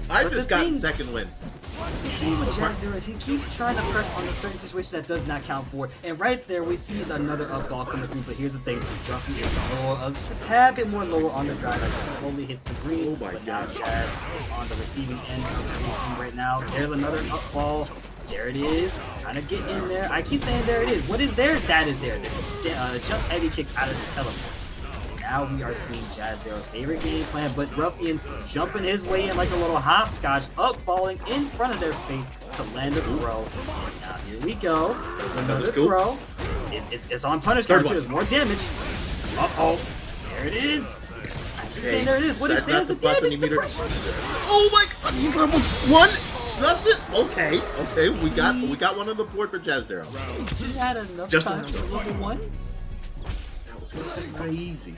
I've just gotten second win. The thing with Jazdero is he keeps trying to press on a certain situation that does not count for, and right there we see another up ball coming through. But here's the thing, Ruffy is lower, just a tad bit more lower on the drive as it slowly hits the green. Oh my now Jazz on the receiving end of everything right now. There's another up ball. There it is. Trying to get in there. I keep saying there it is. What is there? That is there. Jump heavy kick out of the teleport. Now we are seeing Jazdero's favorite game plan, but Ruffian jumping his way in like a little hopscotch, up falling in front of their face to land a throw. Now here we go. There's another throw. It's on punish counter. There's more damage. Uh-oh. There it is. I keep saying there it is. What is there? The damage, the pressure. Oh my god, he level 1 snuffs it. Okay, we got one on the board for Jazdero. He had enough time for level 1. That was crazy.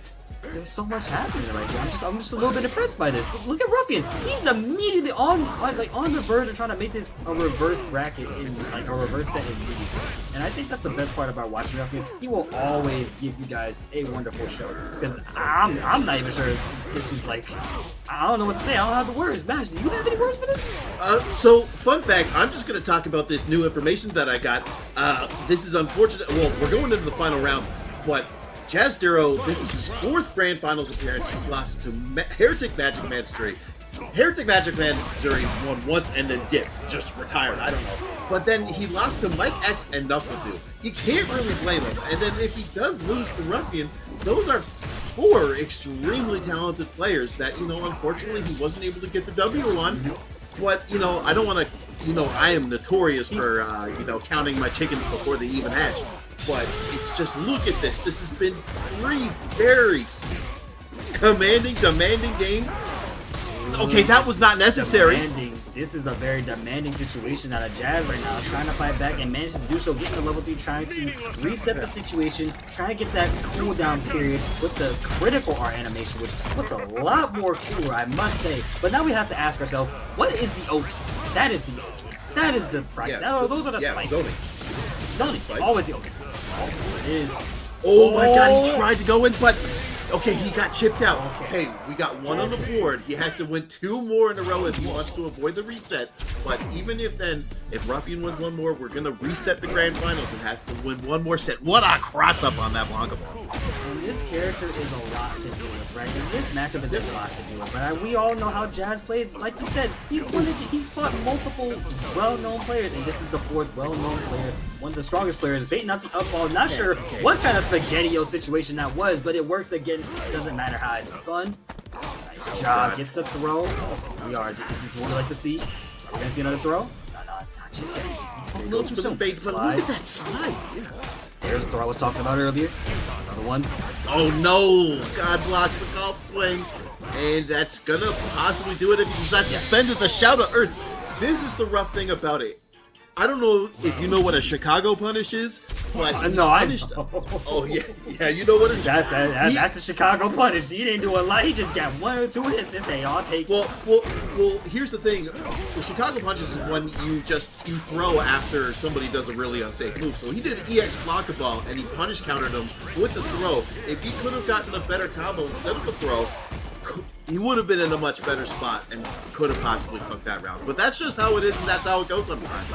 There's so much happening right here. I'm just a little bit impressed by this. Look at Ruffian. He's immediately on the verge of trying to make this a reverse bracket in like a reverse set immediately. And I think that's the best part about watching Ruffian. He will always give you guys a wonderful show. Because I'm not even sure this is like, I don't know what to say. I don't have the words. Mash, do you have any words for this? So fun fact, I'm just gonna talk about this new information that I got. This is unfortunate. Well, we're going into the final round, but Jazdero, this is his 4th Grand Finals appearance. He's lost to Heretic Magic Man straight. Heretic Magic Man Juri won once and then dipped, just retired, I don't know. But then he lost to Mike X and Knuckle. You can't really blame him. And then if he does lose to Ruffian, those are 4 extremely talented players that, you know, unfortunately he wasn't able to get the W on. But, you know, I don't want to, you know, I am notorious for, you know, counting my chickens before they even hatch. But it's just, look at this. This has been 3 very demanding games. Okay, that was not necessary. This is a very demanding situation out of Jazz right now. Trying to fight back and manages to do so, getting to level 3, trying to reset the situation, trying to get that cooldown period with the critical art animation, which looks a lot more cooler, I must say. But now we have to ask ourselves, what is the OK? That is the OK. That is the price. Those are the spikes. Zoning. Always the OK. Oh, it is. Oh my god, he tried to go in, but okay, he got chipped out. Okay, we got 1 on the board. He has to win 2 more in a row if he wants to avoid the reset. But even if Ruffian wins 1 more, we're gonna reset the Grand Finals and has to win 1 more set. What a cross up on that Blanka ball. And this character is a lot to deal with, right? And this matchup is a lot to deal with. But we all know how Jazz plays. Like you said, he's fought multiple well-known players, and this is the fourth well-known player, one of the strongest players, baiting out the up ball. Not sure what kind of spaghetti-o situation that was, but it works again. Doesn't matter how it's spun. Nice job. Gets the throw. This is what we like to see. We're gonna see another throw. No, not just yet. He's a little too soon. But look at that slide. Yeah. There's the throw I was talking about earlier. Another one. Oh no! God blocks the golf swing. And that's gonna possibly do it if he decides to spend it. The Shout of Earth. This is the rough thing about it. I don't know if you know what a Chicago punish is, but no, I know. Oh yeah, you know what it is. That's a Chicago punish. He didn't do a lot. He just got 1 or 2 hits and say, "I'll take." Well. Here's the thing: the Chicago punches is when you throw after somebody does a really unsafe move. So he did an EX block a ball and he punish countered him with the throw. If he could have gotten a better combo instead of the throw, he would have been in a much better spot and could have possibly cooked that round. But that's just how it is, and that's how it goes sometimes.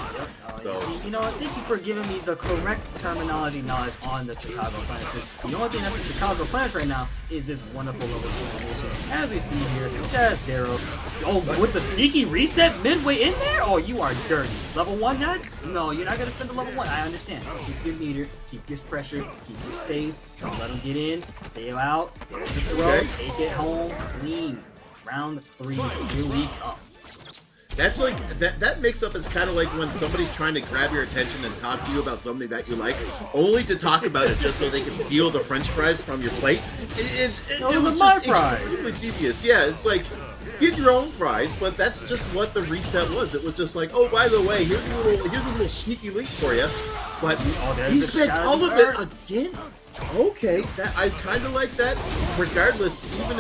So, you know what? Thank you for giving me the correct terminology knowledge on the Chicago Planets. Because the only thing that's the Chicago Planets right now is this wonderful level 2 animation. As we see here, Jazdero. Oh, with the sneaky reset midway in there? Oh, you are dirty. Level 1 nut? No, you're not going to spend the level 1. I understand. Keep your meter, keep your pressure, keep your space. Don't let them get in. Stay out. There's the throw. Okay. Take it home. Clean. Round 3. Here we come. that's like that mix-up is kind of like when somebody's trying to grab your attention and talk to you about something that you like, only to talk about it just so they can steal the French fries from your plate. It was just extremely devious. Yeah, it's like, get your own fries, but that's just what the reset was. It was just like, oh, by the way, here's a little sneaky link for you. But he spends all of it again. Okay, that I kind of like that. Regardless, even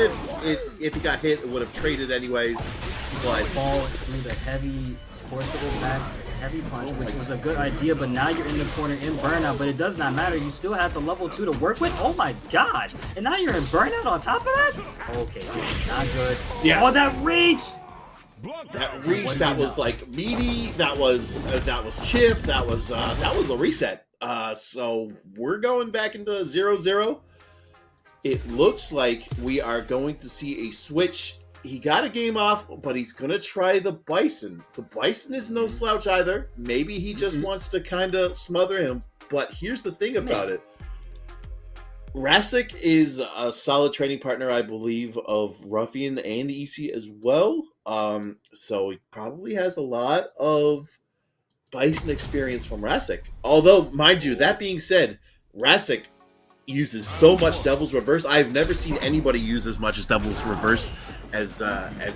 if he got hit, it would have traded anyways. But ball through the heavy forcible back, heavy punch, which was a good idea. But now you're in the corner in burnout. But it does not matter. You still have the level 2 to work with. Oh my gosh! And now you're in burnout on top of that. Okay, this is not good. Yeah. Oh, that reach! That reach, that was like meaty. That was chip. That was a reset. So we're going back into 0-0. It looks like we are going to see a switch. He got a game off, but he's going to try the Bison. The Bison is no slouch either. Maybe he just wants to kind of smother him. But here's the thing about it. Rasec is a solid training partner, I believe, of Ruffian and EC as well. So he probably has a lot of Bison experience from Rasec. Although, mind you, that being said, Rasec uses so much Devil's Reverse. I've never seen anybody use as much as Devil's Reverse as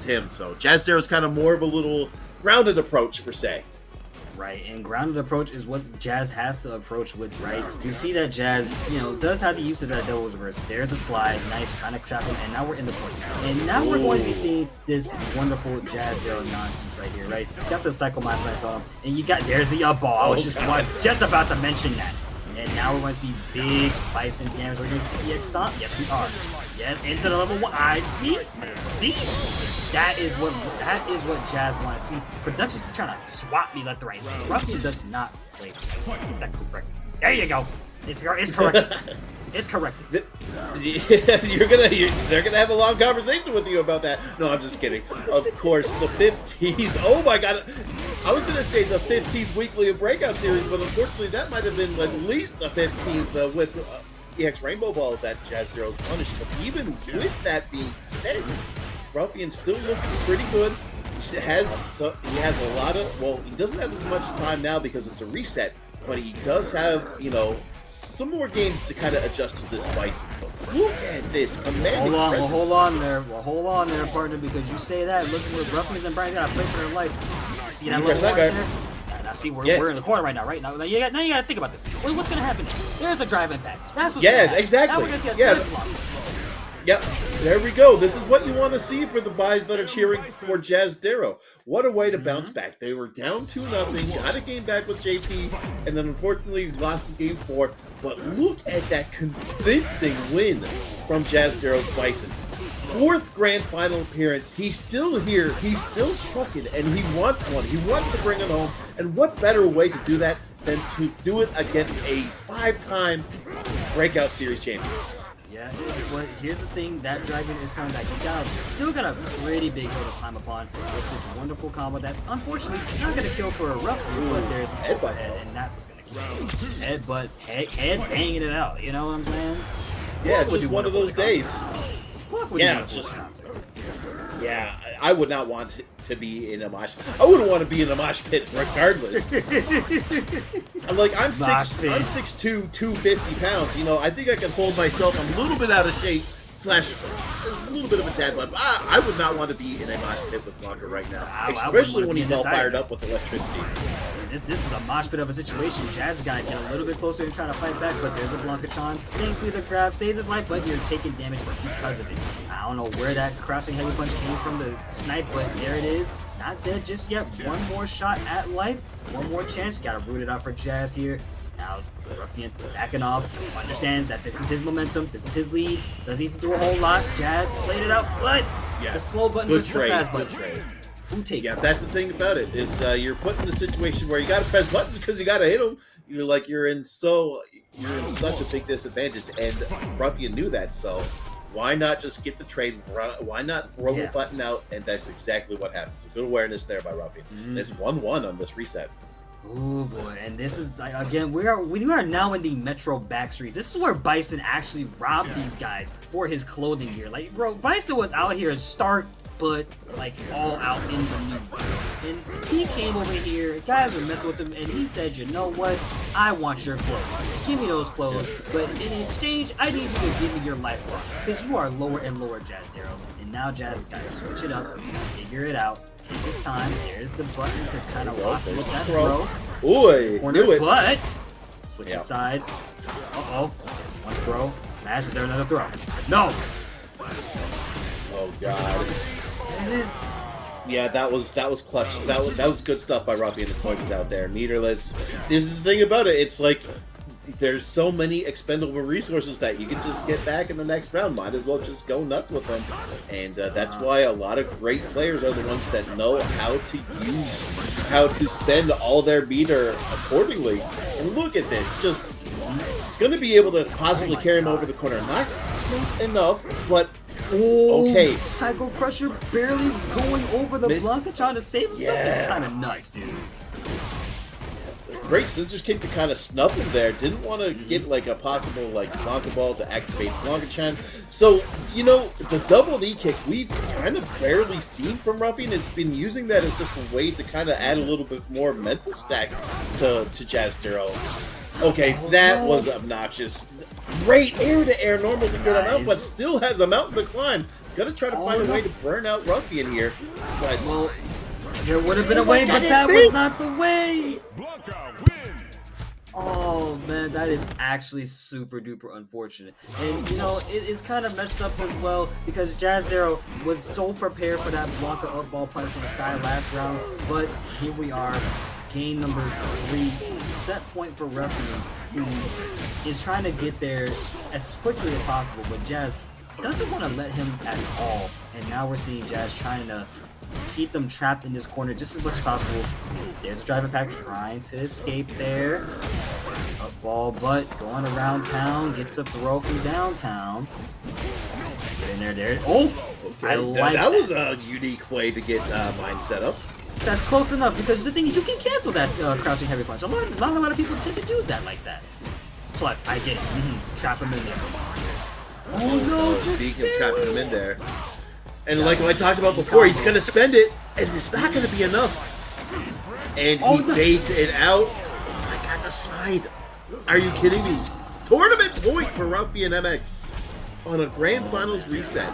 him. So Jazdero is kind of more of a little grounded approach per se. Right, and grounded approach is what Jazz has to approach with, right? You see that Jazz, does have the use of that Devil's Reverse. There's a slide, nice, trying to trap him, and now we're in the corner. And now we're going to be seeing this wonderful Jazdero nonsense right here, right? You got the Cycle Mind Plants on him, and there's the up ball. I was just about to mention that. And now we're going to see big Bison damage. We're going to EX stomp. Yes, we are. Yes, into the level 1. See? That is what Jazz want to see. Production's trying to swap me left to right. Ruffian does not play. Get that correct. There you go. It's correct. It's correct. They're gonna have a long conversation with you about that. No, I'm just kidding. Of course, the 15th. Oh my God. I was gonna say the 15th weekly of Breakout Series, but unfortunately that might have been at least the 15th with EX Rainbow Ball that Jazdero's punished. But even with that being said, Ruffian's still looking pretty good. He has a lot of, he doesn't have as much time now because it's a reset, but he does have, some more games to kind of adjust to this Bison. But look at this commanding presence. Hold on there, partner, because you say that, looking with Ruffian's and Brian gotta play for their life. You see that little mark there? Now see, we're in the corner right now, right? Now you gotta think about this. What's gonna happen? There's a drive impact. That's what's gonna happen. Exactly. Now we're gonna see a third block. Yep, there we go. This is what you want to see for the buys that are cheering for Jazdero. What a way to bounce back. They were down 2-0, got a game back with JP, and then unfortunately lost in game 4. But look at that convincing win from Jazdero's Bison. 4th grand final appearance. He's still here. He's still trucking, and he wants one. He wants to bring it home. And what better way to do that than to do it against a 5-time Breakout Series champion? Yeah, but here's the thing, that dragon is coming back. Still got a pretty big hill to climb upon with this wonderful combo that's unfortunately not going to kill for a roughly, but there's overhead, and that's what's going to kill. Headbutt, head banging it out, you know what I'm saying? Yeah, it's just one of those days. Yeah, just... Yeah, I would not want to be in a mosh. I wouldn't want to be in a mosh pit regardless. I'm 6'2", 250 pounds. You know, I think I can hold myself. I'm a little bit out of shape. / a little bit of a dad bod. I would not want to be in a mosh pit with Blanka right now, especially when he's all fired up with electricity. This is a mosh pit of a situation. Jazz got to get a little bit closer and trying to fight back, but there's a Blanka-chan. Thankfully, the grab saves his life, but you're taking damage because of it. I don't know where that crouching heavy punch came from, the snipe, but there it is. Not dead just yet. One more shot at life. One more chance. Got to root it out for Jazz here. Now, Ruffian backing off, understands that this is his momentum, this is his lead, doesn't need to do a whole lot. Jazz played it out, but the slow button versus the fast button. Who takes it? That's the thing about it, is you're put in a situation where you gotta press buttons because you gotta hit them. You're in such a big disadvantage, and Ruffian knew that, so why not just get the trade? Why not throw the button out? And that's exactly what happens. So good awareness there by Ruffian. It's 1-1 on this reset. Oh boy, and this is again we are now in the Metro backstreets. This is where Bison actually robbed these guys for his clothing gear. Like, bro, Bison was out here start but like all out in the new. And he came over here, guys were messing with him, and he said, you know what? I want your clothes. Give me those clothes, but in exchange, I need you to give me your life block. Because you are lower and lower, Jazdero. And now Jazz has got to switch it up, figure it out, take his time. There's the button to kind of lock with that throw. Boy, corner, but switches sides. Uh-oh. One throw. Mash, is there another throw? No! Oh god. It is. Yeah, that was clutch. That was good stuff by Ruffian to point it out there. Meterless. This is the thing about it. It's like there's so many expendable resources that you can just get back in the next round. Might as well just go nuts with them. And that's why a lot of great players are the ones that know how to spend all their meter accordingly. And look at this, just gonna be able to possibly carry him over the corner. Not close enough, but okay. Psycho Crusher barely going over the Blanka trying to save himself. It's kind of nuts, dude. Great scissors kick to kind of snub him there. Didn't want to get like a possible like Blanka ball to activate Blanka-chan. So, you know, the double knee kick we've kind of barely seen from Ruffian. It's been using that as just a way to kind of add a little bit more mental stack to Jazdero. Okay, that was obnoxious. Great air-to-air, normal to get him out, but still has a mountain to climb. He's got to try to find a way to burn out Ruffian here. But, well, there would have been a way, but that was not the way. Oh man, that is actually super duper unfortunate. And you know, it is kind of messed up as well because Jazdero was so prepared for that Blanka up ball punish from the sky last round. But here we are, game number 3, set point for Ruffian, who is trying to get there as quickly as possible, but Jazz doesn't want to let him at all. And now we're seeing Jazz trying to keep them trapped in this corner just as much as possible. There's a driver pack trying to escape there. Up ball, but going around town, gets a throw from downtown. Get in there. Oh! Okay. I like that was a unique way to get mine set up. That's close enough because the thing is you can cancel that crouching heavy punch. A lot of people tend to do that like that. Plus, I get it. Trap him in there. Oh no, just speaking of trapping him in there. And like I talked about before, he's going to spend it, and it's not going to be enough. And he baits it out. Oh my god, the slide. Are you kidding me? Tournament point for RUFIANmx on a Grand Finals reset.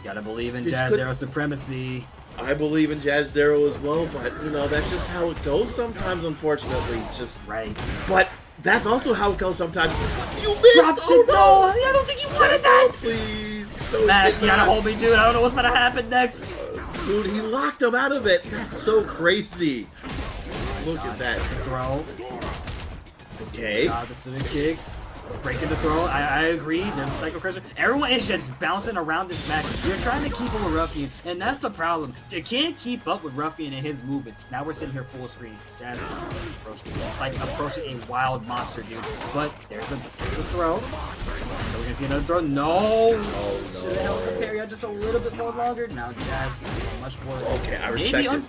Gotta believe in Jazdero supremacy. I believe in Jazdero as well, but you know, that's just how it goes sometimes, unfortunately. It's just right. But that's also how it goes sometimes. You missed! Drops it, no! I don't think you wanted that! Oh, please. Mash, you gotta hold me, dude. I don't know what's gonna happen next. Dude, he locked him out of it. That's so crazy. Look at that. Throw. Okay. The kicks. Breaking the throw, I agree. There's a Psycho Crusher. Everyone is just bouncing around this match. You're trying to keep up with Ruffian, and that's the problem. You can't keep up with Ruffian and his movement. Now we're sitting here full screen. Jazz approaching. It's like approaching a wild monster, dude. But there's the throw. So we're gonna see another throw. No! Should have held the parry out just a little bit more longer. Now Jazz much more. Okay, I respect it.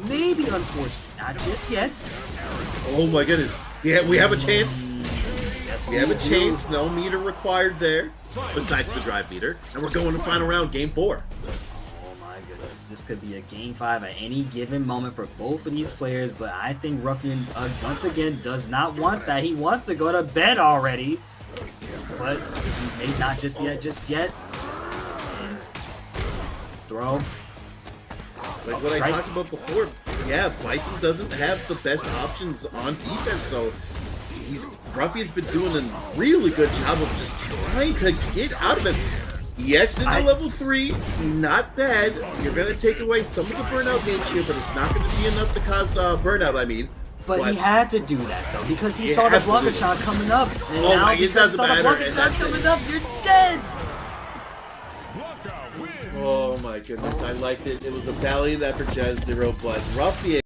Maybe unfortunate. Not just yet. Oh my goodness. Yeah, we have a chance. Yes, We have a chance. No meter required there, besides the drive meter. And we're going to final round, game 4. Oh my goodness, this could be a game 5 at any given moment for both of these players, but I think Ruffian, once again, does not want that. He wants to go to bed already, but he may not just yet. And throw. Like what I talked about before, yeah, Bison doesn't have the best options on defense, so Ruffian's been doing a really good job of just trying to get out of it. EX into level 3, not bad. You're going to take away some of the burnout gains here, but it's not going to be enough to cause burnout, I mean. But he had to do that, though, because he saw the Blanka shot coming up. And oh now my, it doesn't saw matter. the Blanka shot coming up, you're dead! Oh my goodness, I liked it. It was a valiant effort, Jazdero, but Ruffian